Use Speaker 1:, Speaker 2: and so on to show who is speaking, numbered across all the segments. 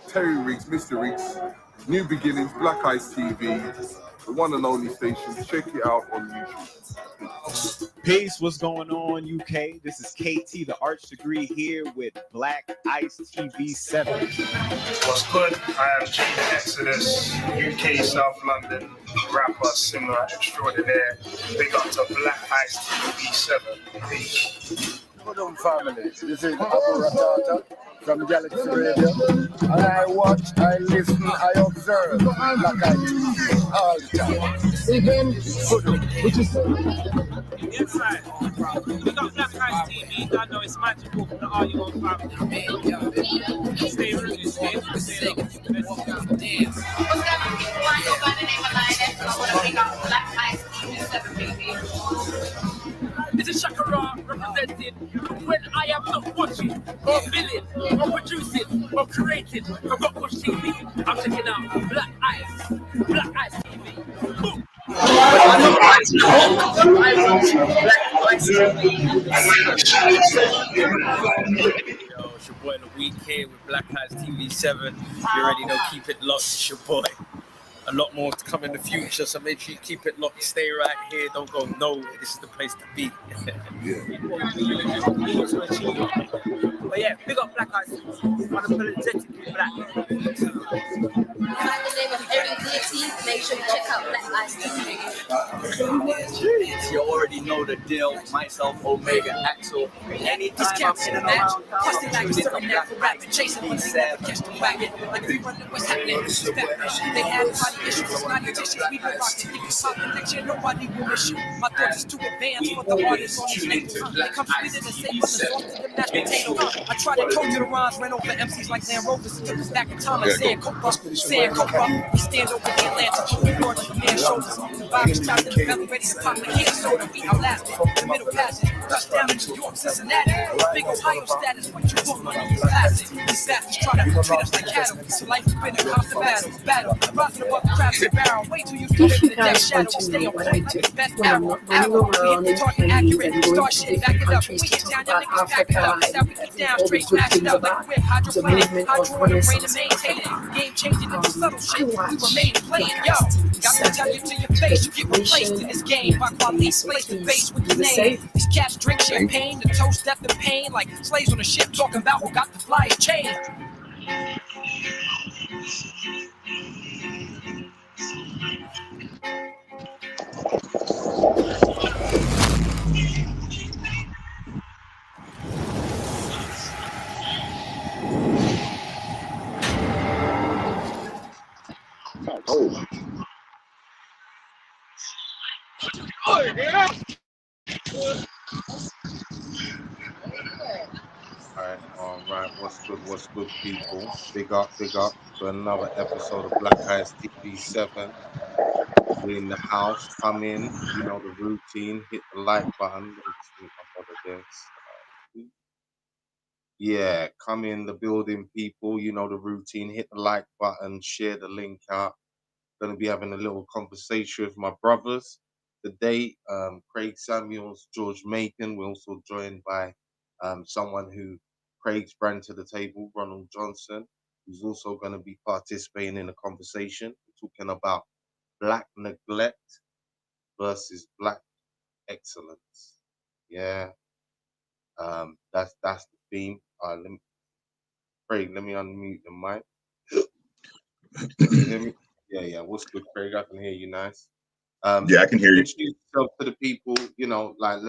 Speaker 1: Terry Riggs, Mr. Riggs, New Beginnings, Black Ice TV, the one and only station. Check it out on YouTube.
Speaker 2: Peace, what's going on, UK? This is KT, the Arts Degree, here with Black Ice TV 7.
Speaker 3: What's good? I am Jaden Exodus, UK South London, rapper, singer extraordinaire. Big up to Black Ice TV 7. Peace.
Speaker 4: Hold on, family. This is Abu Ratata from Galaxy Radio. And I watch, I listen, I observe Black Ice all the time. Again, which is
Speaker 5: inside. We got Black Ice TV. I know it's magical from the RUO family. Stay rooted, stay locked. What's happening, people? I go by the name of Lioness. I want to bring up Black Ice TV 7, baby. It's a Shakara representing when I am not watching, or billing, or producing, or creating for Rockwash TV. I'm checking out Black Ice TV. Boom.
Speaker 6: Yo, it's your boy The Week here with Black Ice TV 7. You already know, keep it locked. It's your boy. A lot more to come in the future, so make sure you keep it locked. Stay right here. Don't go nowhere. This is the place to be.
Speaker 5: But yeah, big up Black Ice. Unapologetically black.
Speaker 7: By the name of Erin DT, make sure you check out Black Ice TV.
Speaker 8: You already know the deal. Myself, Omega, Axel. Anytime I'm in and around, chasing one thing, catch the wagon. Like we run what's happening. They have body issues, not issues. We be rocking. If you pop the next year, nobody will miss you. My thoughts is too advanced for the artists on these labels. They come spitting and say, from the song to the mashed potato. I try to coach the rhymes, ran over MCs like Land Rovers, and took us back in time like Sand Cobra. We stand over the Atlantic, we run on the man's shoulders. The virus trapped in the belly, ready to pop like candy soda. We outlasted the middle passage. Touchdown in New York, Cincinnati. Big Ohio status, what you want, money is classic. These bastards try to treat us like cattle. So life has been a constant battle. Rising above the crabs and barrel. Wait till you live in the death shadow. Stay on point. Best arrow. We hit the target accurate. Start shit, back it up. We get down, your niggas back it up. That's how we get down, straight smash it up. Like we're hydroplaning. Hydro in the brain and maintain it. Game changing into subtle shit. We remain playing. Yo, got to tell you to your face. You get replaced in this game. By quality, place the base with your name. These cats drink champagne. The toast, death, and pain. Like slaves on a ship talking about who got the flyest chain.
Speaker 1: Oh. Alright, what's good, people? Big up to another episode of Black Ice TV 7. We're in the house, come in, you know the routine, hit the like button. Yeah, come in the building, people, you know the routine, hit the like button, share the link out. Gonna be having a little conversation with my brothers today, Craig Samuels, George Macon. We're also joined by someone who Craig's brought to the table, Ronald Johnson, who's also going to be participating in the conversation. We're talking about black neglect versus black excellence. Yeah, that's the theme. Craig, let me unmute the mic. Can you hear me? Yeah. What's good, Craig? I can hear you nice.
Speaker 9: Yeah, I can hear you.
Speaker 1: Introduce yourself to the people. You know, like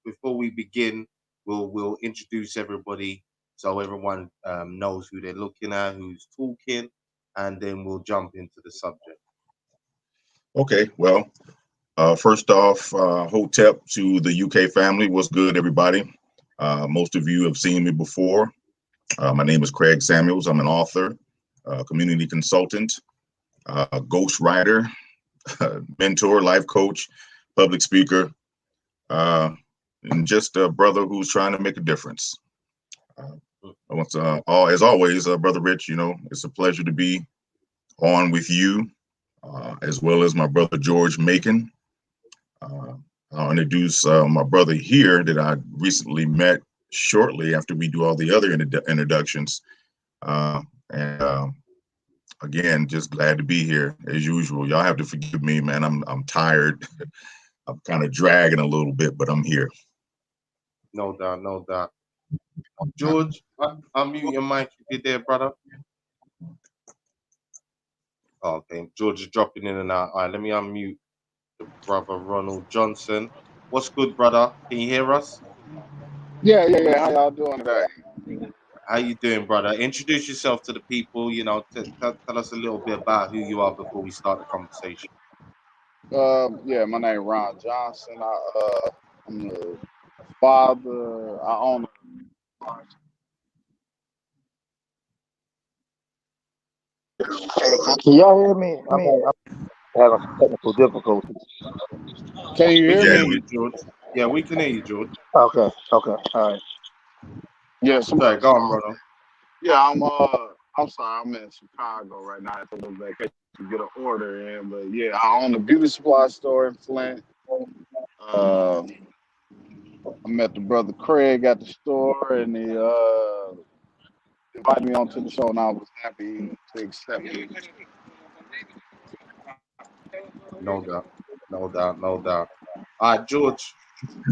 Speaker 1: before we begin, we'll introduce everybody so everyone knows who they're looking at, who's talking, and then we'll jump into the subject.
Speaker 9: Okay. Well, first off, Hotep to the UK family. What's good, everybody? Most of you have seen me before. My name is Craig Samuels. I'm an author, community consultant, ghost writer, mentor, life coach, public speaker, and just a brother who's trying to make a difference. As always, Brother Rich, you know, it's a pleasure to be on with you, as well as my brother George Macon. I'll introduce my brother here that I recently met shortly after we do all the other introductions. And again, just glad to be here as usual. Y'all have to forgive me, man. I'm tired. I'm kind of dragging a little bit, but I'm here.
Speaker 1: No doubt, no doubt. George, unmute your mic if you're there, brother. Oh, okay, George is dropping in and out. All right, let me unmute the brother Ronald Johnson. What's good, brother? Can you hear us?
Speaker 4: Yeah. How y'all doing today?
Speaker 1: How you doing, brother? Introduce yourself to the people. You know, tell us a little bit about who you are before we start the conversation.
Speaker 4: Yeah, my name Ron Johnson. I'm the father. I own.
Speaker 10: Can y'all hear me? I'm having some technical difficulties.
Speaker 4: Can you
Speaker 1: We
Speaker 4: hear
Speaker 1: can
Speaker 9: Yeah,
Speaker 1: hear
Speaker 4: me?
Speaker 1: you, George. Yeah, we can hear you, George.
Speaker 10: Okay, all right.
Speaker 4: Yeah,
Speaker 1: Sorry,
Speaker 4: somebody.
Speaker 1: go on, Ronald.
Speaker 4: Yeah, I'm sorry. I'm in Chicago right now. I have to go back to get an order in, but yeah, I own a beauty supply store in Flint. Uh, I met the brother Craig at the store, and he invited me onto the show, and I was happy to accept it.
Speaker 1: No doubt, no doubt, no doubt. All right, George,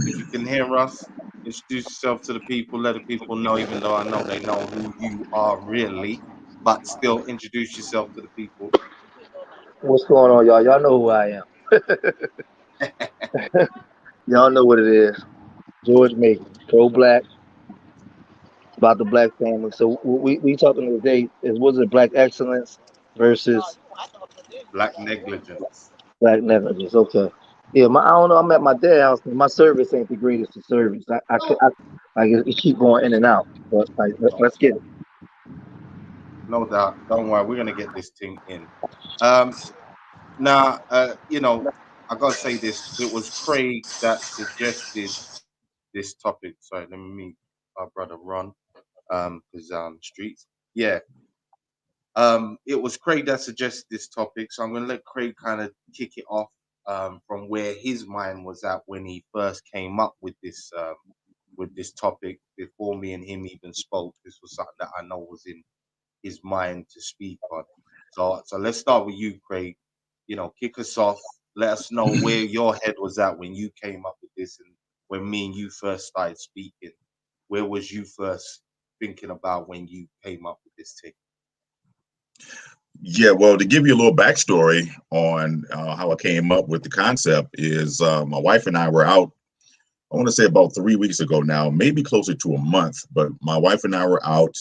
Speaker 1: if you can hear us, introduce yourself to the people. Let the people know, even though I know they know who you are really, but still introduce yourself to the people.
Speaker 10: What's going on, y'all? Y'all know who I am. Y'all know what it is. George Mason, pro-black, about the black family. So we talking today is was it black excellence versus
Speaker 1: Black negligence.
Speaker 10: black negligence? Okay. Yeah, I don't know. I'm at my dad's house. My service ain't the greatest of service. I keep going in and out. But let's get it.
Speaker 1: No doubt. Don't worry, we're gonna get this thing in. Now, you know, I gotta say this. It was Craig that suggested this topic. Sorry, let me meet our brother Ron. Because streets. Yeah. It was Craig that suggested this topic, so I'm gonna let Craig kind of kick it off from where his mind was at when he first came up with this topic before me and him even spoke. This was something that I know was in his mind to speak on. So let's start with you, Craig. You know, kick us off. Let us know where your head was at when you came up with this, and when me and you first started speaking. Where was you first thinking about when you came up with this thing?
Speaker 9: yeah. Well, to give you a little backstory on how I came up with the concept is my wife and I were out. I want to say about 3 weeks ago now, maybe closer to a month. But my wife and I were out.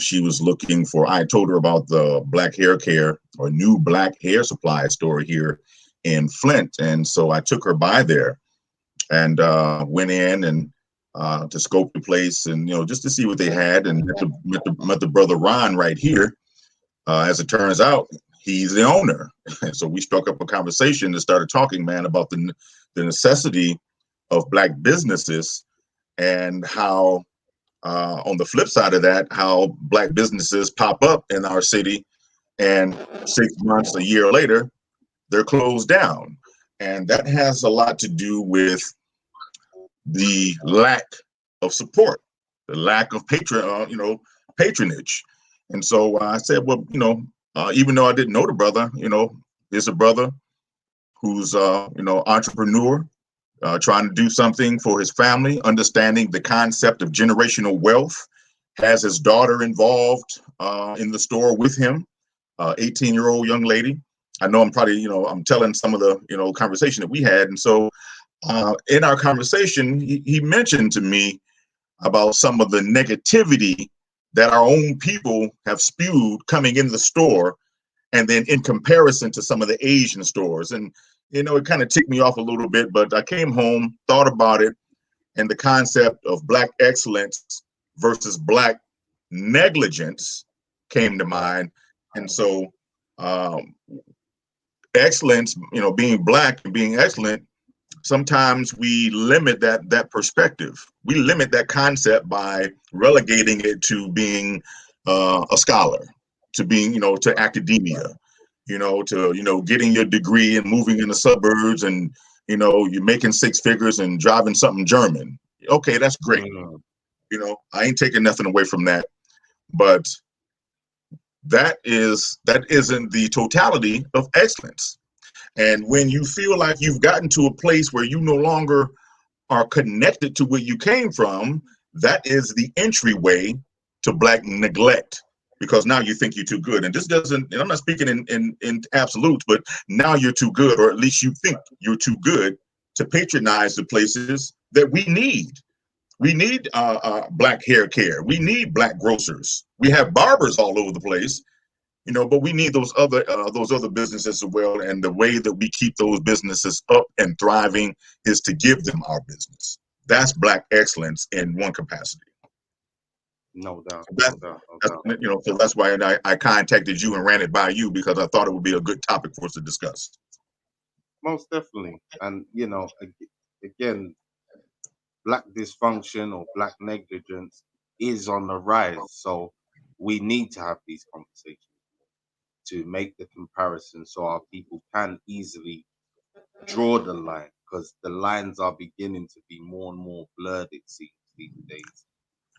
Speaker 9: She was looking for. I told her about the black hair care or new black hair supply store here in Flint, and so I took her by there and went in and to scope the place and just to see what they had, and met the brother Ron right here. As it turns out, he's the owner, and so we struck up a conversation and started talking, man, about the necessity of black businesses and how on the flip side of that, how black businesses pop up in our city and 6 months, a year later, they're closed down. And that has a lot to do with the lack of support, the lack of patronage. And so I said, well, even though I didn't know the brother, there's a brother who's, entrepreneur, trying to do something for his family, understanding the concept of generational wealth, has his daughter involved in the store with him, 18-year-old young lady. I know I'm probably, I'm telling some of the, conversation that we had. And so in our conversation, he mentioned to me about some of the negativity that our own people have spewed coming in the store, and then in comparison to some of the Asian stores. And, it kind of ticked me off a little bit, but I came home, thought about it, and the concept of black excellence versus black negligence came to mind. And so excellence, being black and being excellent, sometimes we limit that perspective. We limit that concept by relegating it to being a scholar, to being, to academia, to getting your degree and moving in the suburbs and you're making six figures and driving something German. Okay, that's great. I ain't taking nothing away from that, but that isn't the totality of excellence. And when you feel like you've gotten to a place where you no longer are connected to where you came from, that is the entryway to Black neglect, because now you think you're too good. And this doesn't, and I'm not speaking in absolutes, but now you're too good, or at least you think you're too good to patronize the places that we need. We need Black hair care. We need Black grocers. We have barbers all over the place, but we need those other businesses as well. And the way that we keep those businesses up and thriving is to give them our business. That's Black excellence in one capacity.
Speaker 1: No doubt.
Speaker 9: So that's why I contacted you and ran it by you, because I thought it would be a good topic for us to discuss.
Speaker 1: Most definitely. And, again, Black dysfunction or Black negligence is on the rise. So we need to have these conversations to make the comparison so our people can easily draw the line, because the lines are beginning to be more and more blurred, it seems, these days.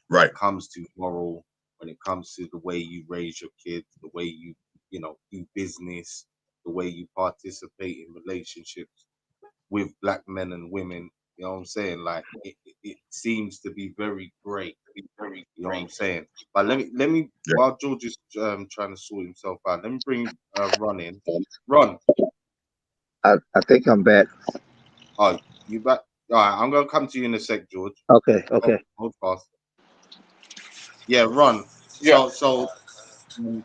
Speaker 9: Right.
Speaker 1: When it comes to moral, when it comes to the way you raise your kids, the way you do business, the way you participate in relationships with Black men and women. You know what I'm saying? Like it seems to be very great. You know what I'm saying? But let me while George is trying to sort himself out, let me bring Ron in. Ron.
Speaker 10: I think I'm back.
Speaker 1: Oh, you back? All right, I'm gonna come to you in a sec, George.
Speaker 10: Okay.
Speaker 1: Hold fast. Yeah, Ron. So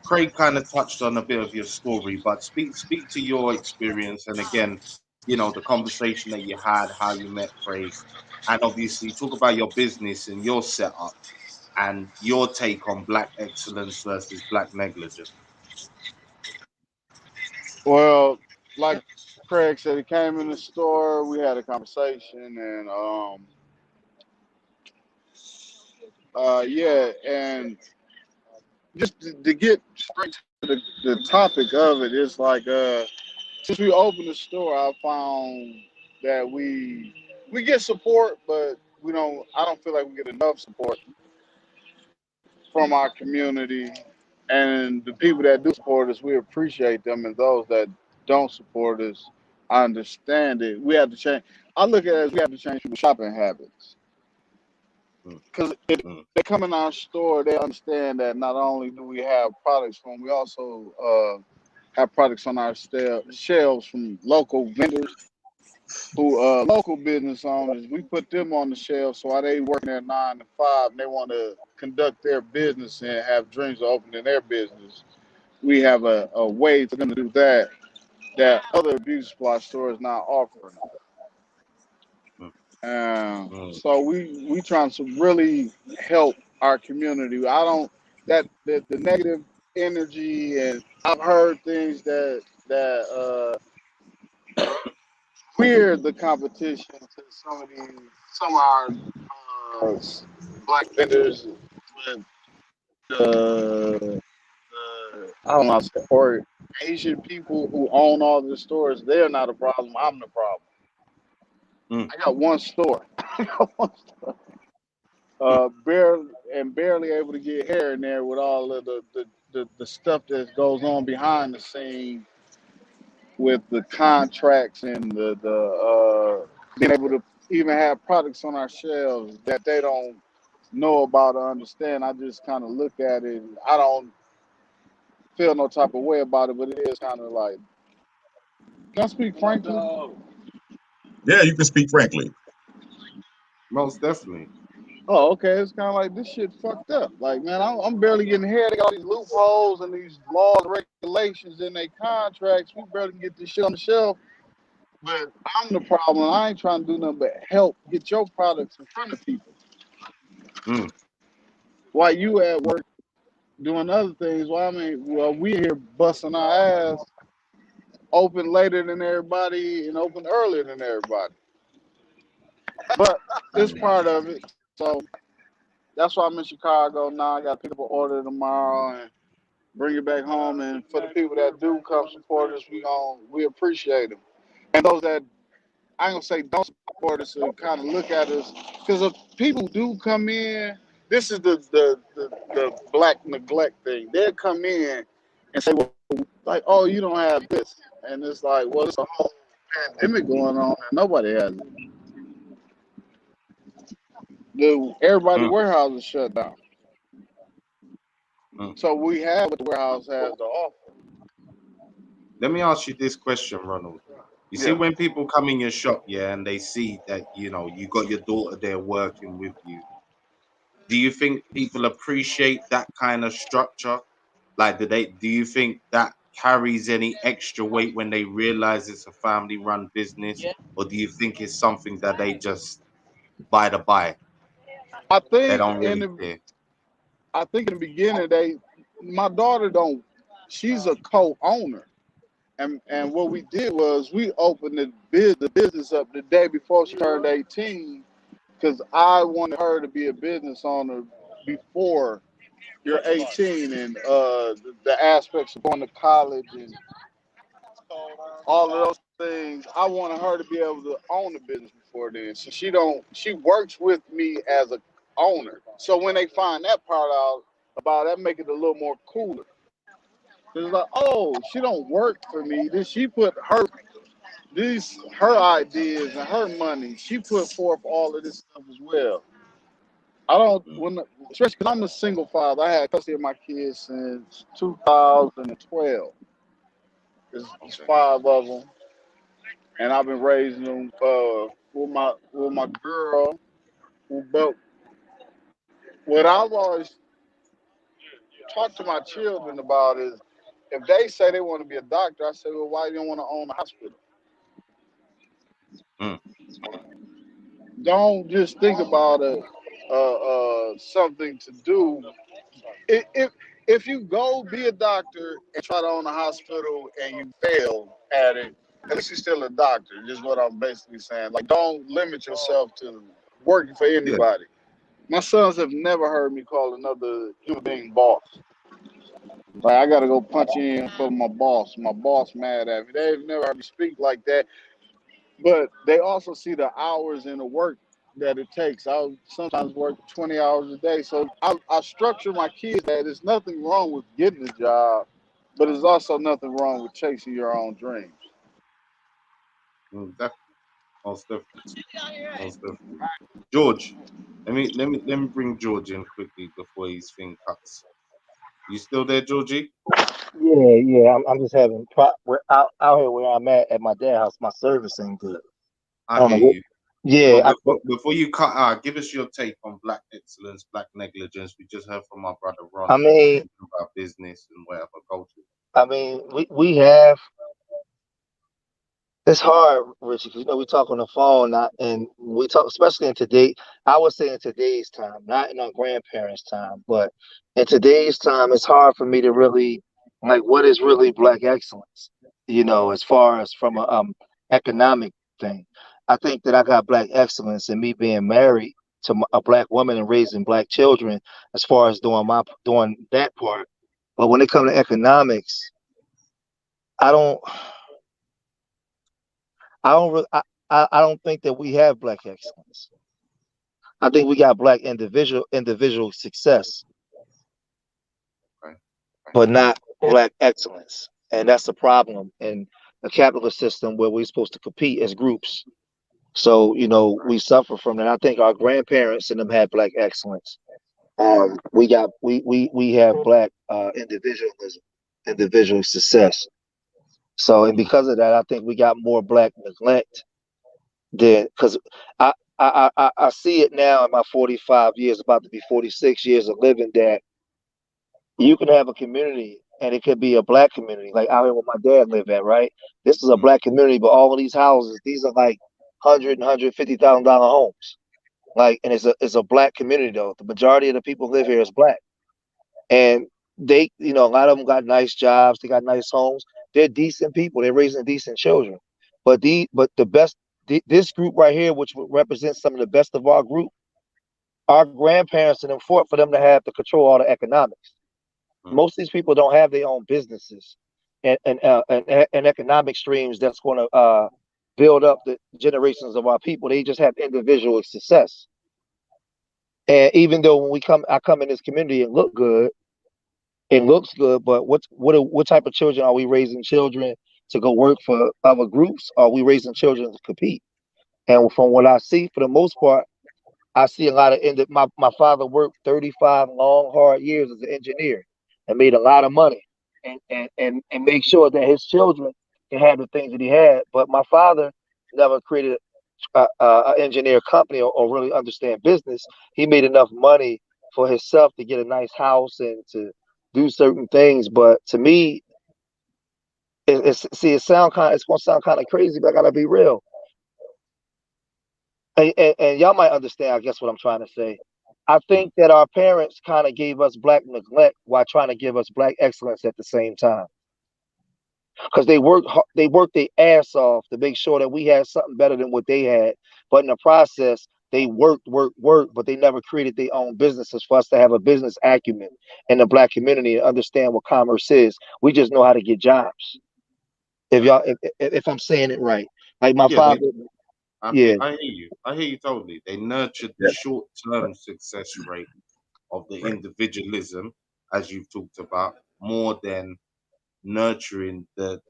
Speaker 1: Craig kind of touched on a bit of your story, but speak to your experience, and again, the conversation that you had, how you met Craig, and obviously talk about your business and your setup and your take on Black excellence versus Black negligence.
Speaker 11: Well, like Craig said, he came in the store. We had a conversation, and yeah, and just to get straight to the topic of it, it's like since we opened the store, I found that we get support, but we don't. I don't feel like we get enough support from our community, and the people that do support us, we appreciate them, and those that don't support us, I understand it. We have to change. I look at it as we have to change people's shopping habits. Because if they come in our store, they understand that not only do we have products from, we also have products on our shelves from local vendors who local business owners. We put them on the shelf, so while they working their 9 to 5 and they want to conduct their business and have dreams of opening their business, we have a way for them to do that other beauty supply stores not offering. So we trying to really help our community. I don't that the negative energy, and I've heard things that weird the competition to some of our uh, Black vendors with the I don't know how to say, or Asian people who own all the stores. They're not a problem. I'm the problem. I got one store. I got one store. Barely able to get hair in there with all of the stuff that goes on behind the scene with the contracts and the being able to even have products on our shelves that they don't know about or understand. I just kind of look at it. I don't feel no type of way about it, but it is kind of like, can I speak frankly?
Speaker 9: Yeah, you can speak frankly.
Speaker 1: Most definitely.
Speaker 11: Oh, okay. It's kind of like this shit fucked up. Like, man, I'm barely getting ahead. They got all these loopholes and these laws, regulations in their contracts. We barely can get this shit on the shelf. But I'm the problem. I ain't trying to do nothing but help get your products in front of people. While you at work doing other things, well, we here busting our ass, open later than everybody and open earlier than everybody. But it's part of it. So that's why I'm in Chicago now. I got to pick up an order tomorrow and bring it back home. And for the people that do come support us, we appreciate them. And those that I ain't gonna say don't support us and kind of look at us because if people do come in, this is the black neglect thing. They'll come in and say, well, like, oh, you don't have this, and it's like, well, it's a whole pandemic going on and nobody has it. Everybody
Speaker 1: Mm,
Speaker 11: warehouse is shut down,
Speaker 1: mm.
Speaker 11: so we have what the warehouse has to offer.
Speaker 1: Let me ask you this question, Ronald. You see,
Speaker 11: Yeah,
Speaker 1: when people come in your shop, yeah, and they see that, you got your daughter there working with you, do you think people appreciate that kind of structure? Like, do you think that carries any extra weight when they realize it's a family run business? Or do you think it's something that they just by the by?
Speaker 11: I
Speaker 1: They
Speaker 11: think
Speaker 1: don't really care.
Speaker 11: I think in the beginning my daughter don't, she's a co-owner. And what we did was we opened the business up the day before she turned 18 because I wanted her to be a business owner before you're 18 and the aspects of going to college and all of those things. I wanted her to be able to own a business before then. So she works with me as a owner. So when they find that part out about that, make it a little more cooler. It's like, oh, she don't work for me. Then she put her ideas and her money. She put forth all of this stuff as well. I don't
Speaker 1: Mm,
Speaker 11: when especially because I'm a single father. I had custody of my kids since 2012. It's
Speaker 1: okay.
Speaker 11: five of them, and I've been raising them with my girl. But what I've always talked to my children about is if they say they want to be a doctor, I say, well, why you don't want to own a hospital?
Speaker 1: Mm,
Speaker 11: Don't just think about something to do. If you go be a doctor and try to own a hospital and you fail at it, at least you're still a doctor. Just what I'm basically saying. Like, don't limit yourself to working for
Speaker 1: yeah,
Speaker 11: anybody. My sons have never heard me call another human being boss. Like, I gotta go punch in for my boss. My boss mad at me. They've never heard me speak like that. But they also see the hours and the work that it takes. I sometimes work 20 hours a day. So I structure my kids that there's nothing wrong with getting a job, but there's also nothing wrong with chasing your own dreams.
Speaker 1: definitely, most definitely, most definitely. George, let me bring George in quickly before his thing cuts. You still there, Georgie?
Speaker 10: Yeah. I'm just having we're out here where I'm at my dad's house. My service ain't good. I
Speaker 1: I
Speaker 10: don't
Speaker 1: hear
Speaker 10: know what.
Speaker 1: you. Well,
Speaker 10: Yeah,
Speaker 1: before you cut out, give us your take on black excellence, black negligence. We just heard from our brother
Speaker 10: I
Speaker 1: Ronald
Speaker 10: mean,
Speaker 1: about business and whatever culture.
Speaker 10: we have. It's hard, Richie, 'cause we talk on the phone, and we talk, especially in today. I would say in today's time, not in our grandparents' time, but in today's time, it's hard for me to really like what is really black excellence. As far as from a economic thing, I think that I got black excellence in me being married to a black woman and raising black children. As far as doing that part, but when it comes to economics, I don't. I don't really, I don't think that we have black excellence. I think we got black individual success,
Speaker 1: Right?
Speaker 10: but not black excellence. And that's the problem in a capitalist system where we're supposed to compete as groups. So, we suffer from that. I think our grandparents and them had black excellence. We have black individualism, individual success. So, and
Speaker 1: Mm,
Speaker 10: because of that, I think we got more black neglect than because I see it now in my 45 years, about to be 46 years of living, that you can have a community and it could be a black community, like out here where my dad lived at, right? This is a
Speaker 1: mm,
Speaker 10: black community, but all of these houses, these are like $150,000 homes. Like, and it's a black community though. The majority of the people who live here is black. And they, a lot of them got nice jobs, they got nice homes. They're decent people, they're raising decent children. But the best this group right here, which represents some of the best of our group, our grandparents and them fought for them to have to control all the economics.
Speaker 1: mm,
Speaker 10: Most of these people don't have their own businesses and economic streams that's going to build up the generations of our people. They just have individual success. And even though when I come in this community and look good, it looks good, but what type of children are we raising? Children to go work for other groups? Or are we raising children to compete? And from what I see, for the most part, I see a lot of my father worked 35 long, hard years as an engineer and made a lot of money and make sure that his children can have the things that he had. But my father never created an engineer company or really understand business. He made enough money for himself to get a nice house and to do certain things. But to me, it's gonna sound kind of crazy, but I gotta be real. And y'all might understand, I guess, what I'm trying to say. I think that our parents kind of gave us black neglect while trying to give us black excellence at the same time. Because they worked their ass off to make sure that we had something better than what they had. But in the process, they worked, but they never created their own businesses for us to have a business acumen in the black community and understand what commerce is. We just know how to get jobs. If I'm saying it right, like my
Speaker 1: Yeah,
Speaker 10: father, yeah.
Speaker 1: I hear you. I hear you totally. They nurtured the
Speaker 9: Yeah,
Speaker 1: short-term success rate of the
Speaker 9: right.
Speaker 1: individualism, as you've talked about, more than nurturing the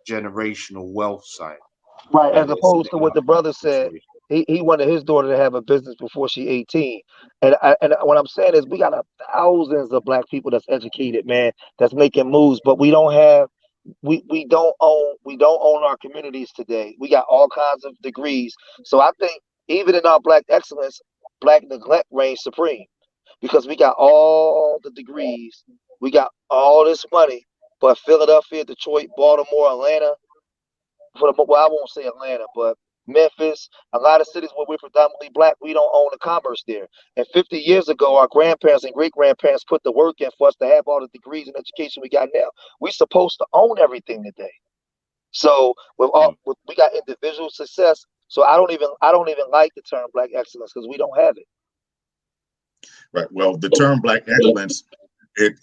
Speaker 1: generational wealth side
Speaker 10: Right,
Speaker 1: where
Speaker 10: as
Speaker 1: they're
Speaker 10: opposed to
Speaker 1: setting
Speaker 10: what
Speaker 1: up
Speaker 10: the brother said,
Speaker 1: situation.
Speaker 10: he wanted his daughter to have a business before she 18. And what I'm saying is we got thousands of black people that's educated, man, that's making moves, but we don't own our communities today. We got all kinds of degrees. So I think even in our black excellence, black neglect reigns supreme because we got all the degrees, we got all this money, but Philadelphia, Detroit, Baltimore, Atlanta, I won't say Atlanta, but Memphis, a lot of cities where we're predominantly black, we don't own the commerce there. And 50 years ago, our grandparents and great grandparents put the work in for us to have all the degrees and education we got now. We're supposed to own everything today. So
Speaker 1: Mm.
Speaker 10: we got individual success. So I don't even like the term black excellence because we don't have it.
Speaker 9: Right. Well, the term black excellence, it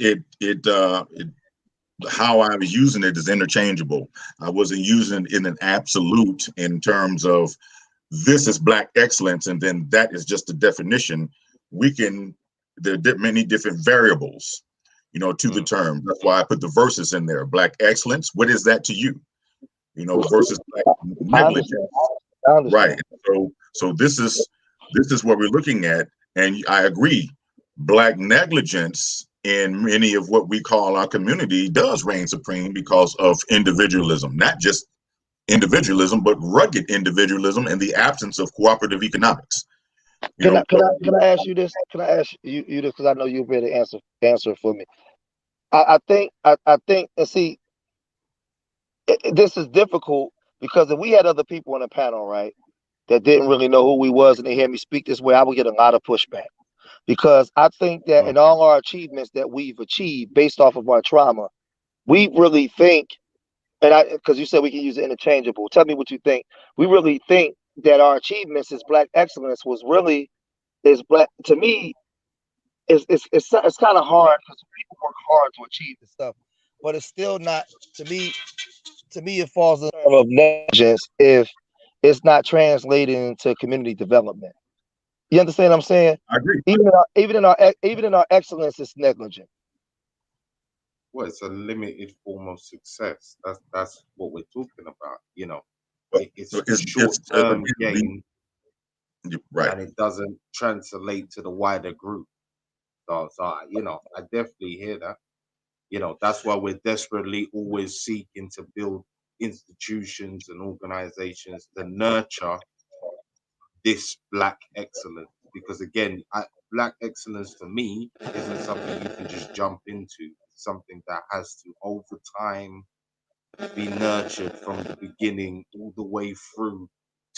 Speaker 9: how I was using it is interchangeable. I wasn't using it in an absolute in terms of this is black excellence, and then that is just the definition. We can there are many different variables, to the
Speaker 1: Mm.
Speaker 9: term. That's why I put the verses in there. Black excellence. What is that to you? Versus black
Speaker 10: I understand.
Speaker 9: negligence.
Speaker 10: I
Speaker 9: Right.
Speaker 10: understand.
Speaker 9: So this is what we're looking at, and I agree. Black negligence in many of what we call our community does reign supreme because of individualism, not just individualism, but rugged individualism and the absence of cooperative economics. So
Speaker 10: Can I ask you this? Can I ask you this because I know you'll be able to answer it for me. I think and see this is difficult because if we had other people on the panel, right, that didn't really know who we was and they hear me speak this way, I would get a lot of pushback. Because I think that
Speaker 1: Mm.
Speaker 10: in all our achievements that we've achieved based off of our trauma, we really think, because you said we can use it interchangeable. Tell me what you think. We really think that our achievements as black excellence was really is black. To me, it's kind of hard because people work hard to achieve this stuff, but it's still not. To me, it falls in the term of negligence if it's not translated into community development. You understand what I'm saying?
Speaker 9: I agree.
Speaker 10: Even in our excellence, it's negligent.
Speaker 1: Well, it's a limited form of success. That's what we're talking about.
Speaker 9: But
Speaker 1: It's
Speaker 9: so
Speaker 1: for
Speaker 9: it's
Speaker 1: short-term gain,
Speaker 9: right.
Speaker 1: and it doesn't translate to the wider group. I definitely hear that. That's why we're desperately always seeking to build institutions and organizations to nurture this black excellence. Because again, black excellence for me isn't something you can just jump into. It's something that has to, over time, be nurtured from the beginning all the way through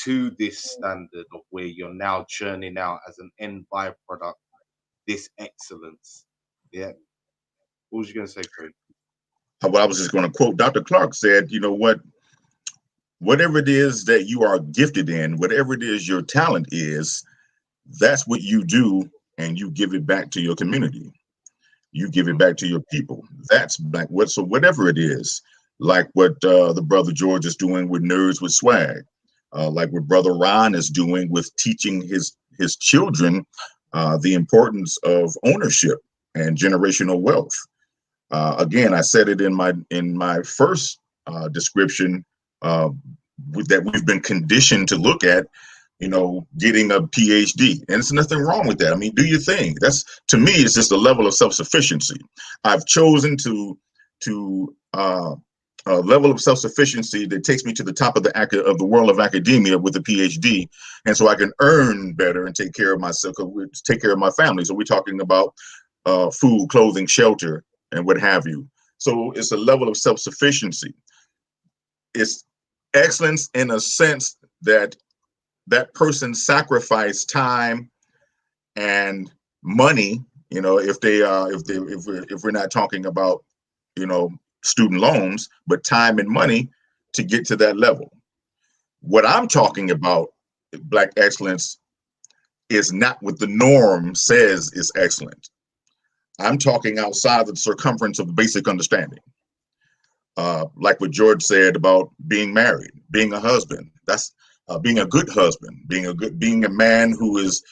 Speaker 1: to this standard of where you're now churning out as an end byproduct this excellence. Yeah. What was you going to say, Craig?
Speaker 9: Well, I was just going to quote Dr. Clark said, whatever it is that you are gifted in, whatever it is your talent is, that's what you do, and you give it back to your community. You give it
Speaker 1: Mm,
Speaker 9: back to your people. That's black. So whatever it is, like what the brother George is doing with Nerds with Swag, like what Brother Ron is doing with teaching his children the importance of ownership and generational wealth. Again, I said it in my first description that we've been conditioned to look at, getting a PhD, and there's nothing wrong with that. I mean, do your thing. That's, to me, it's just a level of self-sufficiency. I've chosen to a level of self-sufficiency that takes me to the top of the world of academia with a PhD, and so I can earn better and take care of myself, take care of my family. So we're talking about food, clothing, shelter, and what have you. So it's a level of self-sufficiency. It's excellence in a sense that that person sacrificed time and money. If we're not talking about student loans, but time and money to get to that level. What I'm talking about, Black excellence, is not what the norm says is excellent. I'm talking outside the circumference of basic understanding. Like what George said about being married, being a husband. That's being a good husband, being a man who is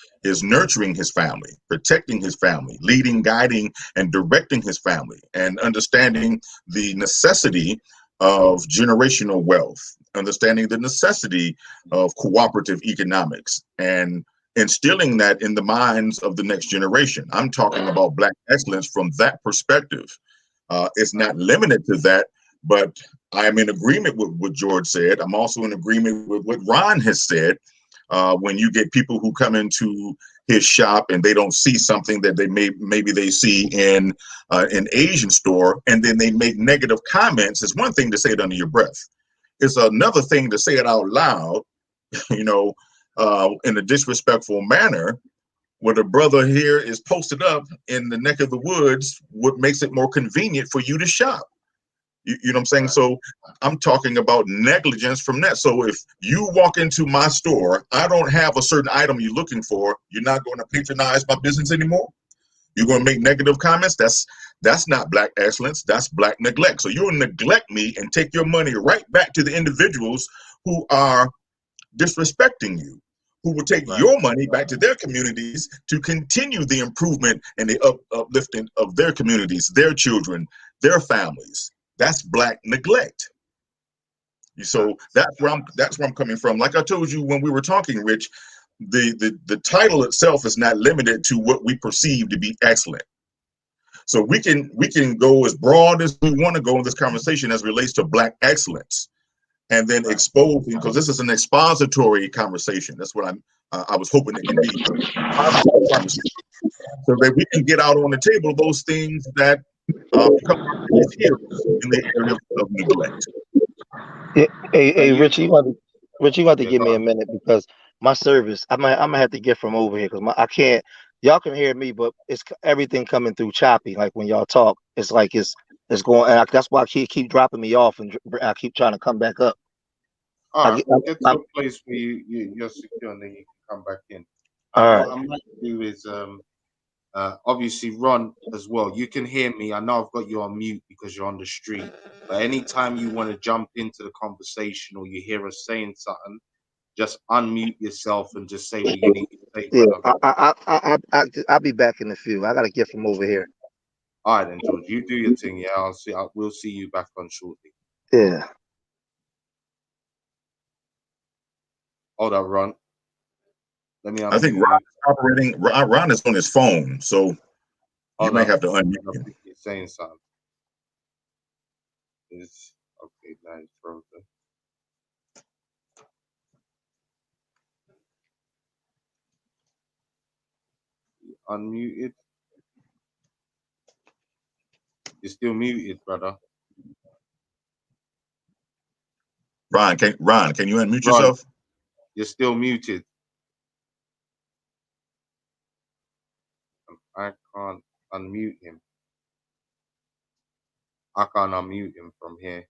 Speaker 9: nurturing his family, protecting his family, leading, guiding, and directing his family, and understanding the necessity of generational wealth, understanding the necessity of cooperative economics, and instilling that in the minds of the next generation. I'm talking about Black excellence from that perspective. It's not limited to that, but I am in agreement with what George said. I'm also in agreement with what Ron has said. When you get people who come into his shop and they don't see something that maybe they see in an Asian store, and then they make negative comments, it's one thing to say it under your breath. It's another thing to say it out loud, in a disrespectful manner. When a brother here is posted up in the neck of the woods, what makes it more convenient for you to shop? You know what I'm saying? So I'm talking about negligence from that. So if you walk into my store, I don't have a certain item you're looking for, you're not going to patronize my business anymore. You're going to make negative comments. That's not Black excellence. That's Black neglect. So you'll neglect me and take your money right back to the individuals who are disrespecting you, who will take your money back to their communities to continue the improvement and the uplifting of their communities, their children, their families. That's Black neglect. So that's where I'm coming from. Like I told you when we were talking, Rich, the title itself is not limited to what we perceive to be excellent. So we can go as broad as we want to go in this conversation as relates to Black excellence, and then exposing, because this is an expository conversation. That's what I was hoping it can be, so that we can get out on the table those things that become here in the area of neglect.
Speaker 10: Hey, Richie, you got to give me a minute because my service, I'm gonna have to get from over here because I can't. Y'all can hear me, but it's everything coming through choppy. Like when y'all talk, it's like it's going. And that's why I keep dropping me off, and I keep trying to come back up.
Speaker 1: All right, we'll get to a place where you're secure and then you can come back in. What I might do is obviously Ron as well. You can hear me. I know I've got you on mute because you're on the street. But anytime you want to jump into the conversation or you hear us saying something, just unmute yourself and just say what you need to say.
Speaker 10: Yeah, I'll be back in a few. I gotta get from over here.
Speaker 1: All right then, George. You do your thing. Yeah, we'll see you back on shortly.
Speaker 10: Yeah.
Speaker 1: Hold up, Ron. Let me.
Speaker 9: I think Ron is operating. Ron is on his phone, so you may have to unmute him.
Speaker 1: He's saying something. Is okay. Now he's frozen. Unmuted. You're still muted, brother.
Speaker 9: Ron, can you unmute yourself?
Speaker 1: You're still muted. I can't unmute him. I can't unmute him from here.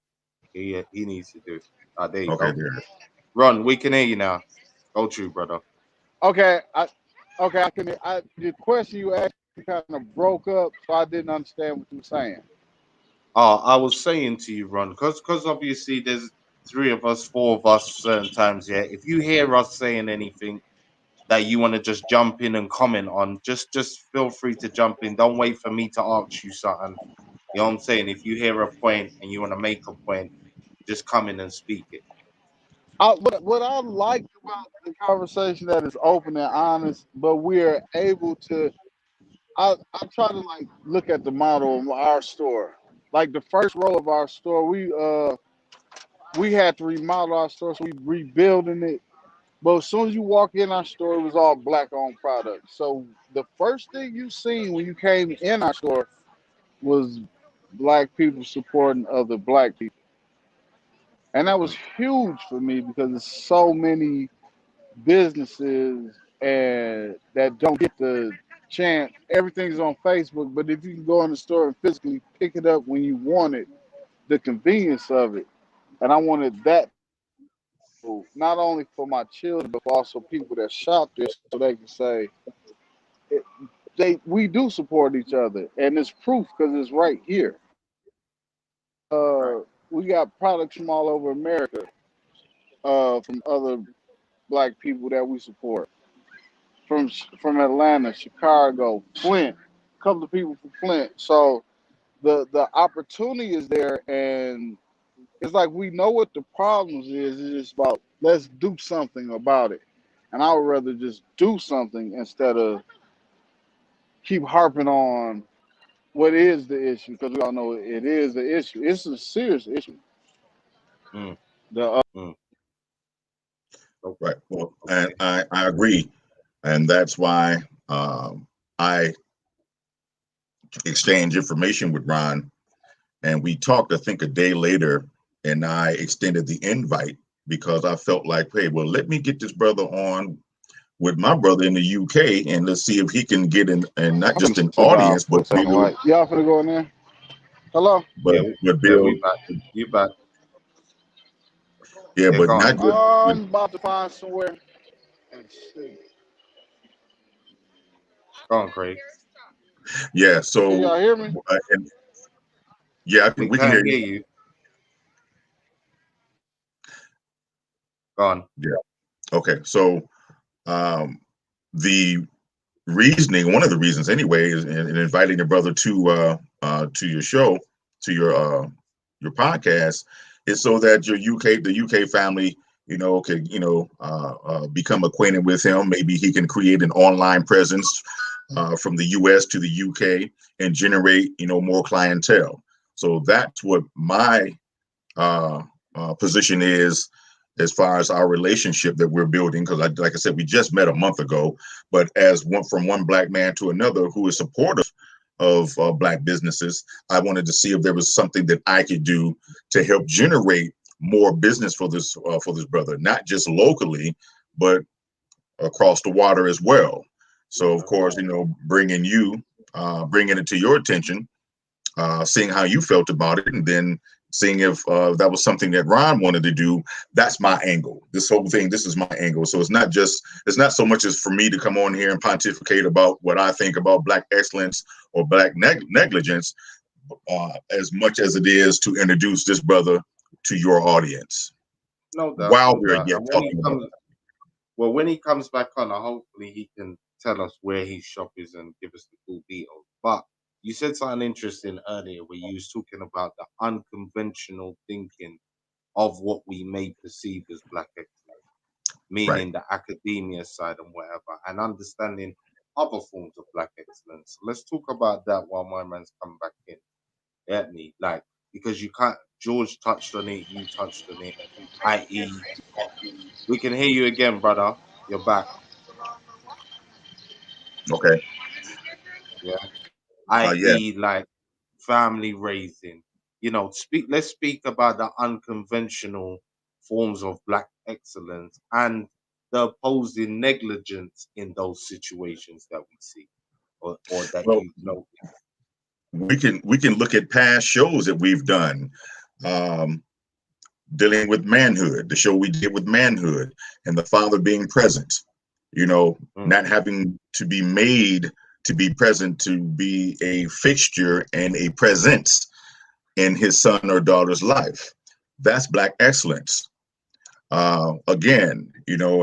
Speaker 1: He needs to do it. There you go.
Speaker 9: There.
Speaker 1: Ron, we can hear you now. Go true, brother.
Speaker 11: Okay, I can. The question you asked kind of broke up, so I didn't understand what you were saying.
Speaker 1: I was saying to you, Ron, because obviously there's three of us, four of us, certain times. Yeah, if you hear us saying anything that you want to just jump in and comment on, just feel free to jump in. Don't wait for me to ask you something. You know what I'm saying? If you hear a point and you want to make a point, just come in and speak it.
Speaker 11: What I like about the conversation that is open and honest, but we're able to. I try to like look at the model of our store. Like the first row of our store, we had to remodel our store, so we rebuilding it. But as soon as you walk in our store, it was all black owned products. So the first thing you seen when you came in our store was black people supporting other black people. And that was
Speaker 1: Mm,
Speaker 11: huge for me because there's so many businesses and that don't get the chance. Everything's on Facebook, but if you can go in the store and physically pick it up when you want it, the convenience of it. And I wanted that not only for my children, but for also people that shop there so they can say, it, we do support each other. And it's proof because it's right here.
Speaker 1: right.
Speaker 11: We got products from all over America, from other black people that we support. From Atlanta, Chicago, Flint, a couple of people from Flint. So the opportunity is there, and it's like we know what the problems is. It's just about let's do something about it. And I would rather just do something instead of keep harping on what is the issue because we all know it is the issue. It's a serious issue.
Speaker 1: Mm,
Speaker 11: The
Speaker 1: mm. Okay.
Speaker 9: Right. Well, and
Speaker 1: Okay.
Speaker 9: I agree, and that's why I exchanged information with Ron, and we talked. I think a day later, and I extended the invite because I felt like, hey, well, let me get this brother on with my brother in the UK, and let's see if he can get in, and not
Speaker 11: I'm gonna
Speaker 9: just an
Speaker 11: sit down
Speaker 9: audience,
Speaker 11: for a
Speaker 9: but
Speaker 11: second,
Speaker 9: build,
Speaker 11: right? Y'all finna go in there? Hello?
Speaker 1: Yeah,
Speaker 9: but
Speaker 1: yeah, we
Speaker 9: build,
Speaker 1: back. You back.
Speaker 9: yeah,
Speaker 1: Yeah,
Speaker 9: but
Speaker 1: go on,
Speaker 9: not
Speaker 1: man.
Speaker 9: just,
Speaker 11: I'm about to find somewhere and sit.
Speaker 1: Go on, Craig.
Speaker 9: yeah.
Speaker 11: Can
Speaker 9: So,
Speaker 11: y'all hear me?
Speaker 9: and yeah,
Speaker 1: We
Speaker 9: we can hear
Speaker 1: can't
Speaker 9: you.
Speaker 1: hear you. Go on.
Speaker 9: Yeah. Okay. So, um, the reasoning, one of the reasons anyway, is in inviting your brother to your show, to your podcast, is so that the UK family, could become acquainted with him. Maybe he can create an online presence from the US to the UK and generate more clientele. So that's what my uh, position is as far as our relationship that we're building. Because, like I said, we just met a month ago, but as one black man to another who is supportive of black businesses, I wanted to see if there was something that I could do to help generate more business for this brother, not just locally, but across the water as well. So, of course, bringing it to your attention, seeing how you felt about it, and then seeing if that was something that Ron wanted to do. That's my angle. This whole thing, this is my angle. So it's not so much as for me to come on here and pontificate about what I think about black excellence or black negligence, as much as it is to introduce this brother to your audience
Speaker 1: No doubt,
Speaker 9: while
Speaker 1: no
Speaker 9: we're
Speaker 1: doubt.
Speaker 9: yet
Speaker 1: And when he
Speaker 9: talking about
Speaker 1: comes, well, when he comes back on, hopefully he can tell us where his shop is and give us the full details. But you said something interesting earlier where you was talking about the unconventional thinking of what we may perceive as black excellence,
Speaker 9: right.
Speaker 1: meaning the academia side and whatever, and understanding other forms of black excellence. Let's talk about that while my man's come back in. Get me? Like, because you can't, George touched on it, you touched on it, i.e., we can hear you again, brother. You're back.
Speaker 9: Okay.
Speaker 1: Yeah.
Speaker 9: Yeah.
Speaker 1: I.e., like family raising. Let's speak about the unconventional forms of black excellence and the opposing negligence in those situations that we see or that
Speaker 9: Well,
Speaker 1: you know.
Speaker 9: we can look at past shows that we've done. Um, Dealing with manhood, the show we did with manhood and the father being present,
Speaker 1: Mm,
Speaker 9: not having to be made to be present, to be a fixture and a presence in his son or daughter's life. That's Black excellence. Again,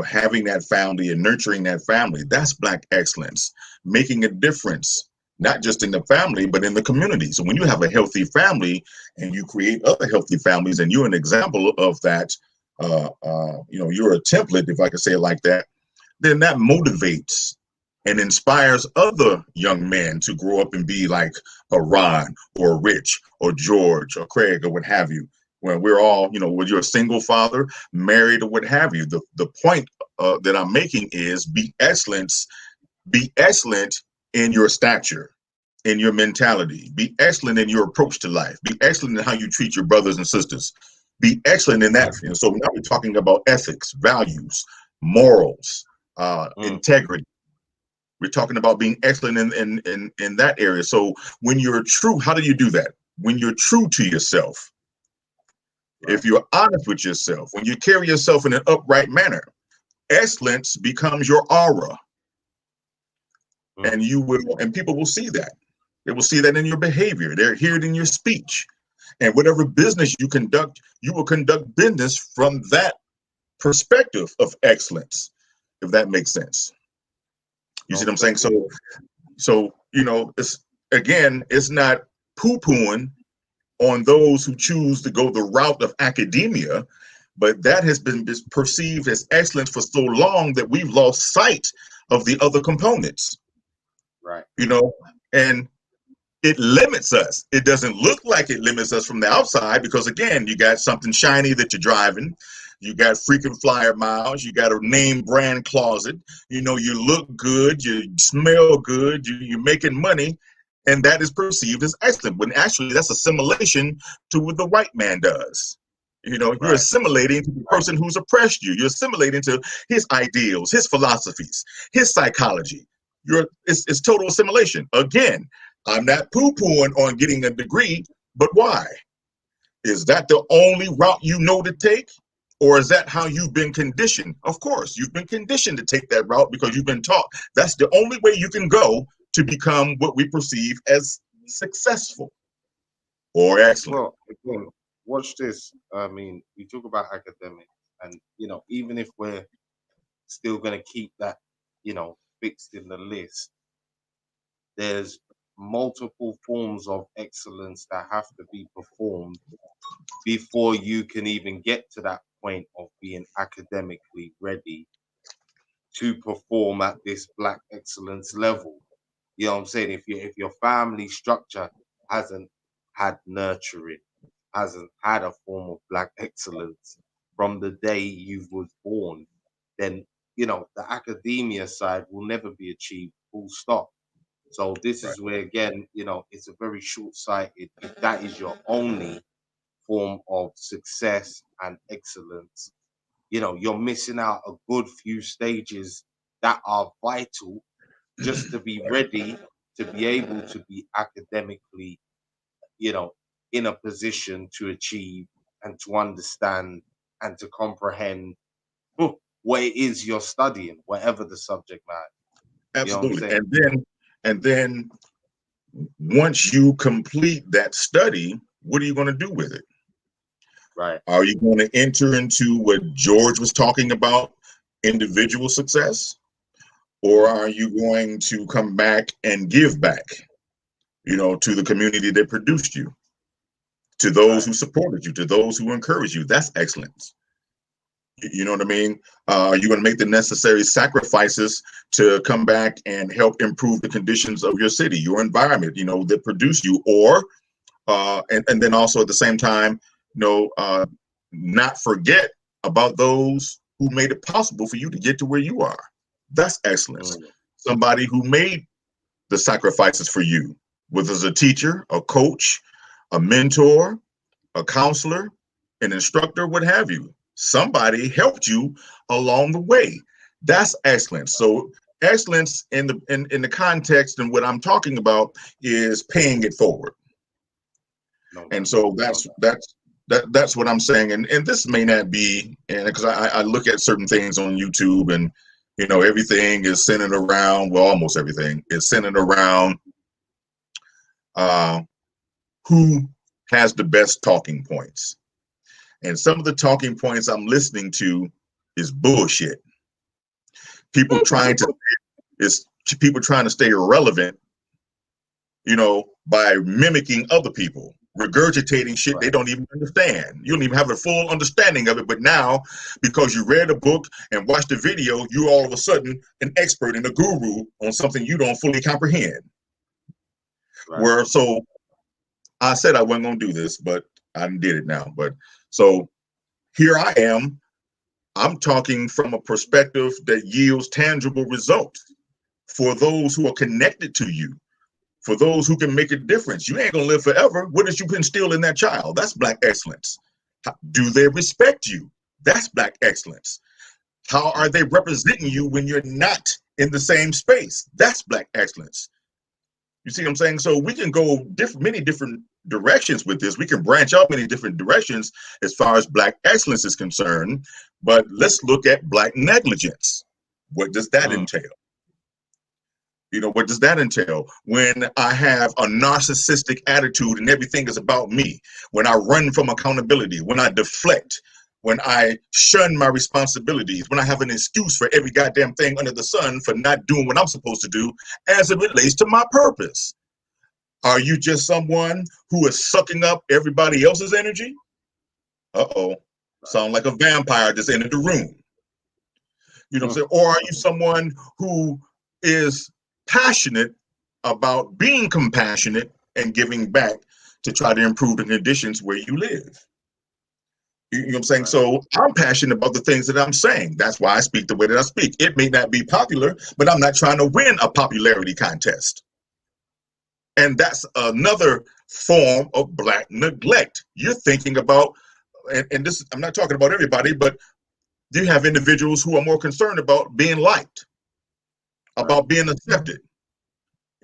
Speaker 9: having that family and nurturing that family, that's Black excellence. Making a difference, not just in the family, but in the community. So when you have a healthy family and you create other healthy families, and you're an example of that, you're a template, if I could say it like that, then that motivates and inspires other young men to grow up and be like a Ron or a Rich or George or Craig or what have you. When we're all, when you're a single father, married or what have you, the point that I'm making is be excellent in your stature, in your mentality, be excellent in your approach to life, be excellent in how you treat your brothers and sisters, be excellent in that. So now we're talking about ethics, values, morals, integrity. We're talking about being excellent in that area. So when you're true, how do you do that? When you're true to yourself, if you're honest with yourself, when you carry yourself in an upright manner, excellence becomes your aura. And people will see that. They will see that in your behavior. They'll hear it in your speech. And whatever business you conduct, you will conduct business from that perspective of excellence, if that makes sense. You see what I'm saying? So it's not poo-pooing on those who choose to go the route of academia, but that has been perceived as excellence for so long that we've lost sight of the other components.
Speaker 1: Right.
Speaker 9: And it limits us. It doesn't look like it limits us from the outside because, again, you got something shiny that you're driving. You got frequent flyer miles. You got a name brand closet. You look good. You smell good. You're making money. And that is perceived as excellent, when actually that's assimilation to what the white man does. You're assimilating to the person who's oppressed you. You're assimilating to his ideals, his philosophies, his psychology. It's total assimilation. Again, I'm not poo-pooing on getting a degree, but why? Is that the only route you know to take? Or is that how you've been conditioned? Of course, you've been conditioned to take that route because you've been taught that's the only way you can go to become what we perceive as successful or excellent.
Speaker 1: Well, again, watch this. I mean, we talk about academics, and even if we're still going to keep that, fixed in the list, there's multiple forms of excellence that have to be performed before you can even get to that point of being academically ready to perform at this Black excellence level. You know what I'm saying? If your family structure hasn't had nurturing, hasn't had a form of Black excellence from the day you was born, then the academia side will never be achieved, full stop. So this is where, again, it's a very short-sighted if that is your only form of success and excellence. You're missing out a good few stages that are vital just to be ready to be able to be academically, in a position to achieve and to understand and to comprehend what it is you're studying, whatever the subject matter.
Speaker 9: Absolutely. And then once you complete that study, what are you going to do with it?
Speaker 1: Right.
Speaker 9: Are you going to enter into what George was talking about, individual success? Or are you going to come back and give back, to the community that produced you, to those who supported you, to those who encouraged you? That's excellence. You know what I mean? Are you going to make the necessary sacrifices to come back and help improve the conditions of your city, your environment, that produced you? Or, and then also at the same time, not forget about those who made it possible for you to get to where you are. That's excellence. Somebody who made the sacrifices for you, whether it's a teacher, a coach, a mentor, a counselor, an instructor, what have you. Somebody helped you along the way. That's excellence. So excellence in the context and what I'm talking about is paying it forward. And so that's what I'm saying. And this may not be, and because I look at certain things on YouTube, and everything is centered around, well, almost everything is centered around who has the best talking points. And some of the talking points I'm listening to is bullshit. People trying to people trying to stay relevant, by mimicking other people, regurgitating shit they don't even understand. You don't even have a full understanding of it. But now, because you read a book and watched a video, you're all of a sudden an expert and a guru on something you don't fully comprehend. So I said I wasn't going to do this, but I did it now. But so here I am. I'm talking from a perspective that yields tangible results for those who are connected to you, for those who can make a difference. You ain't gonna live forever. What did you instill in that child? That's Black excellence. Do they respect you? That's Black excellence. How are they representing you when you're not in the same space? That's Black excellence. You see what I'm saying? So we can go many different directions with this. We can branch out many different directions as far as Black excellence is concerned. But let's look at Black negligence. What does that entail? What does that entail? When I have a narcissistic attitude and everything is about me, when I run from accountability, when I deflect, when I shun my responsibilities, when I have an excuse for every goddamn thing under the sun for not doing what I'm supposed to do as it relates to my purpose. Are you just someone who is sucking up everybody else's energy? Uh-oh. Sound like a vampire just entered the room. You know what I'm saying? Or are you someone who is passionate about being compassionate and giving back to try to improve the conditions where you live? You know what I'm saying? So I'm passionate about the things that I'm saying. That's why I speak the way that I speak. It may not be popular, but I'm not trying to win a popularity contest. And that's another form of Black neglect. You're thinking about, and this, I'm not talking about everybody, but you have individuals who are more concerned about being liked, about being accepted.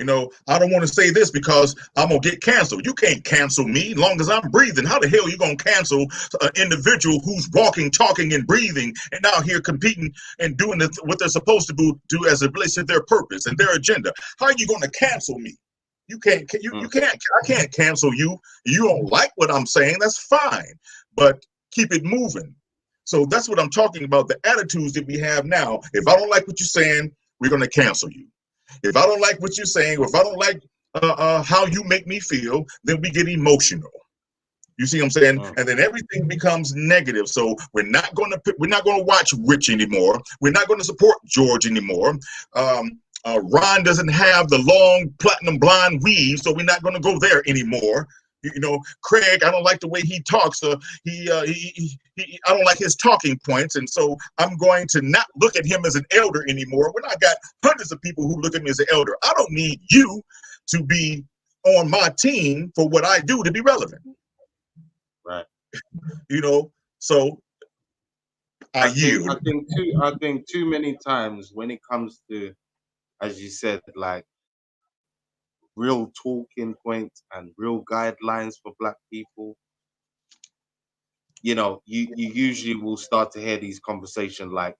Speaker 9: I don't want to say this because I'm going to get canceled. You can't cancel me as long as I'm breathing. How the hell are you going to cancel an individual who's walking, talking, and breathing and out here competing and doing what they're supposed to do as it relates to their purpose and their agenda? How are you going to cancel me? You can't. I can't cancel you. You don't like what I'm saying. That's fine, but keep it moving. So that's what I'm talking about. The attitudes that we have now. If I don't like what you're saying, we're going to cancel you. If I don't like what you're saying, or if I don't like how you make me feel, then we get emotional. You see what I'm saying? And then everything becomes negative. So we're not going to watch Rich anymore. We're not going to support George anymore. Ron doesn't have the long platinum blonde weave, so we're not going to go there anymore. Craig, I don't like the way he talks. I don't like his talking points, and so I'm going to not look at him as an elder anymore. When I got hundreds of people who look at me as an elder, I don't need you to be on my team for what I do to be relevant.
Speaker 1: Right.
Speaker 9: So I yield.
Speaker 1: I think too many times when it comes to, as you said, like real talking points and real guidelines for Black people, you usually will start to hear these conversations like,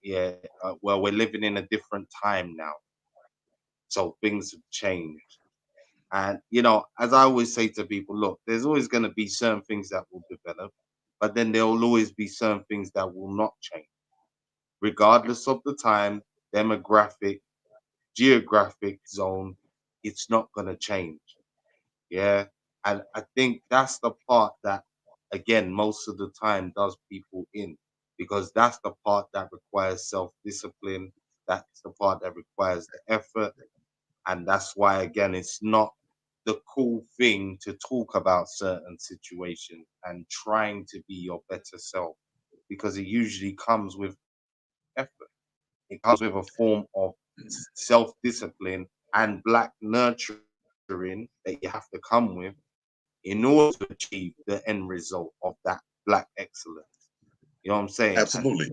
Speaker 1: well, we're living in a different time now, so things have changed. And as I always say to people, look, there's always going to be certain things that will develop, but then there will always be certain things that will not change, regardless of the time, demographic, geographic zone. It's not going to change. Yeah. And I think that's the part that, again, most of the time does people in, because that's the part that requires self-discipline. That's the part that requires the effort. And that's why, again, it's not the cool thing to talk about certain situations and trying to be your better self, because it usually comes with effort. It comes with a form of self-discipline and Black nurturing that you have to come with in order to achieve the end result of that Black excellence. You know what I'm saying?
Speaker 9: Absolutely.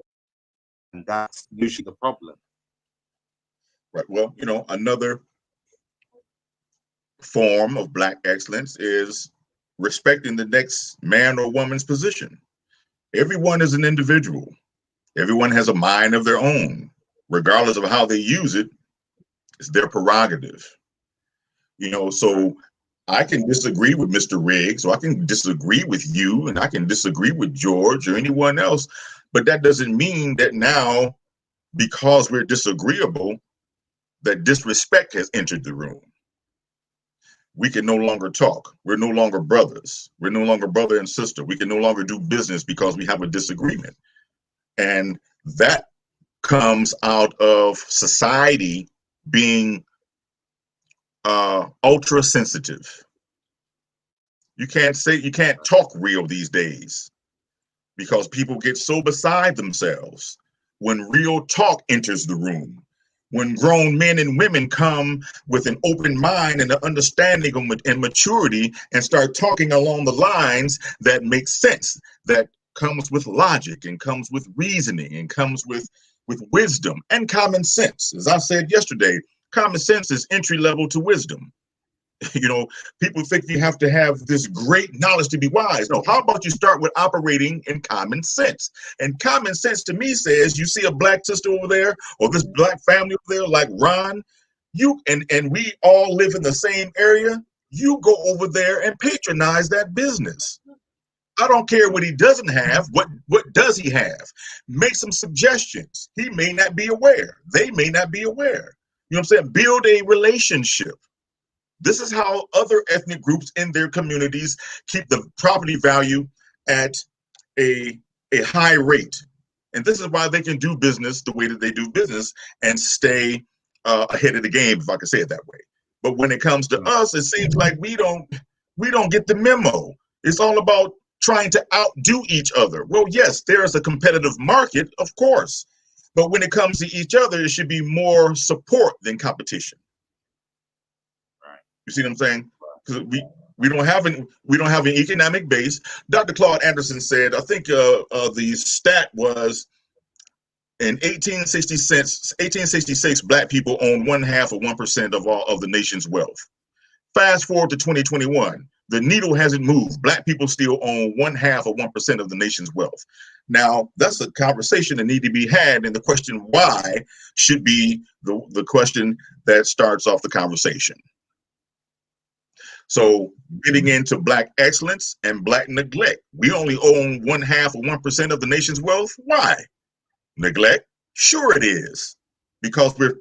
Speaker 1: And that's usually the problem.
Speaker 9: Right. Well, another form of Black excellence is respecting the next man or woman's position. Everyone is an individual. Everyone has a mind of their own. Regardless of how they use it, it's their prerogative. So I can disagree with Mr. Riggs, or I can disagree with you, and I can disagree with George or anyone else, but that doesn't mean that now, because we're disagreeable, that disrespect has entered the room. We can no longer talk. We're no longer brothers. We're no longer brother and sister. We can no longer do business because we have a disagreement. And that comes out of society being ultra sensitive. You can't talk real these days because people get so beside themselves. When real talk enters the room, when grown men and women come with an open mind and an understanding and maturity and start talking along the lines that make sense, that comes with logic and comes with reasoning and comes with wisdom and common sense. As I said yesterday, common sense is entry level to wisdom. You know, people think you have to have this great knowledge to be wise. No, how about you start with operating in common sense? And common sense to me says, you see a black sister over there or this black family over there like Ron, you and we all live in the same area, you go over there and patronize that business. I don't care what he doesn't have. What does he have? Make some suggestions. He may not be aware. They may not be aware. You know what I'm saying? Build a relationship. This is how other ethnic groups in their communities keep the property value at a high rate. And this is why they can do business the way that they do business and stay ahead of the game, if I can say it that way. But when it comes to us, it seems like we don't get the memo. It's all about trying to outdo each other. Well, yes, there is a competitive market, of course. But when it comes to each other, it should be more support than competition. You see what I'm saying? Because we don't have an economic base. Dr. Claude Anderson said, I think the stat was in 1866, black people own 1/2 of 1% of all of the nation's wealth. Fast forward to 2021, the needle hasn't moved. Black people still own 1/2 of 1% of the nation's wealth. Now, that's a conversation that need to be had, and the question why should be the question that starts off the conversation. So getting into black excellence and black neglect. We only own 1/2 of 1% of the nation's wealth. Why? Neglect? Sure it is. Because we're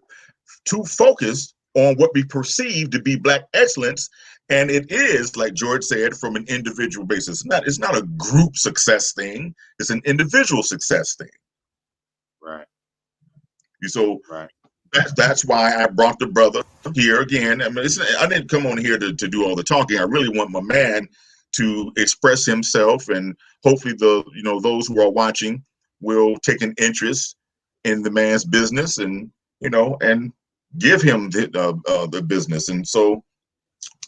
Speaker 9: too focused on what we perceive to be black excellence. And it is, like George said, from an individual basis. It's not a group success thing. It's an individual success thing.
Speaker 1: Right.
Speaker 9: So right. That's why I brought the brother here again. I mean, I didn't come on here to do all the talking. I really want my man to express himself, and hopefully those who are watching will take an interest in the man's business, and and give him the business. And so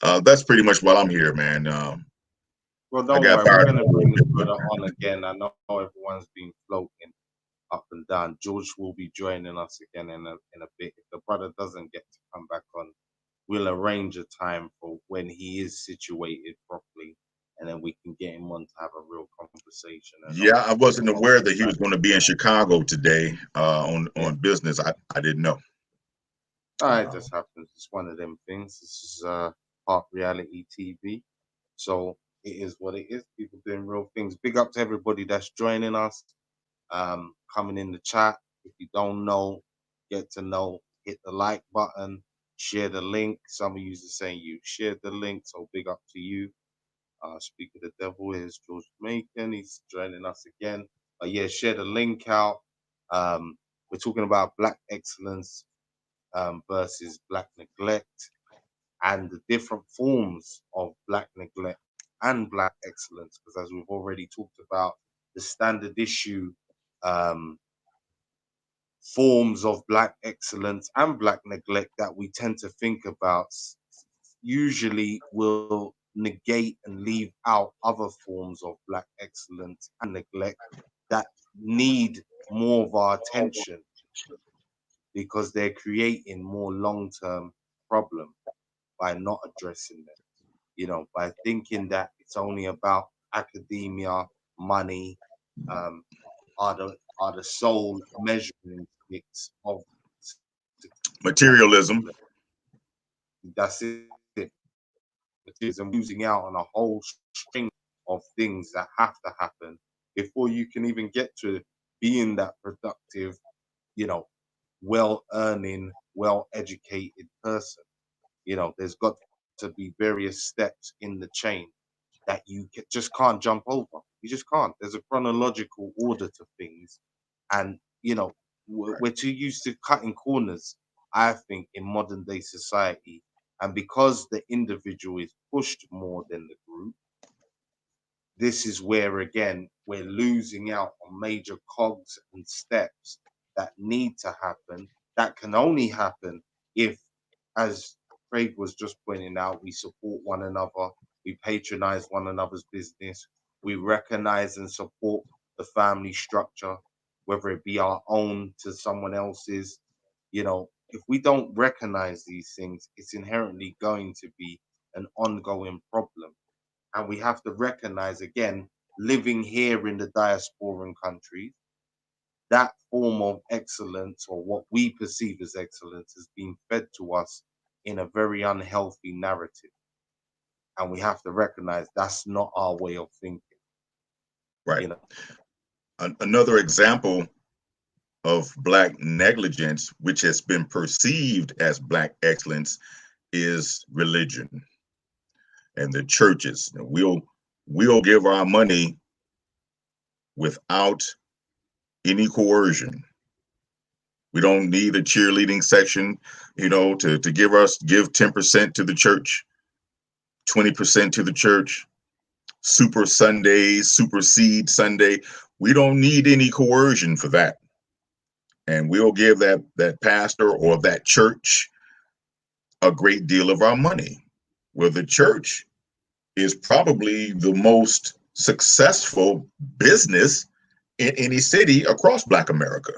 Speaker 9: that's pretty much what I'm here, man.
Speaker 1: Well, don't worry, we're going to bring the brother on again. I know everyone's been floating up and down. George will be joining us again in a bit. If the brother doesn't get to come back on, we'll arrange a time for when he is situated properly, and then we can get him on to have a real conversation.
Speaker 9: Yeah, I wasn't aware that he was going to be in Chicago today on business. I didn't know.
Speaker 1: It just happens. It's one of them things. This is part reality TV, so it is what it is. People doing real things. Big up to everybody that's joining us. Coming in the chat. If you don't know, get to know, hit the like button, share the link. Some of you are saying you shared the link, so big up to you. Speak of the devil, here's George MACON. He's joining us again. Yeah, share the link out. We're talking about black excellence versus black neglect, and the different forms of black neglect and black excellence. Because as we've already talked about, the standard issue forms of black excellence and black neglect that we tend to think about usually will negate and leave out other forms of black excellence and neglect that need more of our attention because they're creating more long-term problem by not addressing them, by thinking that it's only about academia, money, are the sole measuring sticks of
Speaker 9: materialism.
Speaker 1: That's it. and losing out on a whole string of things that have to happen before you can even get to being that productive, you know, well earning, well educated person. You know, there's got to be various steps in the chain that you just can't jump over. You just can't. There's a chronological order to things. And, you know, we're too used to cutting corners, I think, in modern day society. And because the individual is pushed more than the group, this is where, again, we're losing out on major cogs and steps that need to happen, that can only happen if, as Craig was just pointing out, we support one another, we patronize one another's business, we recognize and support the family structure, whether it be our own to someone else's. You know, if we don't recognize these things, it's inherently going to be an ongoing problem. And we have to recognize, again, living here in the diasporan countries, that form of excellence, or what we perceive as excellence, has been fed to us in a very unhealthy narrative. And we have to recognize that's not our way of thinking.
Speaker 9: Right.
Speaker 1: You know?
Speaker 9: Another example of Black negligence, which has been perceived as Black excellence, is religion and the churches. We'll give our money without any coercion. We don't need a cheerleading section, to give 10% to the church, 20% to the church, Super Sundays, Super Seed Sunday. We don't need any coercion for that. And we'll give that pastor or that church a great deal of our money. Well, the church is probably the most successful business in any city across Black America.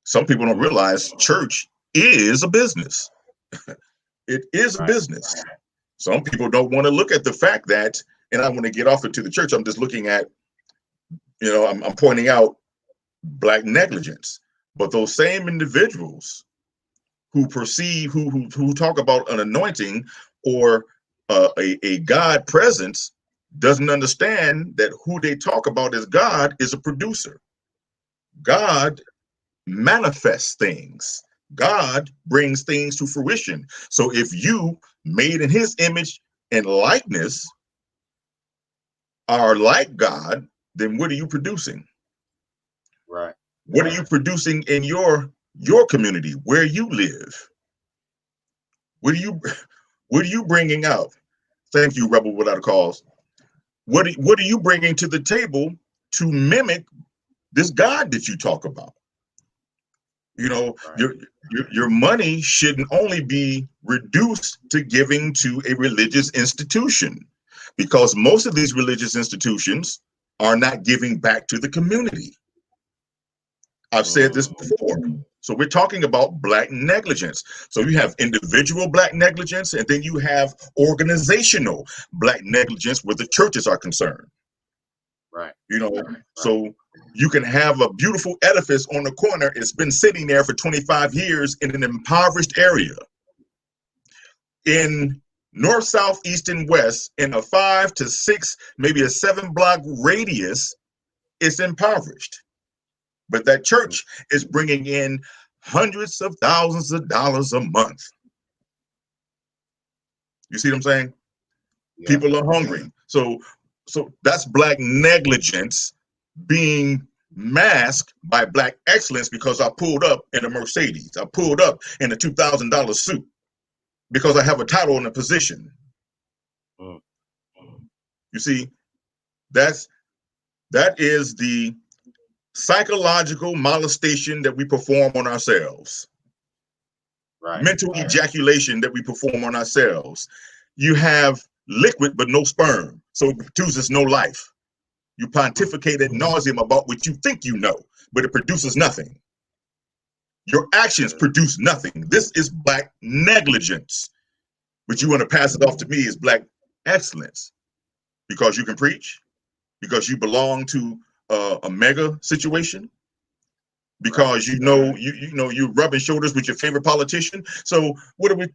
Speaker 9: Some people don't realize church is a business. It is a business. Some people don't want to look at the fact that, and I want to get off into the church. I'm just looking at, I'm pointing out Black negligence. But those same individuals who perceive, who talk about an anointing or a God presence, doesn't understand that who they talk about as God is a producer. God manifests things. God brings things to fruition. So if you, made in his image and likeness, are like God, then what are you producing?
Speaker 1: Right.
Speaker 9: What are you producing in your community where you live? What are you bringing out? Thank you, Rebel Without a Cause. What are you bringing to the table to mimic this God that you talk about? Your money shouldn't only be reduced to giving to a religious institution, because most of these religious institutions are not giving back to the community. I've said this before. So we're talking about Black negligence. So you have individual Black negligence, and then you have organizational Black negligence where the churches are concerned.
Speaker 1: Right.
Speaker 9: So you can have a beautiful edifice on the corner. It's been sitting there for 25 years in an impoverished area. In north, south, east, and west, in a 5 to 6, maybe a 7-block radius, it's impoverished. But that church is bringing in hundreds of thousands of dollars a month. You see what I'm saying? Yeah. People are hungry. So that's Black negligence being masked by Black excellence, because I pulled up in a Mercedes. I pulled up in a $2,000 suit because I have a title and a position. You see, that is the psychological molestation that we perform on ourselves. Right. Mental ejaculation that we perform on ourselves. You have liquid but no sperm, so it produces no life. You pontificate ad nauseum about what you think you know, but it produces nothing. Your actions produce nothing. This is Black negligence. But you want to pass it off to me as Black excellence because you can preach, because you belong to a mega situation, because you're rubbing shoulders with your favorite politician. So what are we?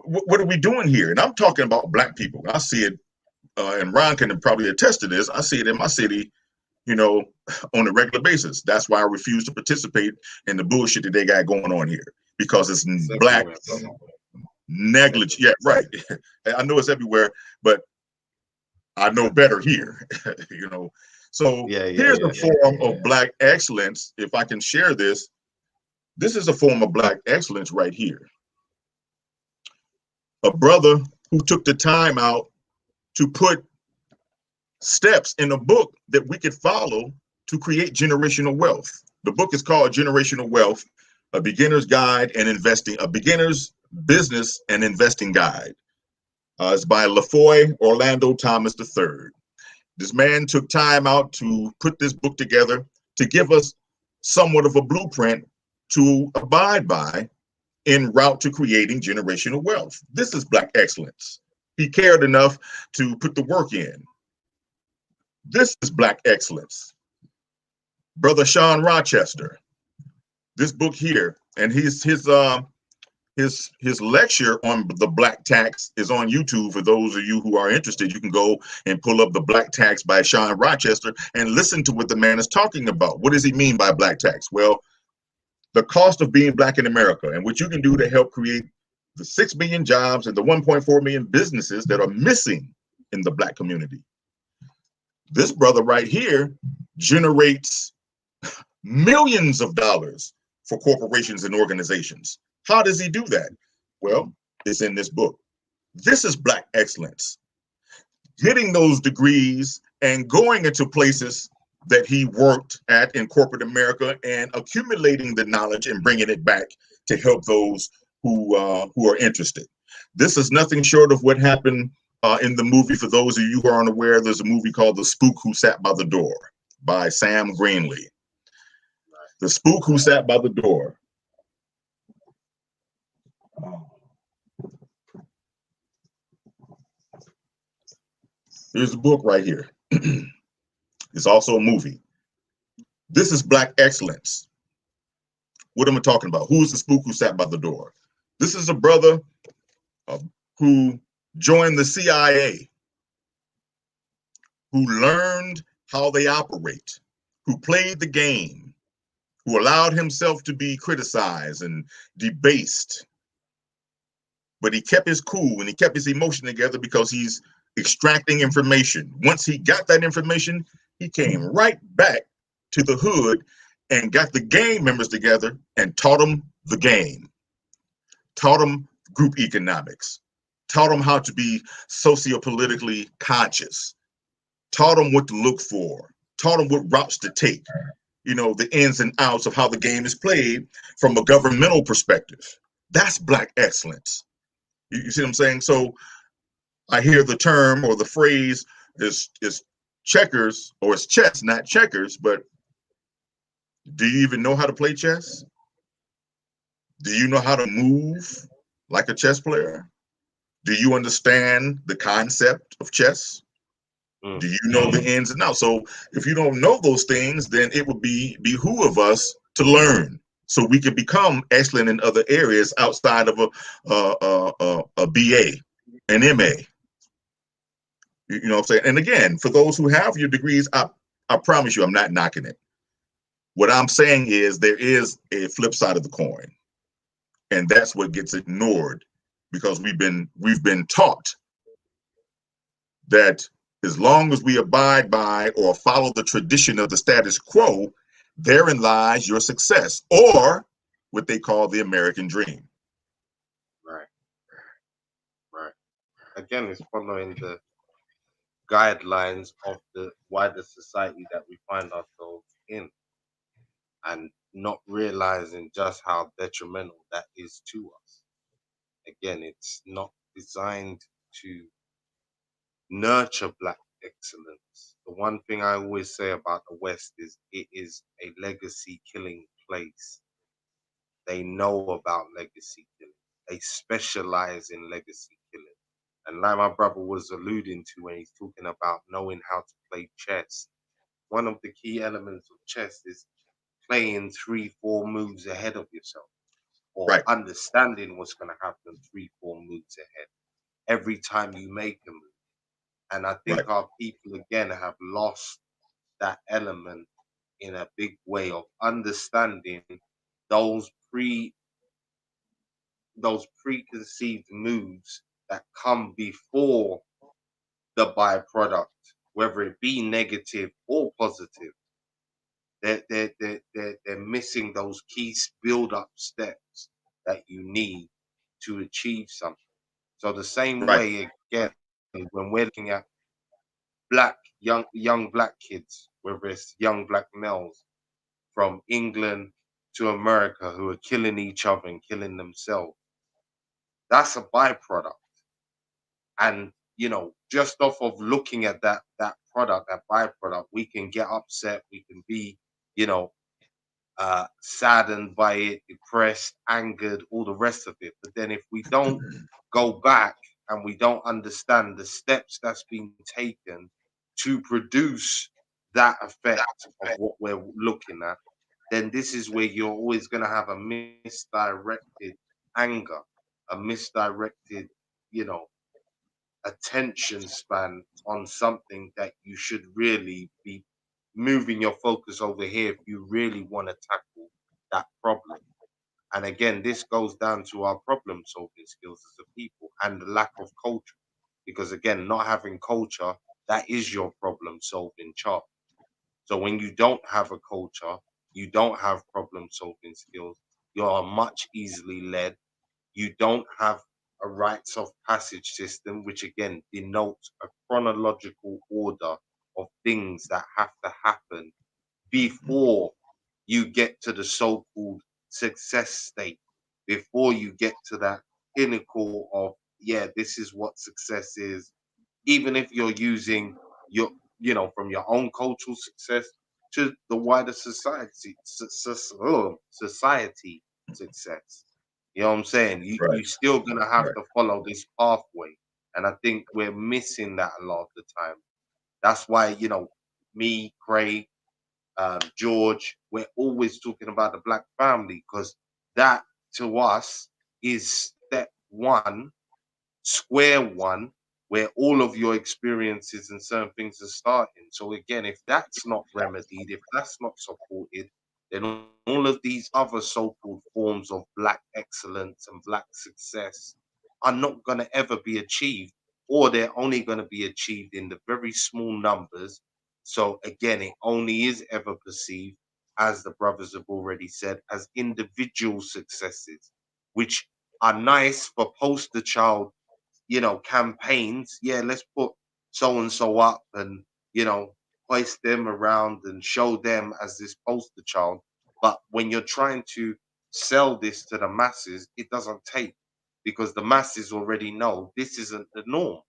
Speaker 9: what are we doing here? And I'm talking about black people. I see it, and Ron can probably attest to this. I see it in my city, you know, on a regular basis. That's why I refuse to participate in the bullshit that they got going on here, because it's
Speaker 1: It's
Speaker 9: black
Speaker 1: everywhere, brother.
Speaker 9: negligence. Yeah, right. I know it's everywhere, but I know better here, you know. So
Speaker 1: Yeah,
Speaker 9: here's a form of black excellence. If I can share this, this is a form of black excellence right here. A brother who took the time out to put steps in a book that we could follow to create generational wealth. The book is called Generational Wealth, a beginner's guide and investing, a beginner's business and investing guide. It's by LaFoy Orlando Thomas III. This man took time out to put this book together to give us somewhat of a blueprint to abide by en route to creating generational wealth. This is black excellence. He cared enough to put the work in. This is black excellence. Brother Sean Rochester, this book here, and his lecture on the black tax is on YouTube. For those of you who are interested, you can go and pull up the Black Tax by Sean Rochester and listen to what the man is talking about. What does he mean by black tax? Well, the cost of being black in America and what you can do to help create the 6 million jobs and the 1.4 million businesses that are missing in the black community. This brother right here generates millions of dollars for corporations and organizations. How does he do that? Well, it's in this book. This is black excellence. Getting those degrees and going into places that he worked at in corporate America and accumulating the knowledge and bringing it back to help those who are interested. This is nothing short of what happened in the movie. For those of you who aren't aware, there's a movie called The Spook Who Sat by the Door by Sam Greenlee. The Spook Who Sat by the Door. Here's a book right here. It's also a movie. This is black excellence. What am I talking about? Who is the spook who sat by the door? This is a brother who joined the CIA, who learned how they operate, who played the game, who allowed himself to be criticized and debased. But he kept his cool and he kept his emotion together because he's extracting information. Once he got that information, he came right back to the hood and got the gang members together and taught them the game, taught them group economics, taught them how to be sociopolitically conscious, taught them what to look for, taught them what routes to take, you know, the ins and outs of how the game is played from a governmental perspective. That's black excellence. You see what I'm saying? So I hear the term or the phrase is checkers, or it's chess, not checkers, but do you even know how to play chess? Do you know how to move like a chess player? Do you understand the concept of chess? Do you know the ins and outs? So if you don't know those things, then it would behoove us to learn so we can become excellent in other areas outside of a BA, an MA. You know what I'm saying? And again, for those who have your degrees, I promise you, I'm not knocking it. What I'm saying is there is a flip side of the coin, and that's what gets ignored because we've been taught that as long as we abide by or follow the tradition of the status quo, therein lies your success, or what they call the American dream.
Speaker 1: Right. Right. Again, it's following the guidelines of the wider society that we find ourselves in, and not realizing just how detrimental that is to us. Again, it's not designed to nurture black excellence. The one thing I always say about the West is it is a legacy killing place. They know about legacy killing. They specialize in legacy killing. And like my brother was alluding to when he's talking about knowing how to play chess, one of the key elements of chess is playing 3, 4 moves ahead of yourself, or understanding what's going to happen 3-4 moves ahead every time you make a move. And I think our people again have lost that element in a big way of understanding those preconceived moves that come before the byproduct, whether it be negative or positive. They're missing those key build-up steps that you need to achieve something. So the same way again, when we're looking at young black kids, whether it's young black males from England to America who are killing each other and killing themselves, that's a byproduct. And just off of looking at that product, that byproduct, we can get upset, we can be, you know, saddened by it, depressed, angered, all the rest of it. But then if we don't go back and we don't understand the steps that's been taken to produce that effect of what we're looking at, then this is where you're always going to have a misdirected anger, a misdirected, you know, attention span on something that you should really be moving your focus over here if you really want to tackle that problem. And again, this goes down to our problem solving skills as a people and the lack of culture. Because again, not having culture, that is your problem solving chart. So when you don't have a culture, you don't have problem solving skills, you're much easily led. You don't have a rites of passage system, which again denotes a chronological order of things that have to happen before you get to the so-called success state, before you get to that pinnacle of, yeah, this is what success is. Even if you're using your, from your own cultural success to the wider society, society success. You know what I'm saying? You still gonna have to follow this pathway. And I think we're missing that a lot of the time. That's why, me, Craig, George, we're always talking about the black family, because that to us is step one, square one, where all of your experiences and certain things are starting. So again, if that's not remedied, if that's not supported, then all of these other so-called forms of black excellence and black success are not going to ever be achieved, or they're only going to be achieved in the very small numbers. So again, it only is ever perceived, as the brothers have already said, as individual successes, which are nice for poster child, campaigns. Yeah, let's put so and so up and, hoist them around and show them as this poster child. But when you're trying to sell this to the masses, it doesn't take, because the masses already know this isn't the norm.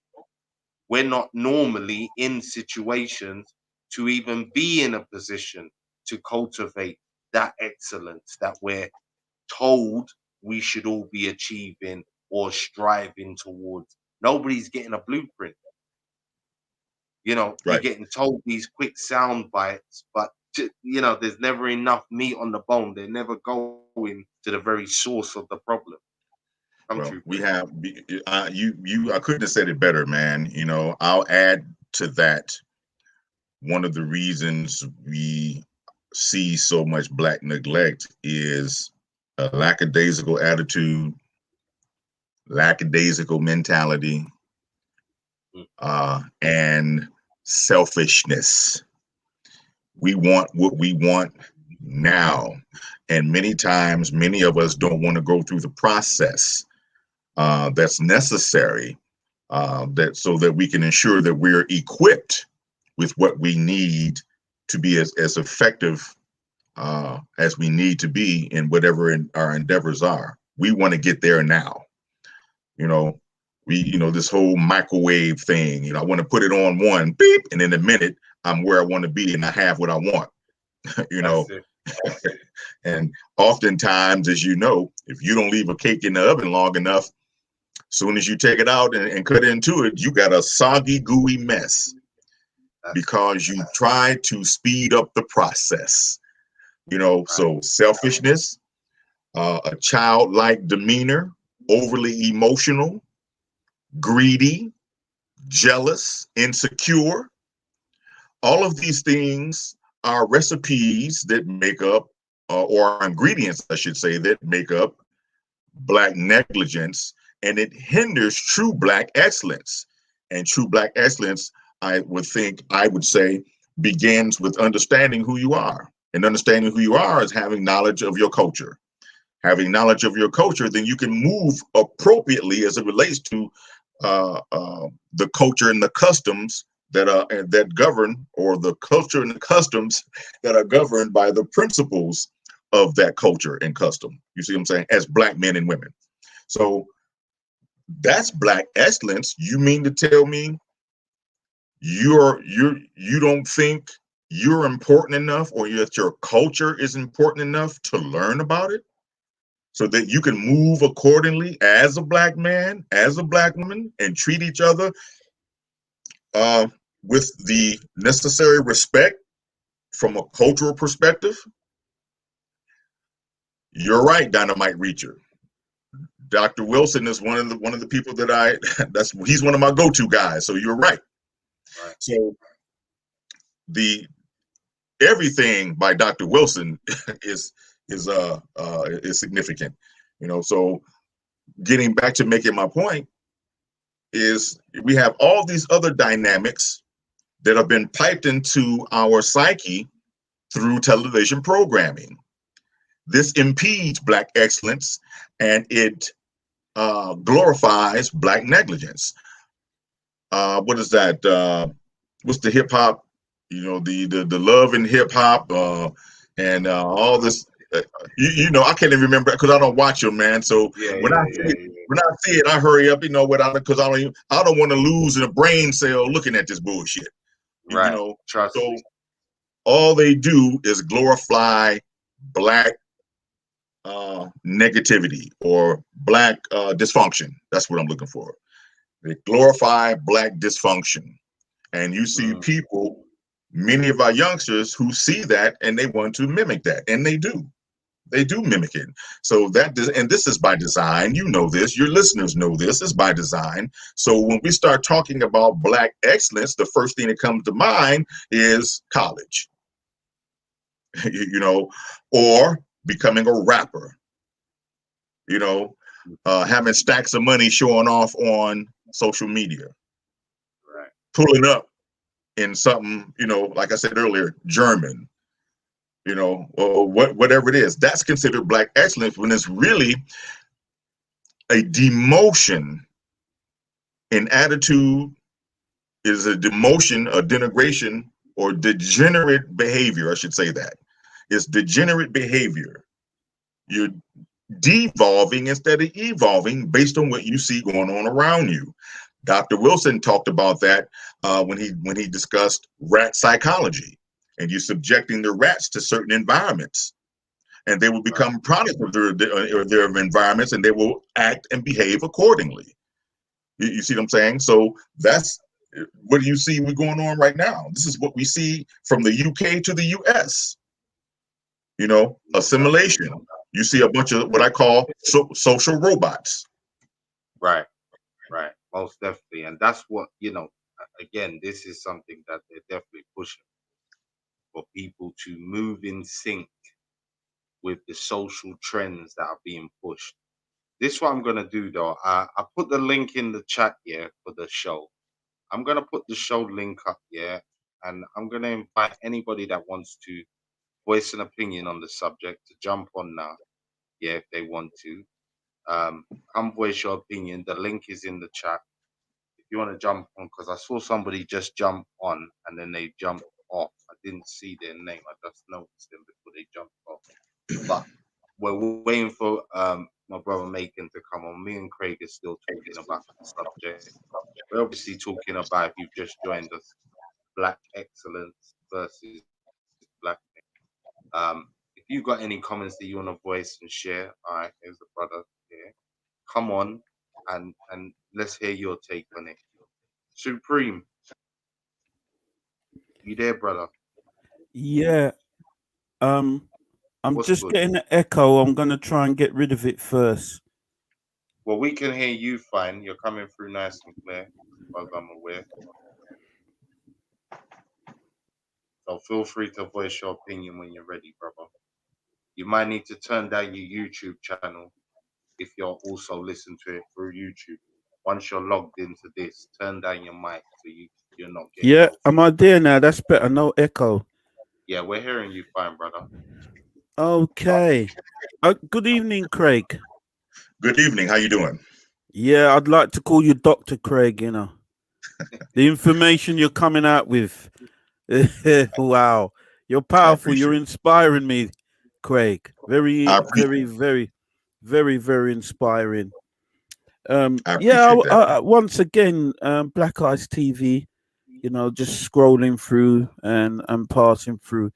Speaker 1: We're not normally in situations to even be in a position to cultivate that excellence that we're told we should all be achieving or striving towards. Nobody's getting a blueprint. You're getting told these quick sound bites, but there's never enough meat on the bone. They're never going to the very source of the problem.
Speaker 9: Well, we have I couldn't have said it better, man. I'll add to that. One of the reasons we see so much black neglect is a lackadaisical attitude, lackadaisical mentality, and selfishness. We want what we want now. And many times, many of us don't want to go through the process that's necessary so that we can ensure that we're equipped with what we need to be as effective as we need to be in whatever our endeavors are. We want to get there now. This whole microwave thing, I want to put it on one beep, and in a minute I'm where I want to be and I have what I want. And oftentimes, as you know, if you don't leave a cake in the oven long enough, soon as you take it out and cut into it, you got a soggy, gooey mess because you tried to speed up the process. So selfishness, a childlike demeanor, overly emotional, greedy, jealous, insecure. All of these things are recipes that make up, or ingredients, I should say, that make up Black negligence, and it hinders true Black excellence. And true Black excellence, I would say, begins with understanding who you are. And understanding who you are is having knowledge of your culture. Having knowledge of your culture, then you can move appropriately as it relates to the culture and the customs that govern, or the culture and the customs that are governed by the principles of that culture and custom. You see what I'm saying? As Black men and women. So that's Black excellence. You mean to tell me you don't think you're important enough, or that your culture is important enough to learn about it, so that you can move accordingly as a Black man, as a Black woman, and treat each other with the necessary respect from a cultural perspective? You're right, Dynamite Reacher. Dr. Wilson is one of the people that he's one of my go-to guys. So you're right. So the everything by Dr. Wilson is significant. So getting back to making my point is, we have all these other dynamics that have been piped into our psyche through television programming. This impedes Black excellence, and it glorifies Black negligence. What is that? What's the hip hop? The love in hip hop, and all this. I can't even remember because I don't watch them, man. So when I see it, I hurry up. Because I don't want to lose a brain cell looking at this bullshit.
Speaker 1: Right. Trust
Speaker 9: so
Speaker 1: me.
Speaker 9: all they do is glorify Black negativity, or Black dysfunction. That's what I'm looking for. They glorify Black dysfunction. And you see people, many of our youngsters, who see that and they want to mimic that. And they do. They do mimic it. So and this is by design. You know this. Your listeners know this. It's by design. So when we start talking about Black excellence, the first thing that comes to mind is college. Or becoming a rapper. Having stacks of money showing off on social media.
Speaker 1: Right.
Speaker 9: Pulling up in something, like I said earlier, German, or whatever it is. That's considered Black excellence, when it's really a demotion in attitude, is a demotion, a denigration, or degenerate behavior. I should say that. It's degenerate behavior. You're devolving instead of evolving based on what you see going on around you. Dr. Wilson talked about that when he discussed rat psychology, and you're subjecting the rats to certain environments, and they will become product of their environments, and they will act and behave accordingly. You see what I'm saying? So that's what do you see going on right now? This is what we see from the UK to the US. Assimilation. You see a bunch of what I call social robots.
Speaker 1: Right. Most definitely. And that's what, again, this is something that they're definitely pushing, for people to move in sync with the social trends that are being pushed. This is what I'm going to do, though. I put the link in the chat here for the show. I'm going to put the show link up here, and I'm going to invite anybody that wants to voice an opinion on the subject to jump on now, if they want to. Come voice your opinion. The link is in the chat. If you want to jump on, because I saw somebody just jump on and then they jumped off. I didn't see their name. I just noticed them before they jumped off. But we're waiting for my brother Macon to come on. Me and Craig are still talking about the subject. We're obviously talking about, if you've just joined us, Black excellence versus Black. If you got any comments that you want to voice and share, all right, here's the brother here. Come on and let's hear your take on it. Supreme, you there, brother?
Speaker 12: Yeah. I'm
Speaker 1: What's
Speaker 12: just
Speaker 1: good?
Speaker 12: getting an echo. I'm gonna try and get rid of it first.
Speaker 1: Well, we can hear you fine. You're coming through nice and clear, as I'm aware. So feel free to voice your opinion when you're ready, brother. You might need to turn down your YouTube channel if you're also listening to it through YouTube. Once you're logged into this, turn down your mic so you're not getting
Speaker 12: Yeah,
Speaker 1: no
Speaker 12: am
Speaker 1: feedback.
Speaker 12: I there now? That's better. No echo.
Speaker 1: Yeah, we're hearing you fine, brother.
Speaker 12: Okay. Good evening, Craig.
Speaker 9: Good evening. How you doing?
Speaker 12: Yeah, I'd like to call you Dr. Craig, you know. The information you're coming out with. Wow. You're
Speaker 9: I
Speaker 12: powerful. You're
Speaker 9: appreciate it.
Speaker 12: inspiring me, Craig.
Speaker 9: I
Speaker 12: Very,
Speaker 9: appreciate.
Speaker 12: very, very, very, very inspiring.
Speaker 9: I
Speaker 12: Yeah,
Speaker 9: appreciate that.
Speaker 12: once again, Black Eyes TV, you know, just scrolling through and passing through.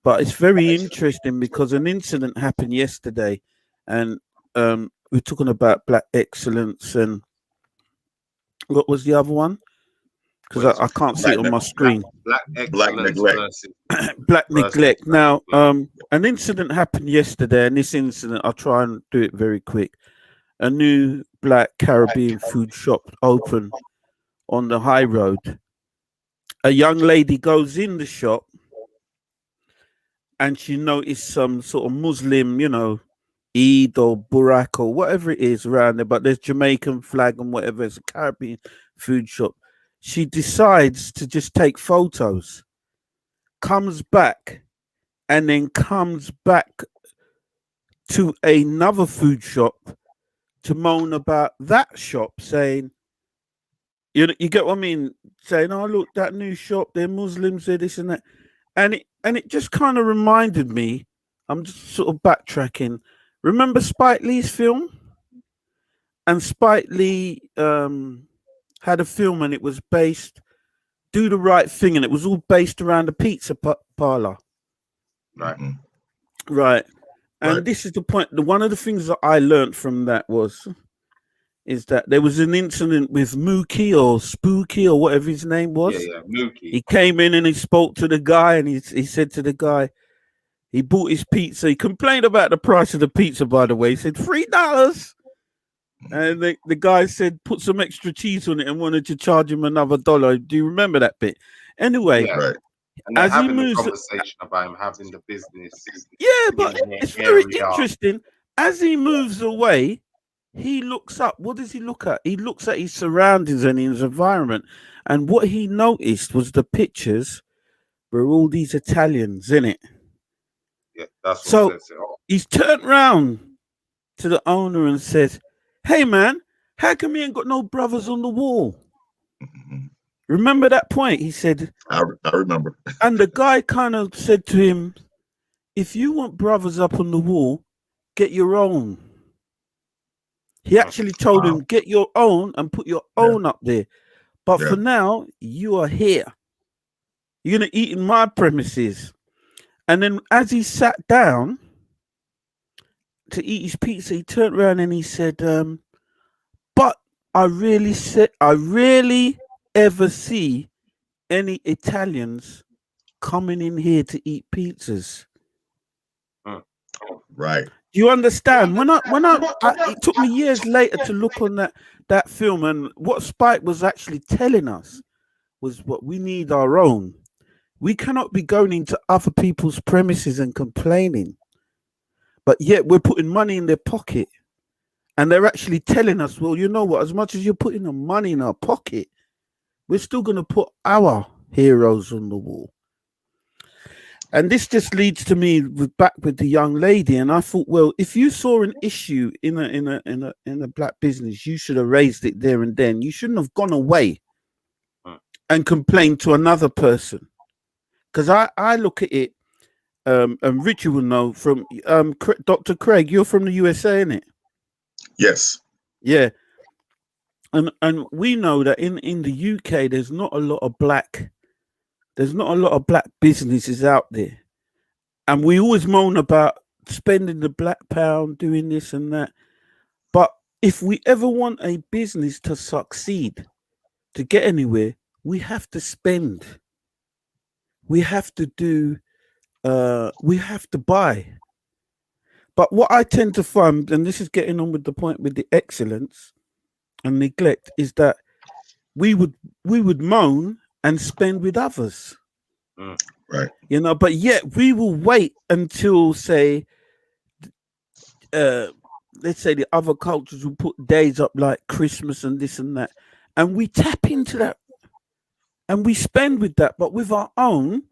Speaker 12: But it's very interesting because an incident happened yesterday, and we're talking about black excellence and what was the other one? Because
Speaker 1: Well, it's
Speaker 12: I can't see
Speaker 9: Black
Speaker 12: it on my
Speaker 1: black
Speaker 12: screen.
Speaker 1: black
Speaker 9: black
Speaker 1: excellence
Speaker 9: neglect.
Speaker 12: Black
Speaker 1: versus
Speaker 12: neglect.
Speaker 1: black
Speaker 12: Now,
Speaker 1: neglect.
Speaker 12: an incident happened yesterday, and this incident, I'll try and do it very quick. A new black Caribbean food shop opened on the high road. A young lady goes in the shop and she noticed some sort of Muslim, you know, Eid or Burak or whatever it is around there, but there's Jamaican flag and whatever. It's a Caribbean food shop. She decides to just take photos, comes back, and then comes back to another food shop to moan about that shop, saying, you get what I mean? Saying, oh, look, that new shop, they're Muslims, they're this and that. And it just kind of reminded me, I'm just sort of backtracking. Remember Spike Lee's film? And Spike Lee had a film and it was based Do the Right Thing, and it was all based around a pizza parlor.
Speaker 1: Right.
Speaker 9: Mm-hmm.
Speaker 12: Right.
Speaker 9: Right.
Speaker 12: And this is the point. One of the things that I learned from that is that there was an incident with Mookie or Spooky or whatever his name
Speaker 1: Yeah,
Speaker 12: was.
Speaker 1: yeah. Mookie.
Speaker 12: He came in and he spoke to the guy and he said to the guy, he bought his pizza. He complained about the price of the pizza, by the way. He said $3. And the guy said, put some extra cheese on it and wanted to charge him another $1. Do you remember that bit? Anyway,
Speaker 1: Yeah.
Speaker 9: Right.
Speaker 1: And they're
Speaker 12: as he
Speaker 1: having the
Speaker 12: moves,
Speaker 1: conversation about him having the business
Speaker 12: yeah,
Speaker 1: in
Speaker 12: but
Speaker 1: the
Speaker 12: it's very
Speaker 1: area.
Speaker 12: interesting. As he moves away, he looks up. What does he look at? He looks at his surroundings and his environment. And what he noticed was the pictures were all these Italians in it.
Speaker 1: Yeah, that's what
Speaker 12: So
Speaker 1: sets it off.
Speaker 12: he's turned round to the owner and says, hey, man, how come you ain't got no brothers on the wall?
Speaker 9: Mm-hmm.
Speaker 12: Remember that point? He said,
Speaker 9: I remember.
Speaker 12: and the guy kind of said to him, if you want brothers up on the wall, get your own. He actually told
Speaker 9: Wow.
Speaker 12: him, get your own and put your
Speaker 9: Yeah.
Speaker 12: own up there. But
Speaker 9: Yeah.
Speaker 12: for now, you are here. You're going to eat in my premises. And then as he sat down to eat his pizza, he turned around and he said, but I rarely ever see any Italians coming in here to eat pizzas.
Speaker 9: Right.
Speaker 12: Do you understand? It took me years later to look on that film, and what Spike was actually telling us was what we need our own. We cannot be going into other people's premises and complaining, but yet we're putting money in their pocket, and they're actually telling us, well, you know what? As much as you're putting the money in our pocket, we're still going to put our heroes on the wall. And this just leads to me back with the young lady, and I thought, well, if you saw an issue in a black business, you should have raised it there and then. You shouldn't have gone away and complained to another person. Because I look at it, and Richie will know from Dr. Craig. You're from the USA, innit?
Speaker 9: Yes.
Speaker 12: Yeah, and we know that in the UK, there's not a lot of black businesses out there. And we always moan about spending the black pound, doing this and that. But if we ever want a business to succeed, to get anywhere, we have to spend. We have to do, we have to buy. But what I tend to find, and this is getting on with the point with the excellence and neglect, is that we would moan and spend with others.
Speaker 9: Right.
Speaker 12: You know, but yet we will wait until, say, let's say the other cultures will put days up like Christmas and this and that, and we tap into that and we spend with that. But with our own,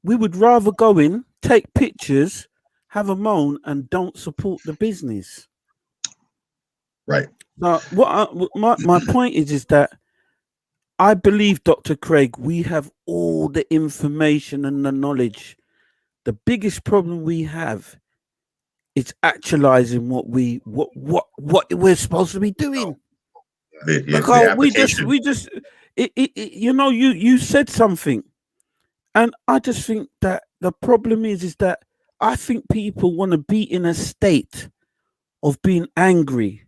Speaker 12: we would rather go in, take pictures, have a moan, and don't support the business.
Speaker 9: Right.
Speaker 12: Now, my point is that I believe, Dr. Craig, we have all the information and the knowledge. The biggest problem we have is actualizing what we're supposed to be doing.
Speaker 9: The
Speaker 12: Because
Speaker 9: application.
Speaker 12: you said something, and I just think that the problem is that I think people want to be in a state of being angry.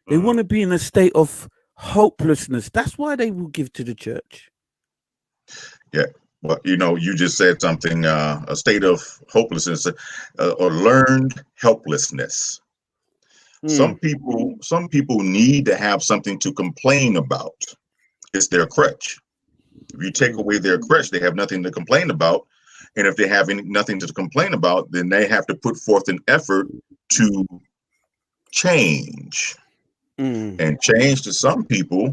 Speaker 12: They want to be in a state of hopelessness. That's why they will give to the church.
Speaker 9: Yeah. Well, you just said something, a state of hopelessness, or learned helplessness. Some people need to have something to complain about. It's their crutch. If you take away their crutch, they have nothing to complain about. And if they have nothing to complain about, then they have to put forth an effort to change. And change to some people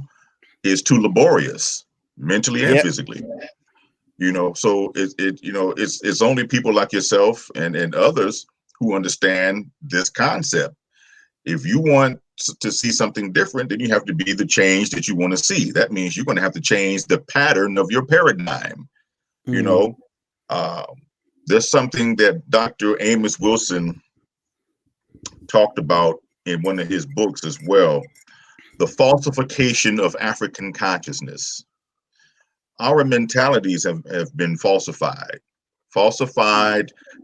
Speaker 9: is too laborious, mentally and physically. So it's only people like yourself and others who understand this concept. If you want to see something different, then you have to be the change that you want to see. That means you're going to have to change the pattern of your paradigm. There's something that Dr. Amos Wilson talked about in one of his books as well, the falsification of African consciousness. Our mentalities have been falsified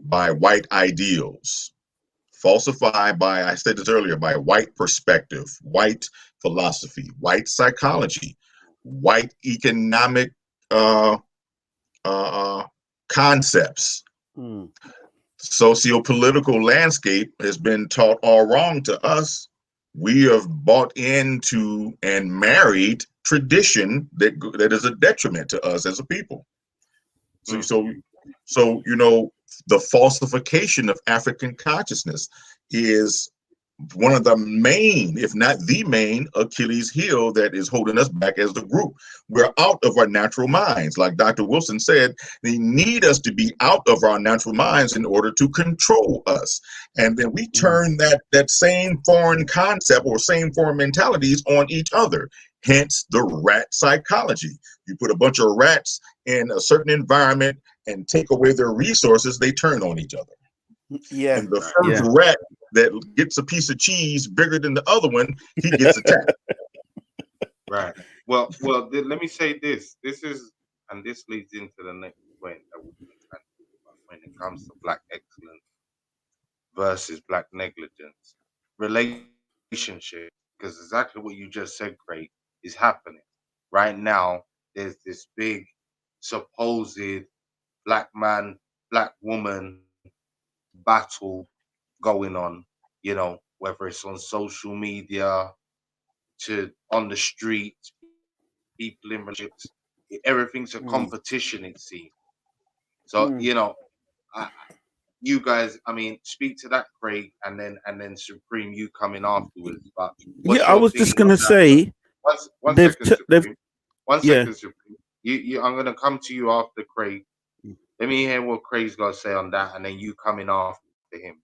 Speaker 9: by white ideals, falsified by, I said this earlier, by white perspective, white philosophy, white psychology, white economic concepts. Socio-political landscape has been taught all wrong to us. We have bought into and married tradition that is a detriment to us as a people. So the falsification of African consciousness is one of the main, if not the main, Achilles heel that is holding us back as the group. We're out of our natural minds. Like Dr. Wilson said, they need us to be out of our natural minds in order to control us. And then we turn that same foreign concept or same foreign mentalities on each other. Hence the rat psychology. You put a bunch of rats in a certain environment and take away their resources, they turn on each other.
Speaker 12: Yeah.
Speaker 9: And the first rat that gets a piece of cheese bigger than the other one, he gets attacked.
Speaker 1: Right. Well, let me say this. This leads into the next point that we've been trying to talk about when it comes to black excellence versus black negligence. Relationship, because exactly what you just said, Craig, is happening. Right now, there's this big supposed black man, black woman battle going on, whether it's on social media, to on the street, people in relationships, everything's a competition, it seems. So, you guys, speak to that, Craig, and then Supreme, you coming afterwards. But what's
Speaker 12: I
Speaker 1: your
Speaker 12: was just
Speaker 1: thinking
Speaker 12: gonna
Speaker 1: on that?
Speaker 12: say,
Speaker 1: One
Speaker 12: they've
Speaker 1: second, Supreme. One
Speaker 12: yeah.
Speaker 1: second, Supreme. I'm gonna come to you after Craig. Let me hear what Craig's got to say on that, and then you coming after him.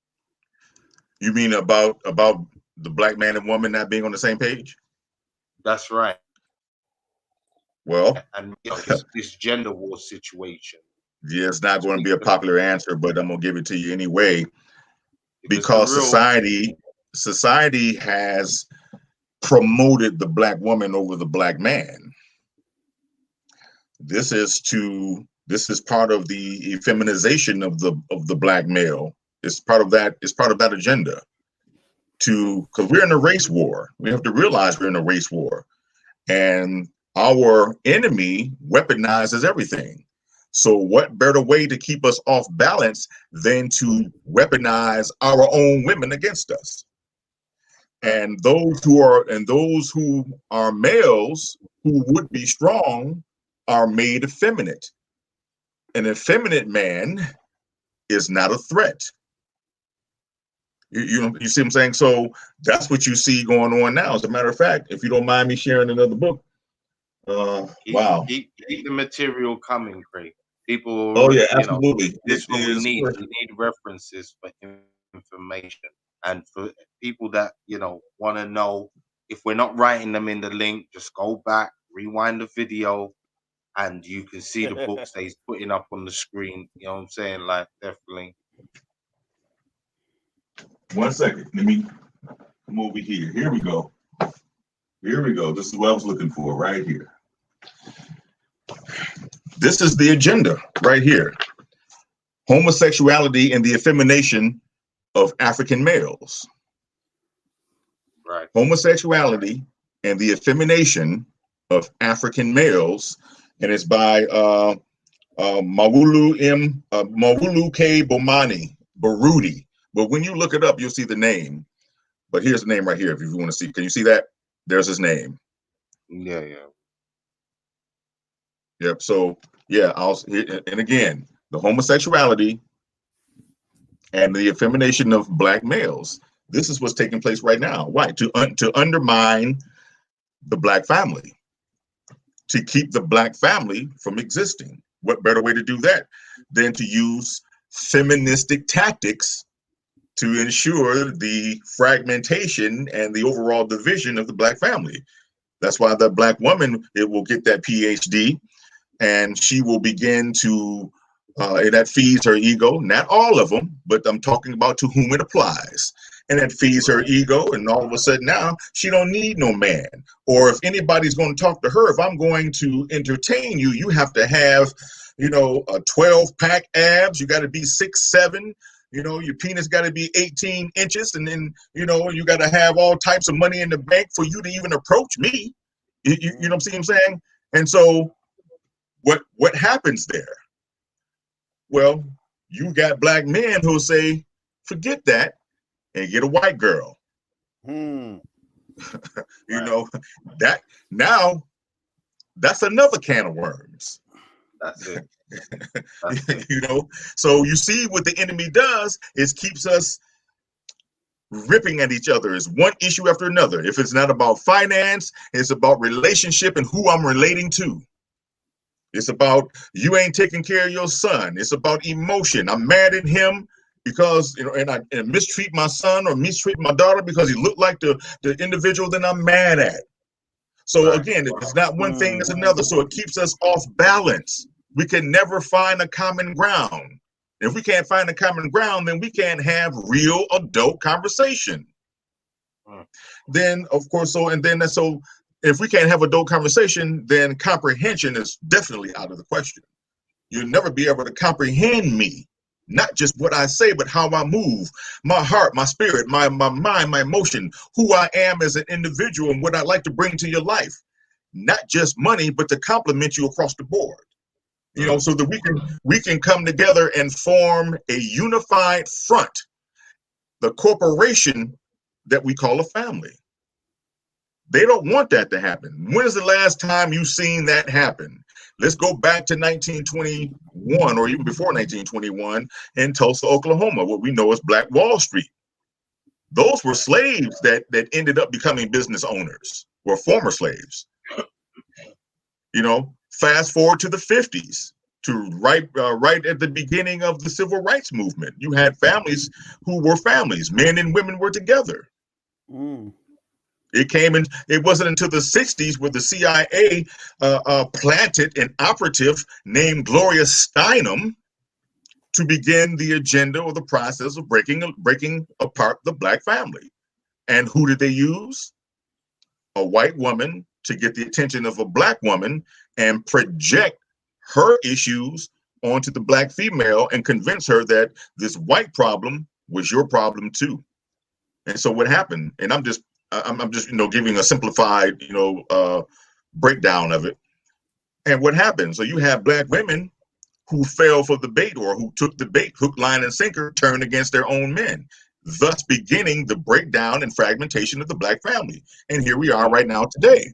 Speaker 9: You mean about the black man and woman not being on the same page?
Speaker 1: That's right.
Speaker 9: Well,
Speaker 1: and this gender war situation.
Speaker 9: Yeah, it's not going to be a popular answer, but I'm going to give it to you anyway. Because society has promoted the black woman over the black man. This is part of the effeminization of the black male. It's part of that agenda. Because we're in a race war. We have to realize we're in a race war. And our enemy weaponizes everything. So what better way to keep us off balance than to weaponize our own women against us? And those who are males who would be strong are made effeminate. An effeminate man is not a threat. You see what I'm saying? So that's what you see going on now. As a matter of fact, if you don't mind me sharing another book, wow.
Speaker 1: Keep the material coming, Craig. People,
Speaker 9: Oh yeah,
Speaker 1: this
Speaker 9: absolutely.
Speaker 1: is
Speaker 9: It
Speaker 1: what we
Speaker 9: is.
Speaker 1: need. We need references for information, and for people that want to know. If we're not writing them in the link, just go back, rewind the video, and you can see the books that he's putting up on the screen. You know what I'm saying? Like, definitely.
Speaker 9: 1 second. Let me come over here. Here we go. Here we go. This is what I was looking for right here. This is the agenda right here. Homosexuality and the effemination of African males.
Speaker 1: Right.
Speaker 9: Homosexuality and the effemination of African males. And it's by Mawulu K. Bomani Baruti. But when you look it up, you'll see the name. But here's the name right here if you want to see. Can you see that? There's his name.
Speaker 1: Yeah.
Speaker 9: Yep. So yeah, and again, the homosexuality and the effemination of black males. This is what's taking place right now. Why? To undermine the black family, to keep the black family from existing. What better way to do that than to use feministic tactics to ensure the fragmentation and the overall division of the black family? That's why the black woman, it will get that PhD, and she will begin to, that feeds her ego. Not all of them, but I'm talking about to whom it applies. And that feeds her ego, and all of a sudden now she don't need no man. Or if anybody's going to talk to her, if I'm going to entertain you, you have to have, a 12-pack abs. You got to be 6'7". Your penis got to be 18 inches, and then you got to have all types of money in the bank for you to even approach me. You know what I'm saying? And so what happens there? Well, you got black men who say, forget that and get a white girl. That now that's another can of worms.
Speaker 1: That's it.
Speaker 9: So you see what the enemy does is keeps us ripping at each other. Is one issue after another. If it's not about finance, it's about relationship and who I'm relating to. It's about you ain't taking care of your son. It's about emotion. I'm mad at him because and I mistreat my son or mistreat my daughter because he looked like the individual that I'm mad at. So again, it's not one thing, it's another. So it keeps us off balance. We can never find a common ground. If we can't find a common ground, then we can't have real adult conversation. Then, of course, so if we can't have adult conversation, then comprehension is definitely out of the question. You'll never be able to comprehend me, not just what I say, but how I move, my heart, my spirit, my mind, my emotion, who I am as an individual and what I like to bring to your life. Not just money, but to complement you across the board. So that we can come together and form a unified front, the corporation that we call a family. They don't want that to happen. When is the last time you've seen that happen? Let's go back to 1921 or even before 1921 in Tulsa, Oklahoma, what we know as Black Wall Street. Those were slaves that ended up becoming business owners, or former slaves. Fast forward to the 50s, to right at the beginning of the civil rights movement. You had families who were families. Men and women were together. It wasn't until the 60s where the CIA planted an operative named Gloria Steinem to begin the agenda or the process of breaking apart the black family. And who did they use? A white woman to get the attention of a black woman and project her issues onto the black female and convince her that this white problem was your problem too. And so what happened, and I'm just giving a simplified breakdown of it. And what happened? So you have black women who fell for the bait or who took the bait, hook, line, and sinker, turned against their own men, thus beginning the breakdown and fragmentation of the black family. And here we are right now today.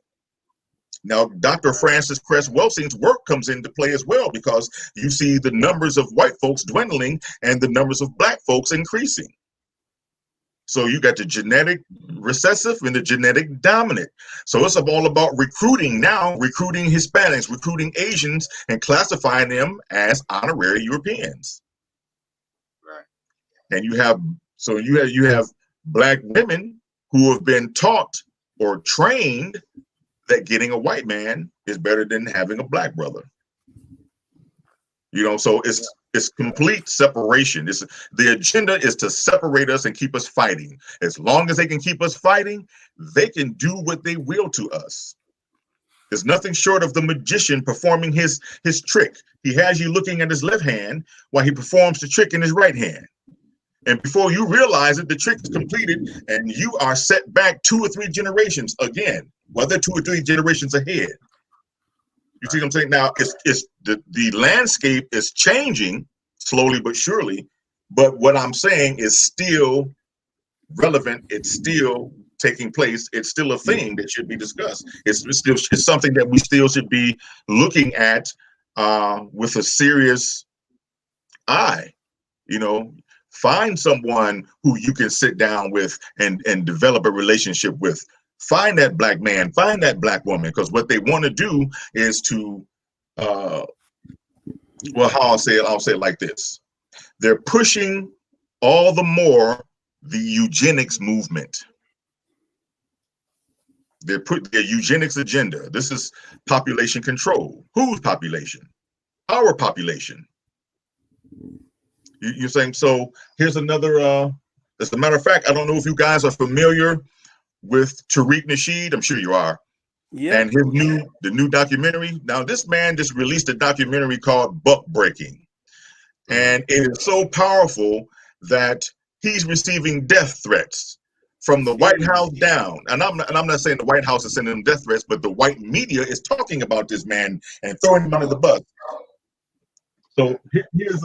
Speaker 9: Now, Dr. Francis Cress Welsing's work comes into play as well, because you see the numbers of white folks dwindling and the numbers of black folks increasing. So you got the genetic recessive and the genetic dominant. So it's all about recruiting now, recruiting Hispanics, recruiting Asians, and classifying them as honorary Europeans.
Speaker 1: Right.
Speaker 9: And you have black women who have been taught or trained that getting a white man is better than having a black brother. So it's complete separation. The agenda is to separate us and keep us fighting. As long as they can keep us fighting, they can do what they will to us. There's nothing short of the magician performing his trick. He has you looking at his left hand while he performs the trick in his right hand. And before you realize it, the trick is completed and you are set back 2 or 3 generations again, whether 2 or 3 generations ahead. You see what I'm saying? Now, it's the landscape is changing slowly but surely, but what I'm saying is still relevant. It's still taking place. It's still a thing that should be discussed. It's something that we still should be looking at with a serious eye. Find someone who you can sit down with and develop a relationship with. Find that black man, find that black woman, because what they want to do is to, how I'll say it like this. They're pushing all the more the eugenics movement. They're put their eugenics agenda. This is population control. Whose population? Our population. You're saying, so here's another, as a matter of fact, I don't know if you guys are familiar with Tariq Nasheed. I'm sure you are. Yeah. And the new documentary. Now, this man just released a documentary called Buck Breaking. And it is so powerful that he's receiving death threats from the White House down. And I'm not saying the White House is sending him death threats, but the white media is talking about this man and throwing him under the bus. So here's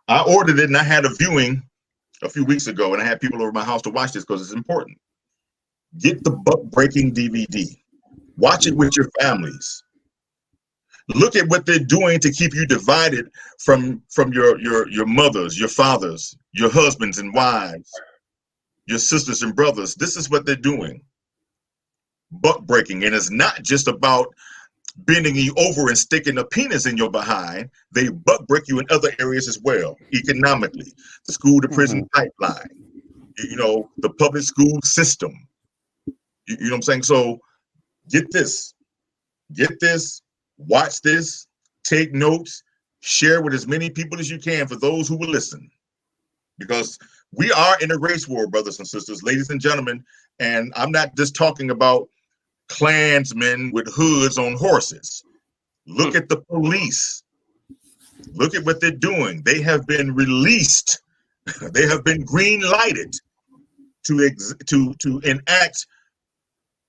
Speaker 9: I ordered it and I had a viewing a few weeks ago, and I had people over my house to watch this because it's important. Get the Buck Breaking DVD. Watch it with your families. Look at what they're doing to keep you divided from your mothers, your fathers, your husbands and wives, your sisters and brothers. This is what they're doing. Buck breaking. And it's not just about bending you over and sticking a penis in your behind. They butt break you in other areas as well, economically. The school to prison pipeline, the public school system. You know what I'm saying? So get this, watch this, take notes, share with as many people as you can for those who will listen. Because we are in a race war, brothers and sisters, ladies and gentlemen. And I'm not just talking about Klansmen with hoods on horses. Look at the police. Look at what they're doing. They have been released. They have been green lighted to enact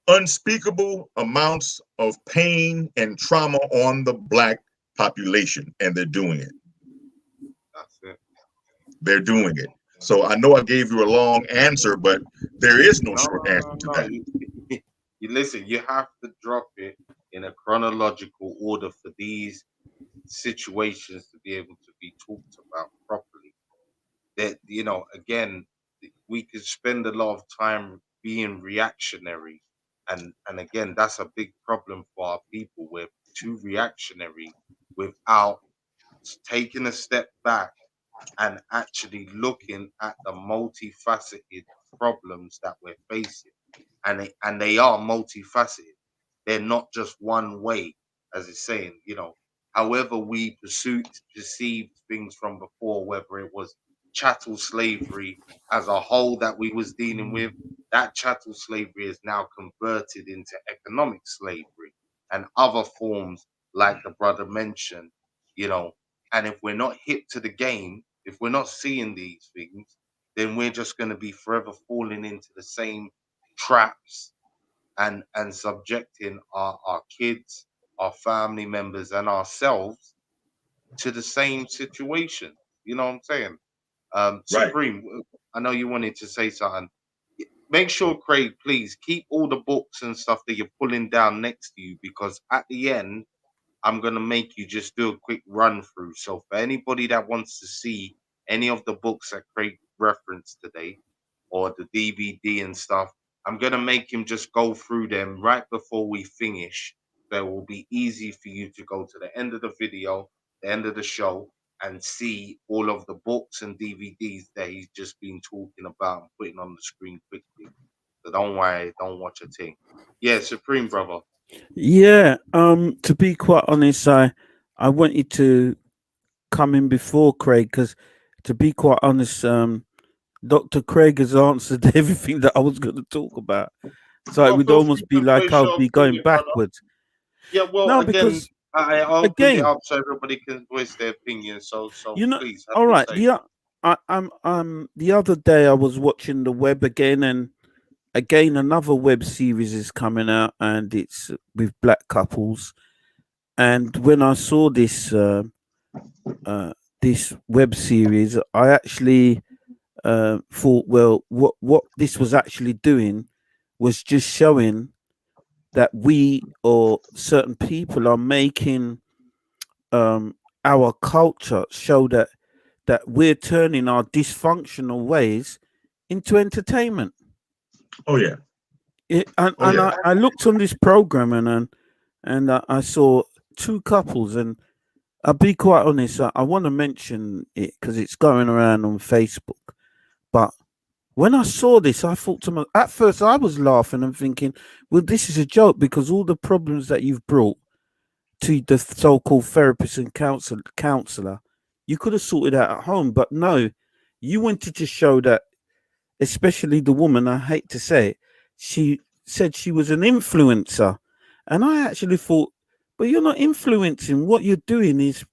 Speaker 9: unspeakable amounts of pain and trauma on the black population, and they're doing it.
Speaker 1: That's it.
Speaker 9: They're doing it. So I know I gave you a long answer, but there is no short answer to that.
Speaker 1: You listen, you have to drop it in a chronological order for these situations to be able to be talked about properly. That, again, we could spend a lot of time being reactionary. And again, that's a big problem for our people. We're too reactionary without taking a step back and actually looking at the multifaceted problems that we're facing. And they are multifaceted. They're not just one way, as it's saying, however we perceived things from before, whether it was chattel slavery as a whole that we was dealing with, that chattel slavery is now converted into economic slavery and other forms like the brother mentioned, and if we're not hip to the game, if we're not seeing these things, then we're just going to be forever falling into the same traps and subjecting our kids, our family members, and ourselves to the same situation. You know what I'm saying?
Speaker 9: Right.
Speaker 1: Supreme, I know you wanted to say something. Make sure, Craig, please keep all the books and stuff that you're pulling down next to you, because at the end, I'm gonna make you just do a quick run through. So for anybody that wants to see any of the books that Craig referenced today, or the DVD and stuff, I'm gonna make him just go through them right before we finish. So it will be easy for you to go to the end of the video, the end of the show, and see all of the books and DVDs that he's just been talking about and putting on the screen quickly. So don't worry, don't watch a thing. Yeah, Supreme Brother.
Speaker 12: Yeah. To be quite honest, I wanted to come in before Craig because, to be quite honest, Dr. Craig has answered everything that I was going to talk about. So it
Speaker 1: Well,
Speaker 12: would
Speaker 1: feel free
Speaker 12: almost be
Speaker 1: to
Speaker 12: like
Speaker 1: voice
Speaker 12: I'll
Speaker 1: your
Speaker 12: be going
Speaker 1: opinion, brother.
Speaker 12: backwards.
Speaker 1: Yeah, well,
Speaker 12: No,
Speaker 1: again,
Speaker 12: because
Speaker 1: I opened it
Speaker 12: again,
Speaker 1: up so everybody can voice their opinion. So
Speaker 12: you know,
Speaker 1: please have
Speaker 12: all
Speaker 1: your
Speaker 12: right.
Speaker 1: say.
Speaker 12: The other day I was watching the web again, and again another web series is coming out, and it's with black couples. And when I saw uh, this web series, I actually thought, well, what this was actually doing was just showing that we or certain people are making our culture show that we're turning our dysfunctional ways into entertainment.
Speaker 9: Oh yeah. Oh
Speaker 12: And
Speaker 9: yeah.
Speaker 12: I looked on this program, and I saw two couples, and I'll be quite honest. I want to mention it because it's going around on Facebook. But when I saw this, I thought to myself, at first I was laughing and thinking, well, this is a joke, because all the problems that you've brought to the so-called therapist and counselor, you could have sorted out at home. But no, you wanted to show that, especially the woman, I hate to say it, she said she was an influencer. And I actually thought, but you're not influencing. What you're doing is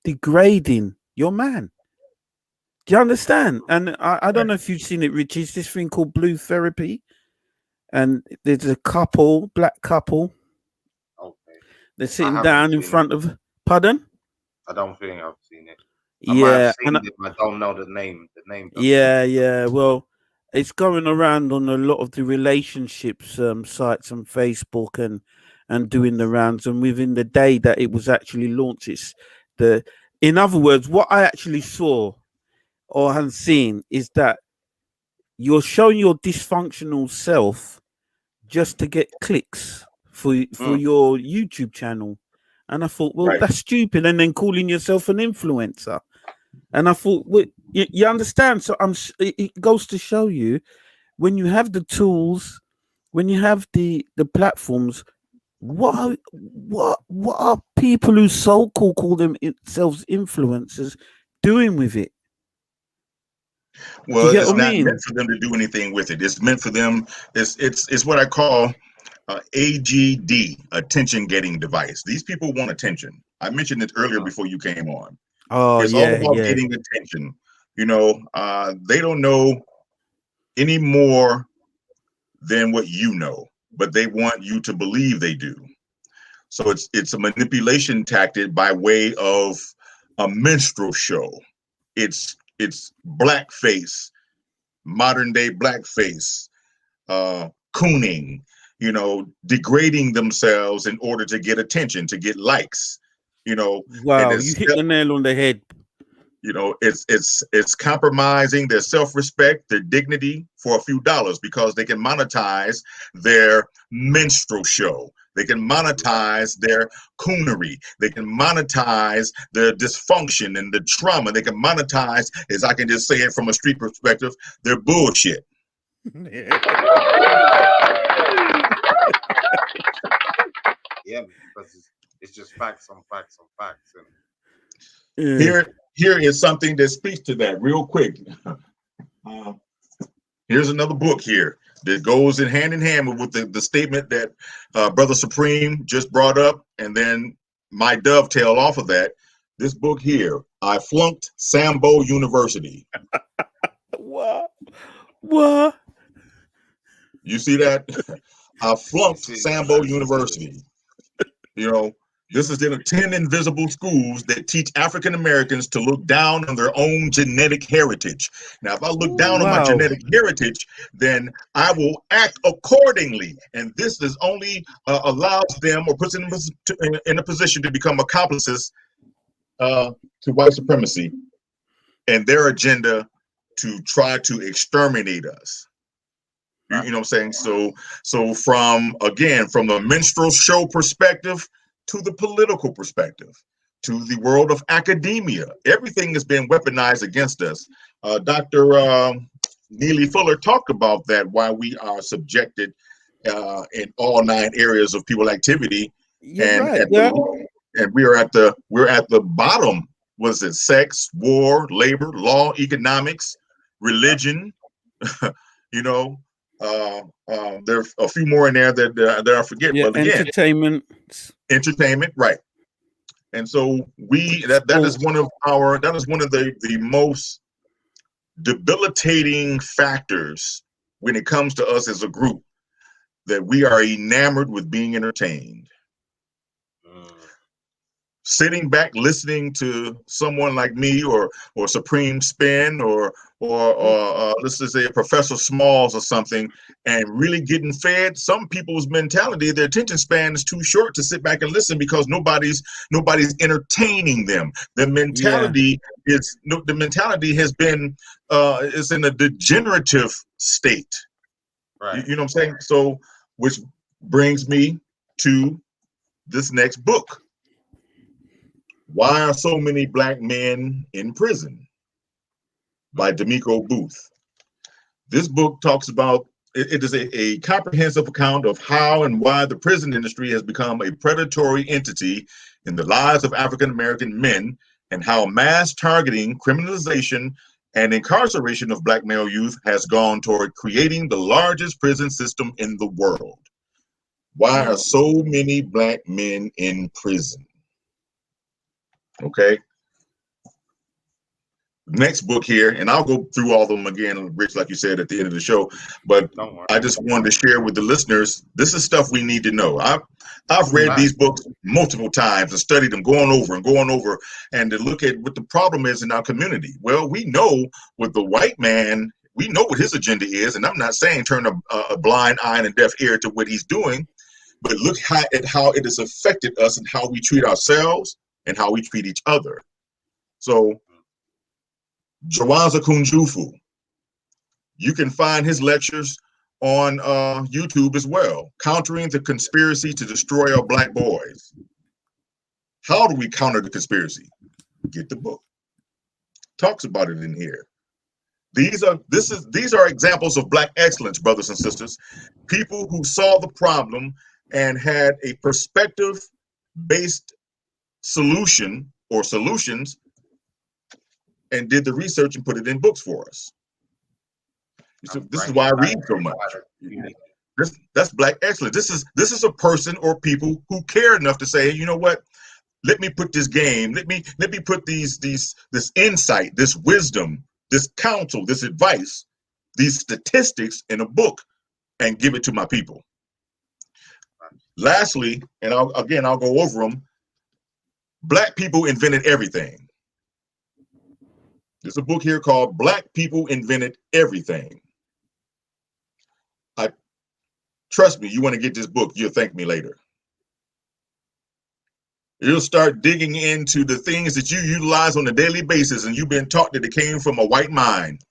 Speaker 12: degrading your man. Do you understand? And I don't
Speaker 9: Right.
Speaker 12: know if you've seen it, Rich. It's this thing called blue therapy. And there's a couple, black couple.
Speaker 1: Okay,
Speaker 12: They're
Speaker 1: I
Speaker 12: sitting
Speaker 1: haven't
Speaker 12: down in
Speaker 1: seen it.
Speaker 12: front of, pardon?
Speaker 1: I don't think I've seen it. I might have
Speaker 12: Yeah.
Speaker 1: seen it. I don't know the name. The name doesn't ring
Speaker 12: Yeah,
Speaker 1: a bell.
Speaker 12: yeah. Well, it's going around on a lot of the relationships sites on Facebook, and doing the rounds. And within the day that it was actually launched, it's the. In other words, what I actually saw or have seen is that you're showing your dysfunctional self just to get clicks for
Speaker 1: Mm.
Speaker 12: your YouTube channel. And I thought, well,
Speaker 9: Right.
Speaker 12: that's stupid. And then calling yourself an influencer. And I thought, well, you understand? So it goes to show you, when you have the tools, when you have the platforms, what are people who so-called call themselves influencers doing with it? Do
Speaker 9: Well,
Speaker 12: you get
Speaker 9: it's
Speaker 12: what I
Speaker 9: not meant
Speaker 12: mean?
Speaker 9: for them to do anything with it. It's meant for them. It's what I call AGD, attention getting device. These people want attention. I mentioned it earlier before you came on.
Speaker 12: Oh
Speaker 9: It's all
Speaker 12: yeah,
Speaker 9: about
Speaker 12: yeah.
Speaker 9: getting attention. They don't know any more than what you know, but they want you to believe they do. So it's a manipulation tactic by way of a minstrel show. It's blackface, modern day blackface, cooning, degrading themselves in order to get attention, to get likes, and
Speaker 12: Wow, you hit the nail on the head.
Speaker 9: it's compromising their self-respect, their dignity for a few dollars, because they can monetize their minstrel show. They can monetize their coonery. They can monetize the dysfunction and the trauma. They can monetize, as I can just say it from a street perspective, their bullshit.
Speaker 1: Yeah, because it's just facts on facts on facts. And
Speaker 12: Yeah.
Speaker 9: Here is something that speaks to that real quick. Here's another book here that goes in hand with the statement that Brother Supreme just brought up, and then my dovetail off of that. This book here, I flunked Sambo University.
Speaker 12: What?
Speaker 9: You see that? I flunked Sambo University. You know, this is in 10 invisible schools that teach African Americans to look down on their own genetic heritage. Now, if I look down on my
Speaker 12: Wow.
Speaker 9: genetic heritage, then I will act accordingly. And this is only allows them or puts them in a position to become accomplices to white supremacy and their agenda to try to exterminate us. You know what I'm saying? So from the minstrel show perspective to the political perspective, to the world of academia, everything has been weaponized against us. Dr. Neely Fuller talked about that, why we are subjected in all 9 areas of people activity,
Speaker 12: You're
Speaker 9: and
Speaker 12: right. Yeah.
Speaker 9: we're at the bottom. Was it sex, war, labor, law, economics, religion? You know. There are a few more in there that I forget,
Speaker 12: Yeah.
Speaker 9: but again,
Speaker 12: Entertainment.
Speaker 9: right? And so that is one of the most debilitating factors when it comes to us as a group, that we are enamored with being entertained. Sitting back listening to someone like me or Supreme Spin or let's just say Professor Smalls or something, and really getting fed. Some people's mentality, their attention span is too short to sit back and listen because nobody's entertaining them. The mentality has been is in a degenerative state.
Speaker 1: Right.
Speaker 9: You know what I'm saying? So, which brings me to this next book. Why Are So Many Black Men in Prison? By D'Amico Booth. This book talks about, it is a comprehensive account of how and why the prison industry has become a predatory entity in the lives of African American men, and how mass targeting, criminalization, and incarceration of Black male youth has gone toward creating the largest prison system in the world. Why are so many Black men in prison? Okay. Next book here, and I'll go through all of them again, Rich, like you said at the end of the show. But I just wanted to share with the listeners, this is stuff we need to know. I've read these books multiple times and studied them, going over, and to look at what the problem is in our community. Well, we know what the white man, we know what his agenda is, and I'm not saying turn a blind eye and a deaf ear to what he's doing, but look at how it has affected us and how we treat ourselves and how we treat each other. So, Jawanza Kunjufu, you can find his lectures on YouTube as well. Countering the Conspiracy to Destroy Our Black Boys. How do we counter the conspiracy? Get the book. Talks about it in here. These are examples of Black excellence, brothers and sisters. People who saw the problem and had a perspective-based solution or solutions, and did the research and put it in books for us. So this is why I read so much. That's Black excellence. This is a person or people who care enough to say, you know what? Let me put this game. Let me put this insight, this wisdom, this counsel, this advice, these statistics in a book, and give it to my people. Lastly, and I'll go over them. Black people invented everything. There's a book here called Black People Invented Everything. Trust me, you want to get this book, you'll thank me later. You'll start digging into the things that you utilize on a daily basis, and you've been taught that it came from a white mind.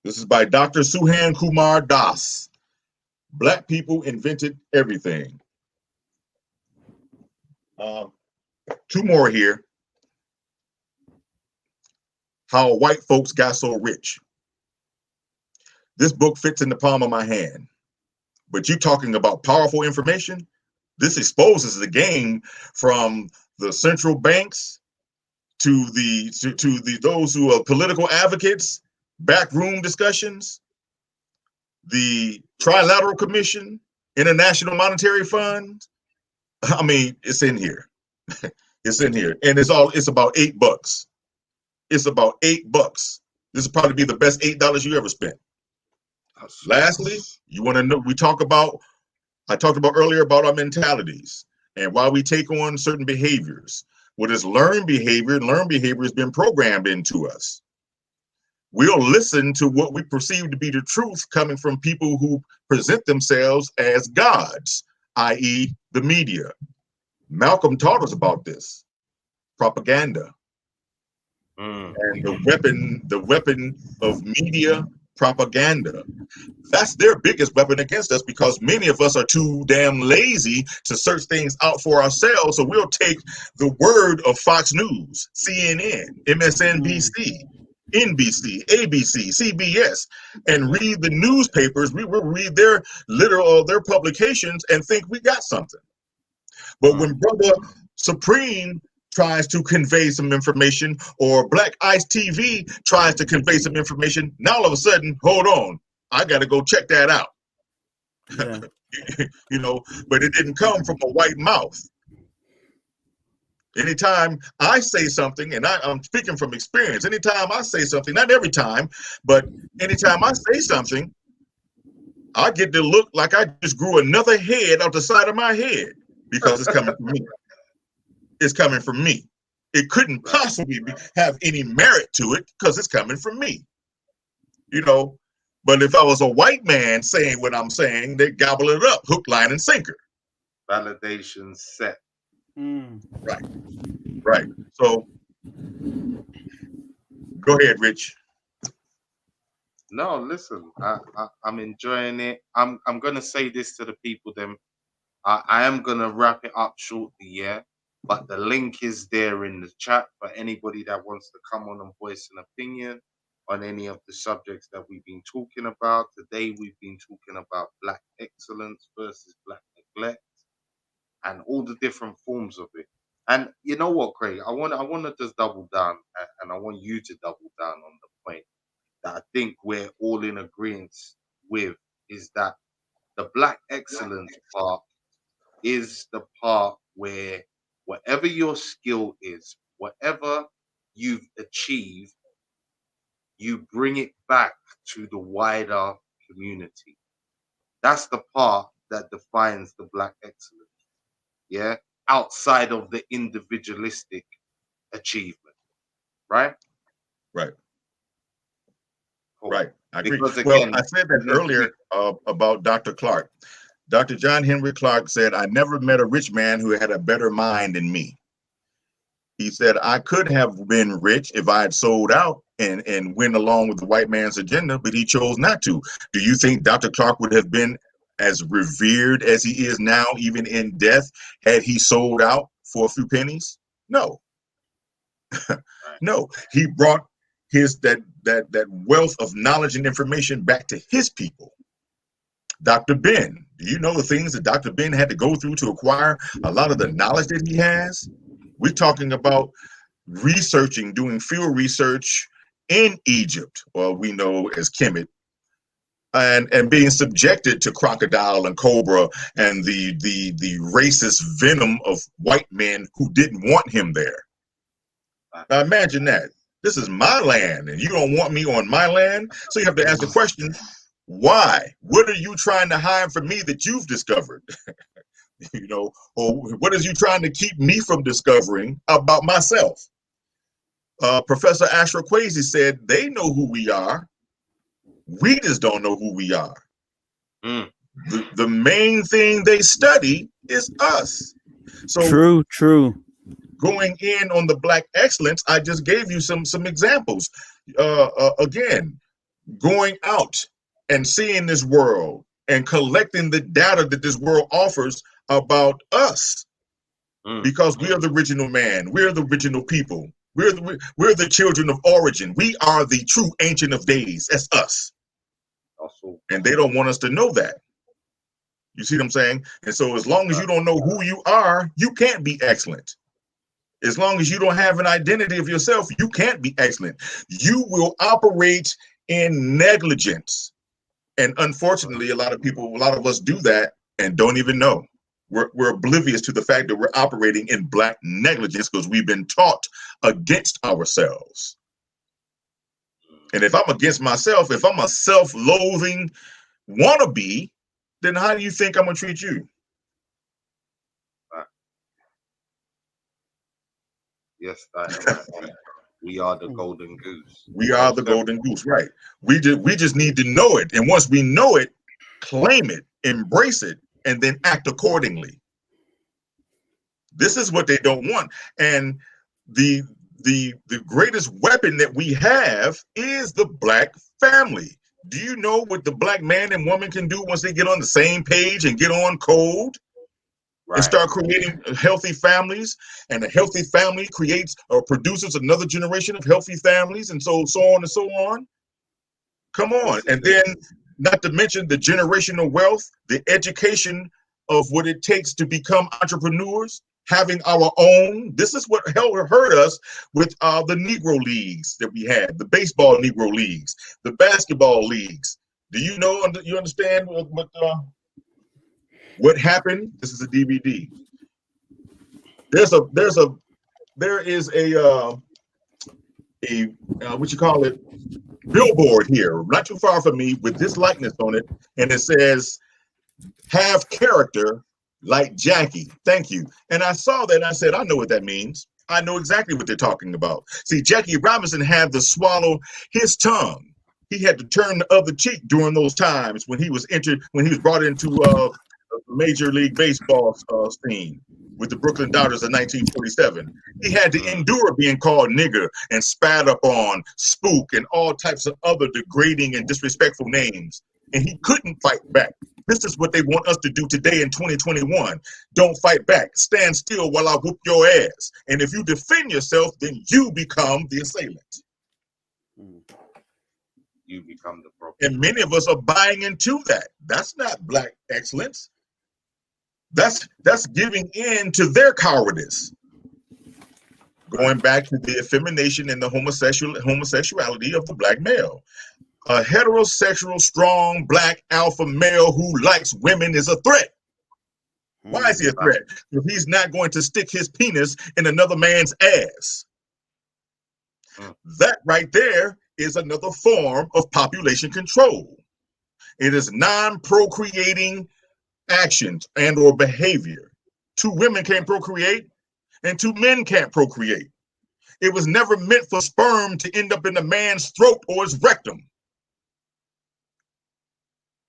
Speaker 9: This is by Dr. Suhan Kumar Das. Black People Invented Everything. 2 more here. How White Folks Got So Rich. This book fits in the palm of my hand. But you talking about powerful information? This exposes the game from the central banks to those who are political advocates, backroom discussions, the Trilateral Commission, International Monetary Fund. I mean, it's in here. It's in here, and it's about $8. It's about $8. This will probably be the best $8 you ever spent. Lastly, you want to know, we talk about I talked about earlier about our mentalities and why we take on certain behaviors. What is learned behavior? Learned behavior has been programmed into us. We'll listen to what we perceive to be the truth coming from people who present themselves as gods, i.e. the media. Malcolm taught us about this. Propaganda. And the weapon of media propaganda. That's their biggest weapon against us, because many of us are too damn lazy to search things out for ourselves. So we'll take the word of Fox News, CNN, MSNBC, NBC, ABC, CBS, and read the newspapers. We will read their their publications and think we got something. But when Brother Supreme tries to convey some information, or Black Ice TV tries to convey some information, now all of a sudden, hold on, I got to go check that out.
Speaker 12: Yeah.
Speaker 9: You know, but it didn't come from a white mouth. Anytime I say something, and I'm speaking from experience, anytime I say something, not every time, but anytime I say something, I get to look like I just grew another head out the side of my head, because it's coming from me. It's coming from me. It couldn't possibly have any merit to it because it's coming from me. You know, but if I was a white man saying what I'm saying, they gobble it up, hook, line, and sinker.
Speaker 1: Validation set.
Speaker 9: Right. Right. So go ahead, Rich.
Speaker 1: No, listen, I'm enjoying it. I'm gonna say this to the people. Then I am gonna wrap it up shortly, yeah. But the link is there in the chat for anybody that wants to come on and voice an opinion on any of the subjects that we've been talking about. Today we've been talking about black excellence versus black neglect and all the different forms of it. And you know what, Craig? I want to just double down, and I want you to double down on the point that I think we're all in agreement with, is that the black excellence part is the part where whatever your skill is, whatever you've achieved, you bring it back to the wider community. That's the part that defines the black excellence. Yeah. Outside of the individualistic achievement. Right?
Speaker 9: Right.
Speaker 1: Cool.
Speaker 9: Right. I agree.
Speaker 1: Because
Speaker 9: Well,
Speaker 1: again,
Speaker 9: I said that earlier about Dr. Clark. Dr. John Henry Clark said, I never met a rich man who had a better mind than me. He said, I could have been rich if I had sold out and went along with the white man's agenda, but he chose not to. Do you think Dr. Clark would have been as revered as he is now, even in death, had he sold out for a few pennies? No. No. He brought that wealth of knowledge and information back to his people. Dr. Ben, do you know the things that Dr. Ben had to go through to acquire a lot of the knowledge that he has? We're talking about researching, doing field research in Egypt, or we know as Kemet, and being subjected to crocodile and cobra and the racist venom of white men who didn't want him there. Now imagine that. This is my land, and you don't want me on my land? So you have to ask the question, why? What are you trying to hide from me that you've discovered? You know, or what is you trying to keep me from discovering about myself? Professor Ashra Kwesi said they know who we are. We just don't know who we are. The main thing they study is us. So
Speaker 12: True.
Speaker 9: Going in on the black excellence, I just gave you some examples. Again, going out and seeing this world and collecting the data that this world offers about us, because we are the original man, we're the original people, we're the children of origin, we are the true ancient of days. That's us, and they don't want us to know that. You see what I'm saying? And so as long as you don't know who you are, you can't be excellent. As long as you don't have an identity of yourself, you can't be excellent. You will operate in negligence. And unfortunately, a lot of us do that and don't even know. We're oblivious to the fact that we're operating in black negligence because we've been taught against ourselves. And if I'm against myself, if I'm a self-loathing wannabe, then how do you think I'm gonna treat you?
Speaker 1: Yes, Dynamite. We are the golden goose.
Speaker 9: We are the golden goose, right? We just need to know it, and once we know it, claim it, embrace it, and then act accordingly. This is what they don't want, and the greatest weapon that we have is the Black family. Do you know what the Black man and woman can do once they get on the same page and get on code? Right. And start creating healthy families, and a healthy family creates or produces another generation of healthy families, and so on and so on. Come on. And then, not to mention the generational wealth, the education of what it takes to become entrepreneurs, having our own. This is what hurt us with the Negro leagues that we had, the baseball Negro leagues, the basketball leagues. Do you know, you understand what happened? This is a DVD. There is a what you call it, billboard here, not too far from me, with this likeness on it, and it says, "Have character like Jackie." Thank you. And I saw that and I said, I know what that means. I know exactly what they're talking about. See, Jackie Robinson had to swallow his tongue. He had to turn the other cheek during those times when he was brought into Major League Baseball scene with the Brooklyn Dodgers in 1947. He had to endure being called nigger and spat up on, spook, and all types of other degrading and disrespectful names. And he couldn't fight back. This is what they want us to do today in 2021. Don't fight back. Stand still while I whoop your ass. And if you defend yourself, then you become the assailant.
Speaker 1: You become the problem.
Speaker 9: And many of us are buying into that. That's not Black excellence. That's giving in to their cowardice. Going back to the effemination and the homosexuality of the Black male. A heterosexual, strong Black alpha male who likes women is a threat. Why is he a threat? If he's not going to stick his penis in another man's ass. That right there is another form of population control. It is non-procreating actions and or behavior. 2 women can't procreate and 2 men can't procreate. It was never meant for sperm to end up in a man's throat or his rectum.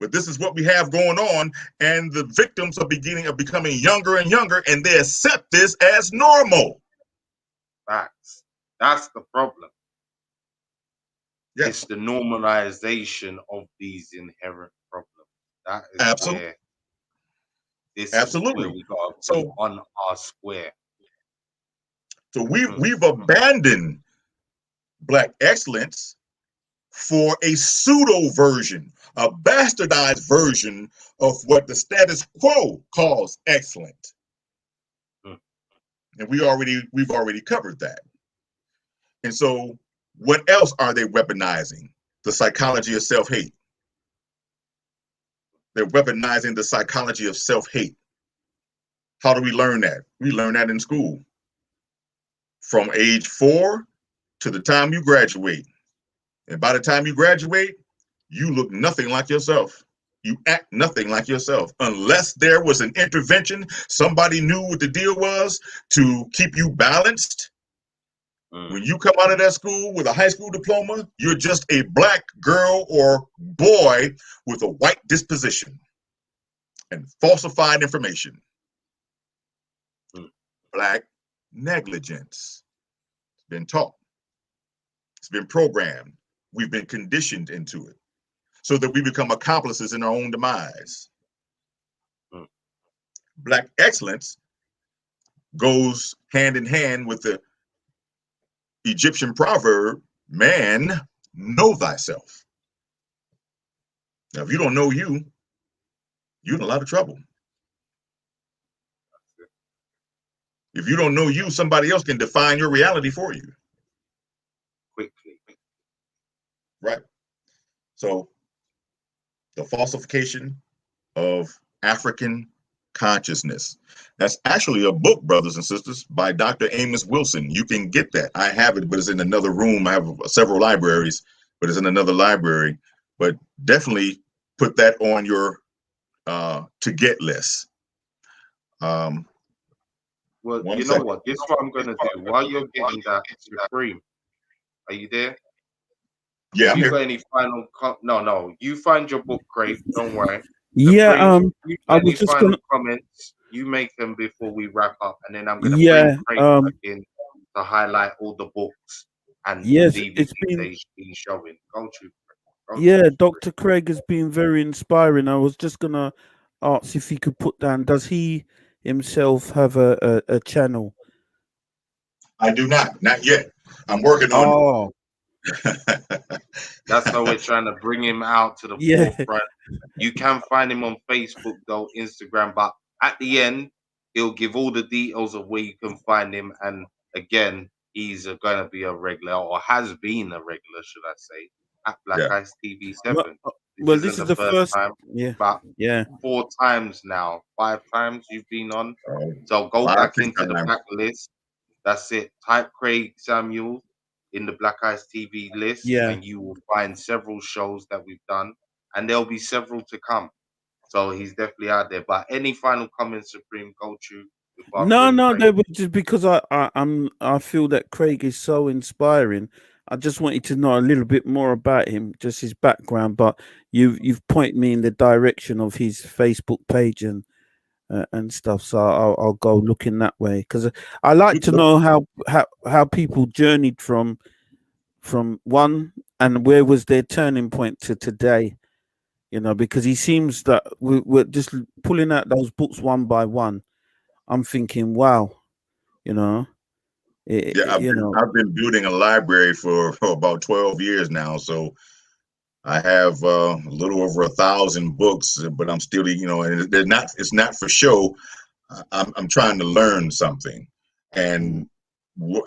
Speaker 9: But this is what we have going on, and the victims are becoming younger and younger, and they accept this as normal.
Speaker 1: Facts. That's the problem.
Speaker 9: Yes.
Speaker 1: It's the normalization of these inherent problems. That is
Speaker 9: Absolutely.
Speaker 1: where this
Speaker 9: Absolutely.
Speaker 1: is where we got to be on our square.
Speaker 9: So we've abandoned Black excellence for a pseudo version, a bastardized version of what the status quo calls excellent. And we've already covered that. And so what else are they weaponizing? The psychology of self-hate. They're weaponizing the psychology of self-hate. How do we learn that? We learn that in school. From age 4 to the time you graduate. And by the time you graduate, you look nothing like yourself. You act nothing like yourself. Unless there was an intervention, somebody knew what the deal was to keep you balanced. When you come out of that school with a high school diploma, you're just a Black girl or boy with a white disposition and falsified information. Black negligence. It's been taught. It's been programmed. We've been conditioned into it so that we become accomplices in our own demise. Black excellence goes hand in hand with the Egyptian proverb, man, know thyself. Now, if you don't know you, you're in a lot of trouble. If you don't know you, somebody else can define your reality for you.
Speaker 1: Quickly.
Speaker 9: Right. So the falsification of African consciousness. That's actually a book, brothers and sisters, by Dr. Amos Wilson. You can get that. I have it, but it's in another room. I have several libraries, but it's in another library. But definitely put that on your to get less. Um,
Speaker 1: Well,
Speaker 9: one
Speaker 1: you know
Speaker 9: second.
Speaker 1: what? This is what I'm gonna do. While you're getting that, Supreme, are you there?
Speaker 9: Yeah,
Speaker 1: Have
Speaker 9: I'm
Speaker 1: you
Speaker 9: here.
Speaker 1: got any final? No. You find your book, Craig. Don't worry.
Speaker 12: Yeah,
Speaker 1: Supreme, you
Speaker 12: I
Speaker 1: got
Speaker 12: was
Speaker 1: any
Speaker 12: just
Speaker 1: final
Speaker 12: gonna.
Speaker 1: comments? You make them before we wrap up, and then I'm gonna bring
Speaker 12: Yeah,
Speaker 1: Craig back in to highlight all the books and the
Speaker 12: yes,
Speaker 1: DVDs
Speaker 12: it's been.
Speaker 1: they've been showing. Go to, go to.
Speaker 12: Yeah, Dr. Craig has been very inspiring. I was just gonna ask if he could put down. Does he himself have a channel?
Speaker 9: I do not yet. I'm working on
Speaker 12: Oh,
Speaker 9: it.
Speaker 1: That's how we're trying to bring him out to the
Speaker 12: yeah.
Speaker 1: forefront. You can find him on Facebook, though, Instagram, but at the end, he'll give all the details of where you can find him. And again, he's going to be a regular, or has been a regular, should I say, at Black
Speaker 9: Yeah.
Speaker 1: Ice TV
Speaker 12: Well,
Speaker 1: 7. This
Speaker 12: well,
Speaker 1: isn't
Speaker 12: this is
Speaker 1: the
Speaker 12: the
Speaker 1: first
Speaker 12: first.
Speaker 1: time,
Speaker 12: Yeah,
Speaker 1: but
Speaker 12: yeah,
Speaker 1: 4 times now, 5 times you've been on.
Speaker 9: Uh,
Speaker 1: So go
Speaker 9: five,
Speaker 1: back
Speaker 9: six
Speaker 1: into the
Speaker 9: times.
Speaker 1: blacklist. That's it. Type Craig Samuel in the Black Ice TV list,
Speaker 12: yeah.
Speaker 1: and you will find several shows that we've done, and there'll be several to come. So he's definitely out there. But any final comments, Supreme, go to before I
Speaker 12: No,
Speaker 1: bring
Speaker 12: no,
Speaker 1: Craig?
Speaker 12: they were just because I feel that Craig is so inspiring. I just wanted to know a little bit more about him, just his background. But you've pointed me in the direction of his Facebook page and stuff, so I'll go looking that way because I like to know how people journeyed from one and where was their turning point to today. Because he seems that we're just pulling out those books one by one. I'm thinking, wow, you know,
Speaker 9: Yeah,
Speaker 12: you know,
Speaker 9: I've been building a library for about 12 years now. So I have a little over 1,000 books, but I'm still, and they're not. It's not for show. I'm trying to learn something, and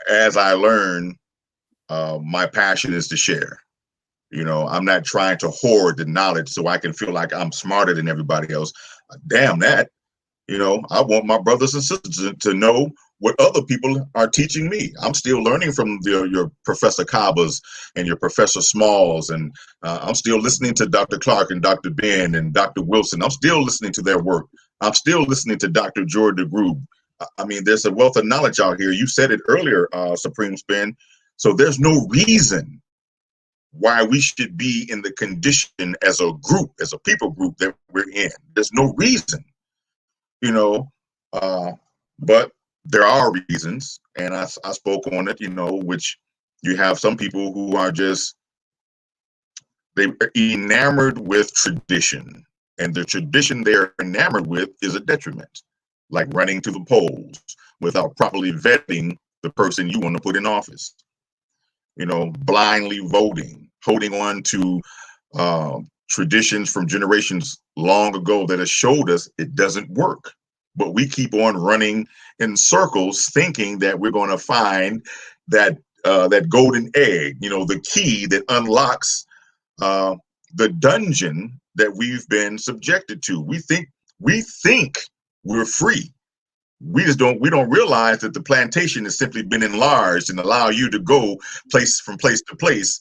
Speaker 9: as I learn, my passion is to share. I'm not trying to hoard the knowledge so I can feel like I'm smarter than everybody else. Damn that. I want my brothers and sisters to know what other people are teaching me. I'm still learning from your Professor Cabas and your Professor Smalls, and I'm still listening to Dr. Clark and Dr. Ben and Dr. Wilson. I'm still listening to their work. I'm still listening to Dr. Jordan DeGroob. I mean, there's a wealth of knowledge out here. You said it earlier, Supreme Spin. So there's no reason why we should be in the condition as a group, as a people group that we're in. There's no reason, you know, uh, but there are reasons, and I spoke on it, which you have some people who are just they're enamored with tradition, and the tradition they're enamored with is a detriment, like running to the polls without properly vetting the person you want to put in office. Blindly voting, holding on to traditions from generations long ago that have showed us it doesn't work. But we keep on running in circles, thinking that we're going to find that golden egg, the key that unlocks uh, the dungeon that we've been subjected to. We think we're free. We don't realize that the plantation has simply been enlarged and allow you to go from place to place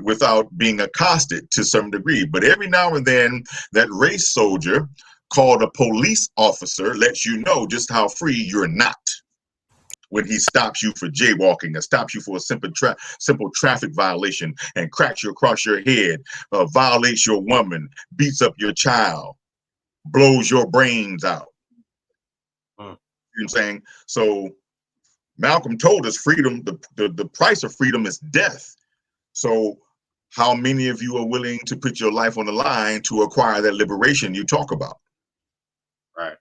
Speaker 9: without being accosted to some degree. But every now and then, that race soldier called a police officer lets you know just how free you're not when he stops you for jaywalking or stops you for a simple traffic violation and cracks you across your head, violates your woman, beats up your child, blows your brains out.
Speaker 1: Hmm.
Speaker 9: You know what I'm saying? So Malcolm told us freedom, the price of freedom is death. So how many of you are willing to put your life on the line to acquire that liberation you talk about?
Speaker 1: Right.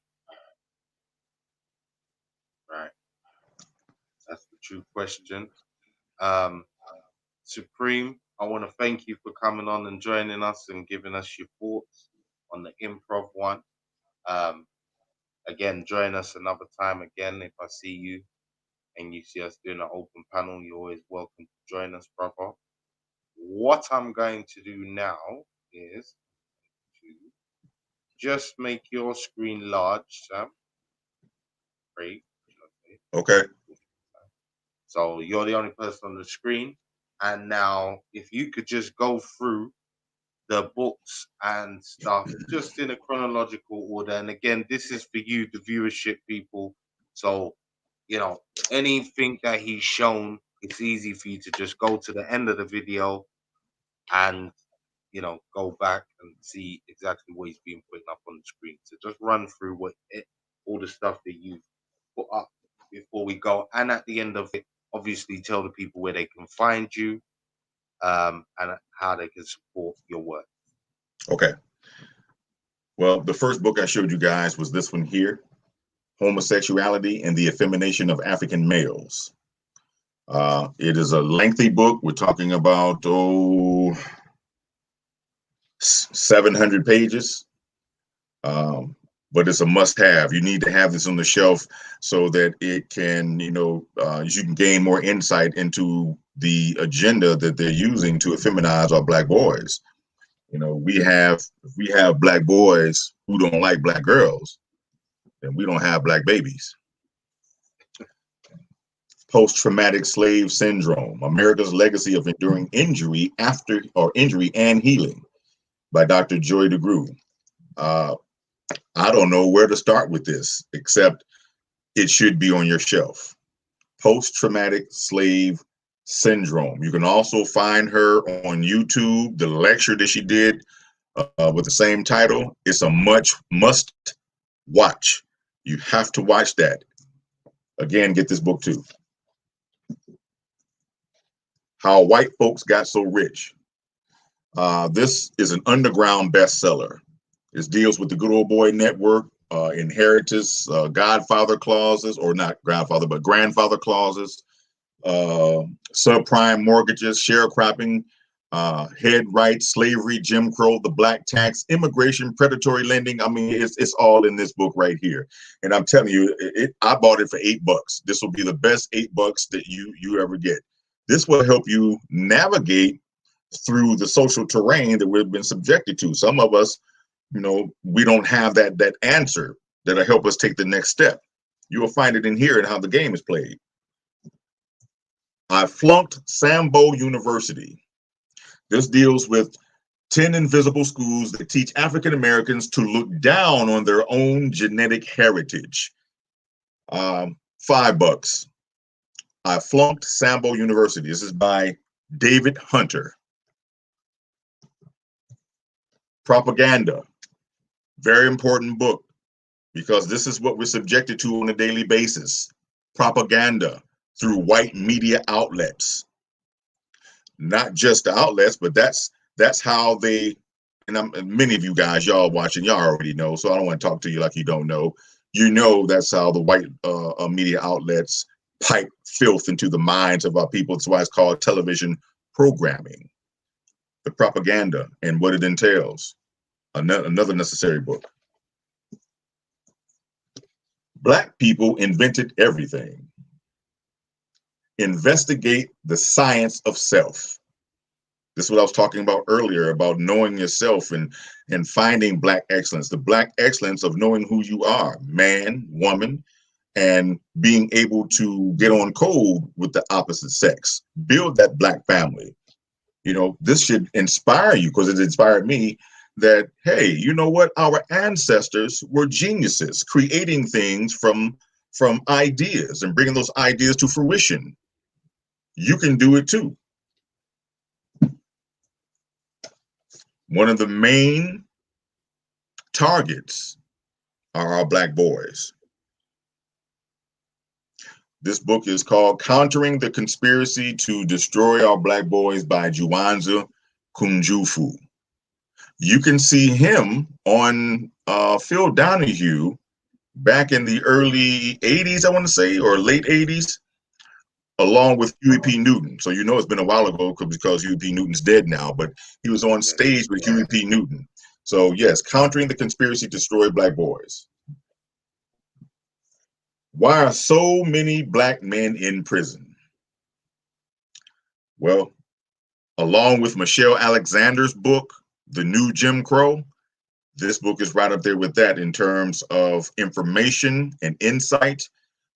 Speaker 1: Right. That's the true question. Um, Supreme, I want to thank you for coming on and joining us and giving us your thoughts on the improv one. Um, Again, join us another time again. If I see you and you see us doing an open panel, you're always welcome to join us, brother. What I'm going to do now is to just make your screen large, Sam. Great.
Speaker 9: Okay.
Speaker 1: So you're the only person on the screen. And now, if you could just go through the books and stuff just in a chronological order. And again, this is for you, the viewership people. So, you know, anything that he's shown, it's easy for you to just go to the end of the video and, you know, go back and see exactly what he's been putting up on the screen. So just run through all the stuff that you've put up before we go. And at the end of it, obviously tell the people where they can find you, and how they can support your work.
Speaker 9: Okay. Well, the first book I showed you guys was this one here, Homosexuality and the Effemination of African Males. It is a lengthy book. We're talking about 700 pages, but it's a must-have. You need to have this on the shelf so that it can, you can gain more insight into the agenda that they're using to effeminize our Black boys. We have Black boys who don't like Black girls, then we don't have Black babies. Post-traumatic slave syndrome: America's legacy of enduring injury and healing, by Dr. Joy DeGruy. I don't know where to start with this, except it should be on your shelf. Post-traumatic slave syndrome. You can also find her on YouTube, the lecture that she did with the same title. It's a must watch. You have to watch that. Again, get this book too. How White Folks Got So Rich. This is an underground bestseller. It deals with the good old boy network, inheritance, godfather clauses, or not godfather, but grandfather clauses, subprime mortgages, sharecropping, head rights, slavery, Jim Crow, the black tax, immigration, predatory lending. I mean, it's all in this book right here. And I'm telling you, I bought it for $8. This will be the best $8 that you ever get. This will help you navigate through the social terrain that we've been subjected to. Some of us, we don't have that answer that'll help us take the next step. You will find it in here and how the game is played. I flunked Sambo University. This deals with 10 invisible schools that teach African Americans to look down on their own genetic heritage. $5. I flunked Sambo University. This is by David Hunter. Propaganda. Very important book, because this is what we're subjected to on a daily basis. Propaganda through white media outlets. Not just the outlets, but that's how they, and many of you guys, y'all watching, y'all already know, so I don't want to talk to you like you don't know. That's how the white media outlets pipe filth into the minds of our people. That's why it's called television programming. The propaganda and what it entails. Another necessary book. Black people invented everything. Investigate the science of self. This is what I was talking about earlier, about knowing yourself and finding Black excellence. The Black excellence of knowing who you are, man, woman, and being able to get on code with the opposite sex. Build that Black family. This should inspire you, because it inspired me, that, hey, you know what? Our ancestors were geniuses, creating things from ideas and bringing those ideas to fruition. You can do it too. One of the main targets are our Black boys. This book is called Countering the Conspiracy to Destroy Our Black Boys by Juwanza Kunjufu. You can see him on Phil Donahue back in the early 80s, I want to say, or late 80s, along with Huey P. Newton. So it's been a while ago because Huey P. Newton's dead now, but he was on stage with Huey P. Newton. So yes, Countering the Conspiracy to Destroy Black Boys. Why are so many Black men in prison? Well, along with Michelle Alexander's book, The New Jim Crow, this book is right up there with that in terms of information and insight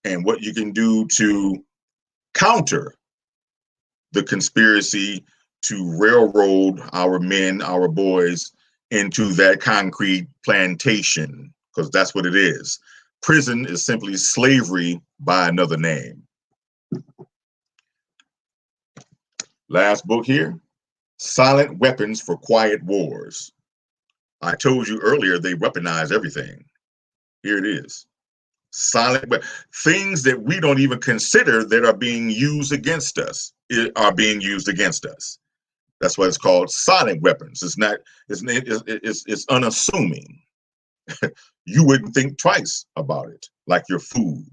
Speaker 9: and what you can do to counter the conspiracy to railroad our men, our boys, into that concrete plantation, because that's what it is. Prison is simply slavery by another name. Last book here, Silent Weapons for Quiet Wars. I told you earlier they weaponize everything. Here it is. Silent, but things that we don't even consider that are being used against us are being used against us. That's why it's called silent weapons. It's not. It's unassuming. You wouldn't think twice about it, like your food,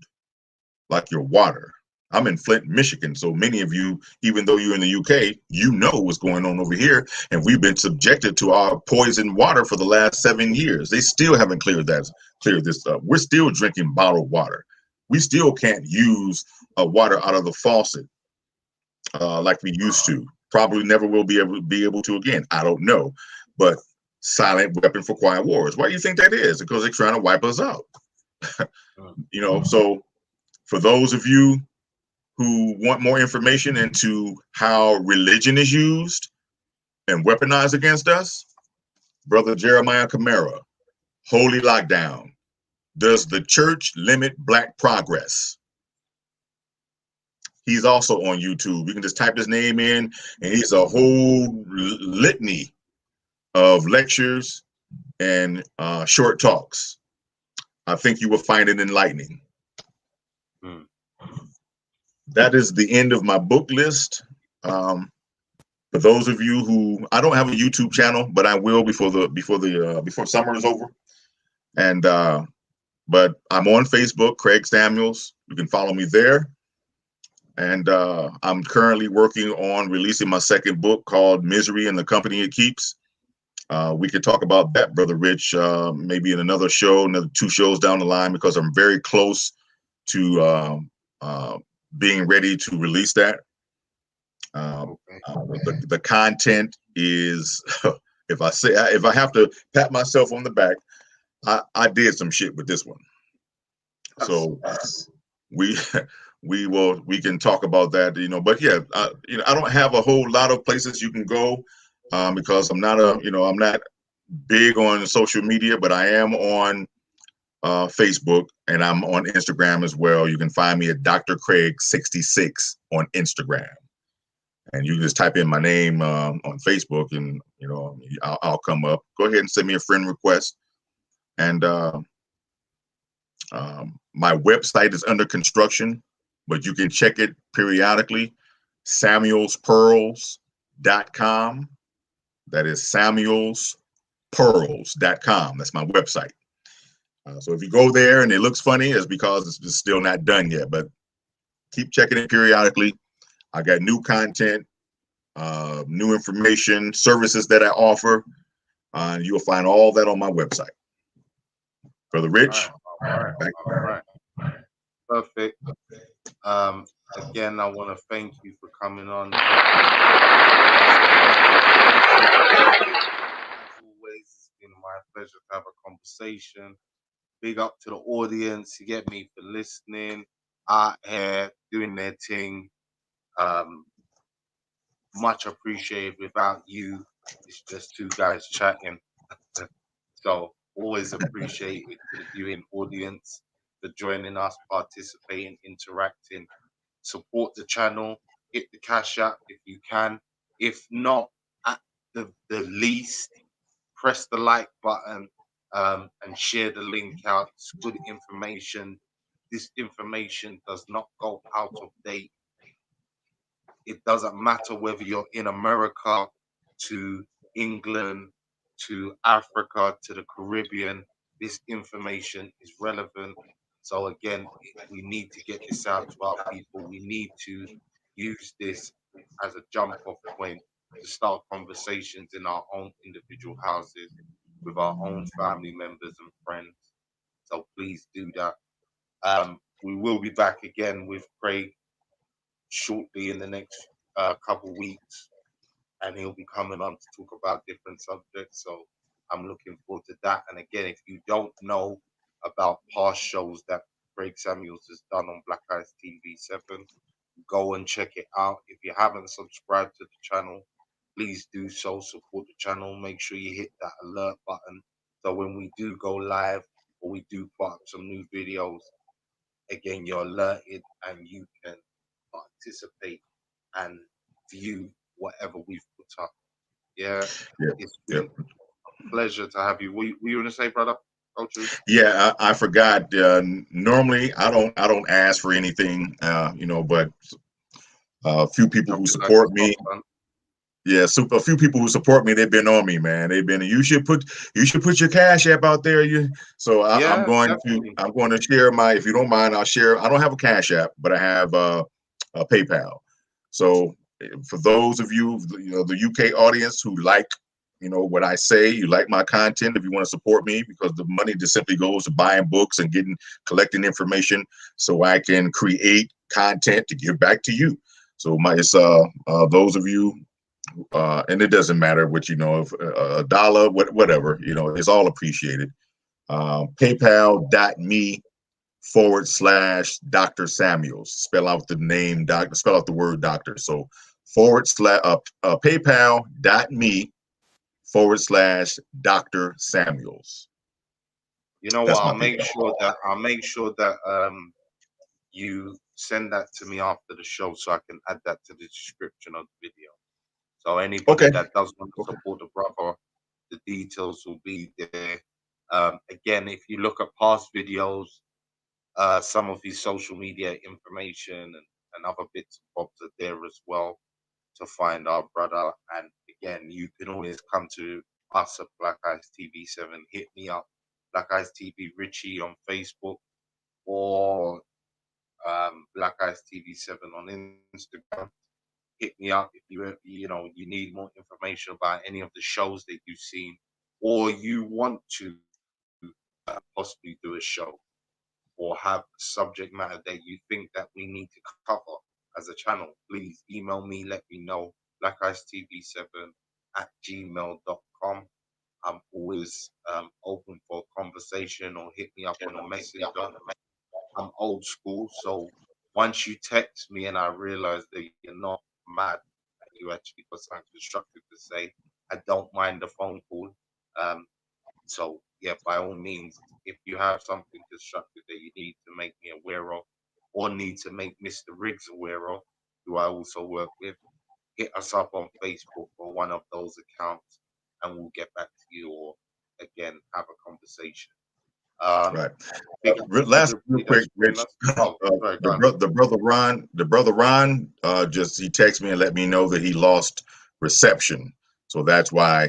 Speaker 9: like your water. I'm in Flint, Michigan, so many of you, even though you're in the UK, you know what's going on over here, and we've been subjected to our poisoned water for the last 7 years. They still haven't cleared this up. We're still drinking bottled water. We still can't use water out of the faucet like we used to. Probably never will be able to again. I don't know, but silent weapon for quiet wars. Why do you think that is? Because they're trying to wipe us out. So for those of you who want more information into how religion is used and weaponized against us, Brother Jeremiah Camara, Holy Lockdown. Does the church limit black progress? He's also on YouTube. You can just type his name in, and he's a whole litany of lectures and short talks. I think you will find it enlightening. That is the end of my book list. For those of you who, I don't have a YouTube channel, but I will before summer is over. And but I'm on Facebook, Craig Samuels. You can follow me there. And I'm currently working on releasing my second book called Misery and the Company It Keeps. We could talk about that, Brother Rich, maybe in another show, another 2 shows down the line, because I'm very close to being ready to release that. The content is, if I have to pat myself on the back, I did some shit with this one. So we can talk about that, but yeah, I don't have a whole lot of places you can go, because I'm not big on social media, but I am on Facebook, and I'm on Instagram as well. You can find me at Dr. Craig 66 on Instagram, and you can just type in my name on Facebook, and I'll come up. Go ahead and send me a friend request. And my website is under construction, but you can check it periodically. SamuelsPearls.com. That is SamuelsPearls.com. That's my website. So if you go there and it looks funny, it's because it's still not done yet, but keep checking it periodically. I got new content, new information, services that I offer. You'll find all that on my website. Brother Rich.
Speaker 1: All right. Perfect. Again, I want to thank you for coming on. As always, it's been my pleasure to have a conversation. Big up to the audience, you get me, for listening, out here, doing their thing. Much appreciated. Without you, it's just 2 guys chatting. So always appreciated to the viewing audience for joining us, participating, interacting. Support the channel, hit the cash app if you can. If not, at the least, press the like button and share the link out. It's good information. This information does not go out of date. It doesn't matter whether you're in America, to England, to Africa, to the Caribbean. This information is relevant. So again, we need to get this out to our people. We need to use this as a jump off point to start conversations in our own individual houses with our own family members and friends. So please do that. We will be back again with Craig shortly in the next couple weeks, and he'll be coming on to talk about different subjects. So I'm looking forward to that. And again, if you don't know about past shows that Craig Samuels has done on Black Eyes TV 7, go and check it out. If you haven't subscribed to the channel, please do so. Support the channel. Make sure you hit that alert button so when we do go live or we do put up some new videos, again, you're alerted and you can participate and view whatever we've put up. Yeah, it's been a pleasure to have you. Were you going to say, brother?
Speaker 9: Yeah, I forgot. Normally, I don't ask for anything, but a few people who support me. Yeah, so a few people who support me, they've been on me, man. They've been. You should put your Cash App out there. I'm going to share my. If you don't mind, I'll share. I don't have a Cash App, but I have a PayPal. So for those of you, the UK audience who like, what I say, you like my content, if you want to support me, because the money just simply goes to buying books and collecting information so I can create content to give back to you. So it's those of you, and it doesn't matter what, if a dollar, whatever, it's all appreciated. PayPal.me/Dr. Samuels. Spell out the name, spell out the word doctor. So PayPal.me/Dr. Samuels.
Speaker 1: You know what? I'll make sure that you send that to me after the show so I can add that to the description of the video. So anybody that does want to support the brother, the details will be there. Again, if you look at past videos, some of his social media information and other bits and bobs are there as well to find our brother. And again, you can always come to us at Black Eyes TV 7. Hit me up, Black Eyes TV Richie on Facebook, or Black Eyes TV 7 on Instagram. Hit me up if you need more information about any of the shows that you've seen, or you want to possibly do a show or have a subject matter that you think that we need to cover as a channel. Please email me, let me know. blackeyestv7@gmail.com. I'm always open for conversation, or hit me up on a messenger. I'm old school, so once you text me and I realize that you're not mad and you actually got something constructive to say, I don't mind the phone call. So yeah, by all means, if you have something constructive that you need to make me aware of, or need to make Mr. Riggs aware of, who I also work with, hit us up on Facebook or one of those accounts, and we'll get back to you, or again have a conversation.
Speaker 9: Right. Last real quick, Rich. The brother Ron, he texted me and let me know that he lost reception, so that's why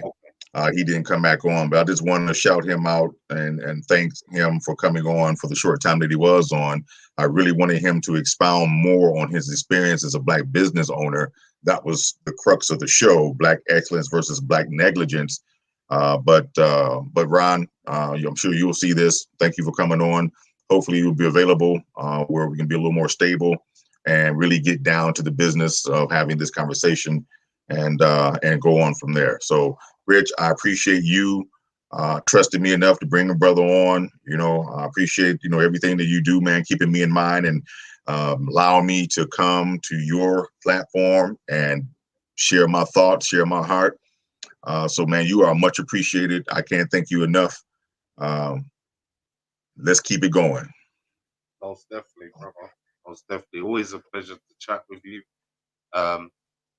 Speaker 9: he didn't come back on. But I just wanted to shout him out and thank him for coming on for the short time that he was on. I really wanted him to expound more on his experience as a Black business owner. That was the crux of the show: Black excellence versus Black negligence. But Ron, I'm sure you'll see this. Thank you for coming on. Hopefully you'll be available where we can be a little more stable and really get down to the business of having this conversation and go on from there. So Rich, I appreciate you trusting me enough to bring a brother on. I appreciate, everything that you do, man, keeping me in mind and allowing me to come to your platform and share my thoughts, share my heart. So, man, you are much appreciated. I can't thank you enough. Let's keep it going.
Speaker 1: Most definitely, brother. Most definitely. Always a pleasure to chat with you on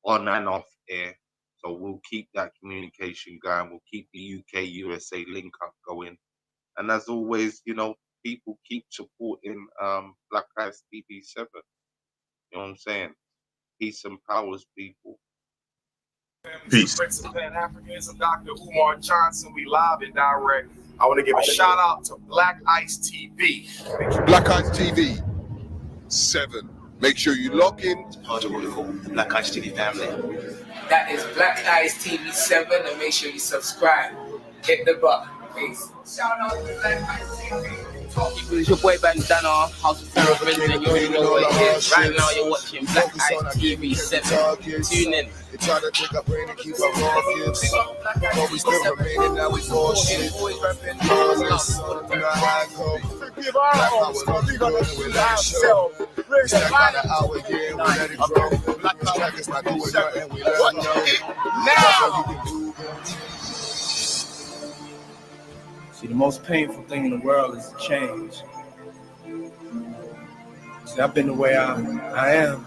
Speaker 1: and off air. So we'll keep that communication going. We'll keep the UK-USA link up going. And as always, people keep supporting Black Eyes TV 7. You know what I'm saying? Peace and powers, people.
Speaker 9: Peace.
Speaker 3: Prince of Pan-Africanism, Dr. Umar Johnson. We live and direct. I want to give a shout out to Black Ice TV.
Speaker 13: Black Ice TV 7. Make sure you log in.
Speaker 8: It's part of what we call Black Ice TV family.
Speaker 5: That is Black Eyes TV 7, and make sure you subscribe. Hit the button, please. Shout out to Black Eyes TV.
Speaker 14: It's your boy Bandana, House of Sarah President. You already know what it is. Right now you're watching Black Eyes TV 7. Tune in.
Speaker 13: They try to take our brain and keep our focus. But we still remaining, now we bullshit. Always repping.
Speaker 4: give our own, so we gonna do it ourselves. Raise the light our year and we let it grow. This track is not doing nothing, we let it know. Now!
Speaker 14: See, the most painful thing in the world is change. See, I've been the way I am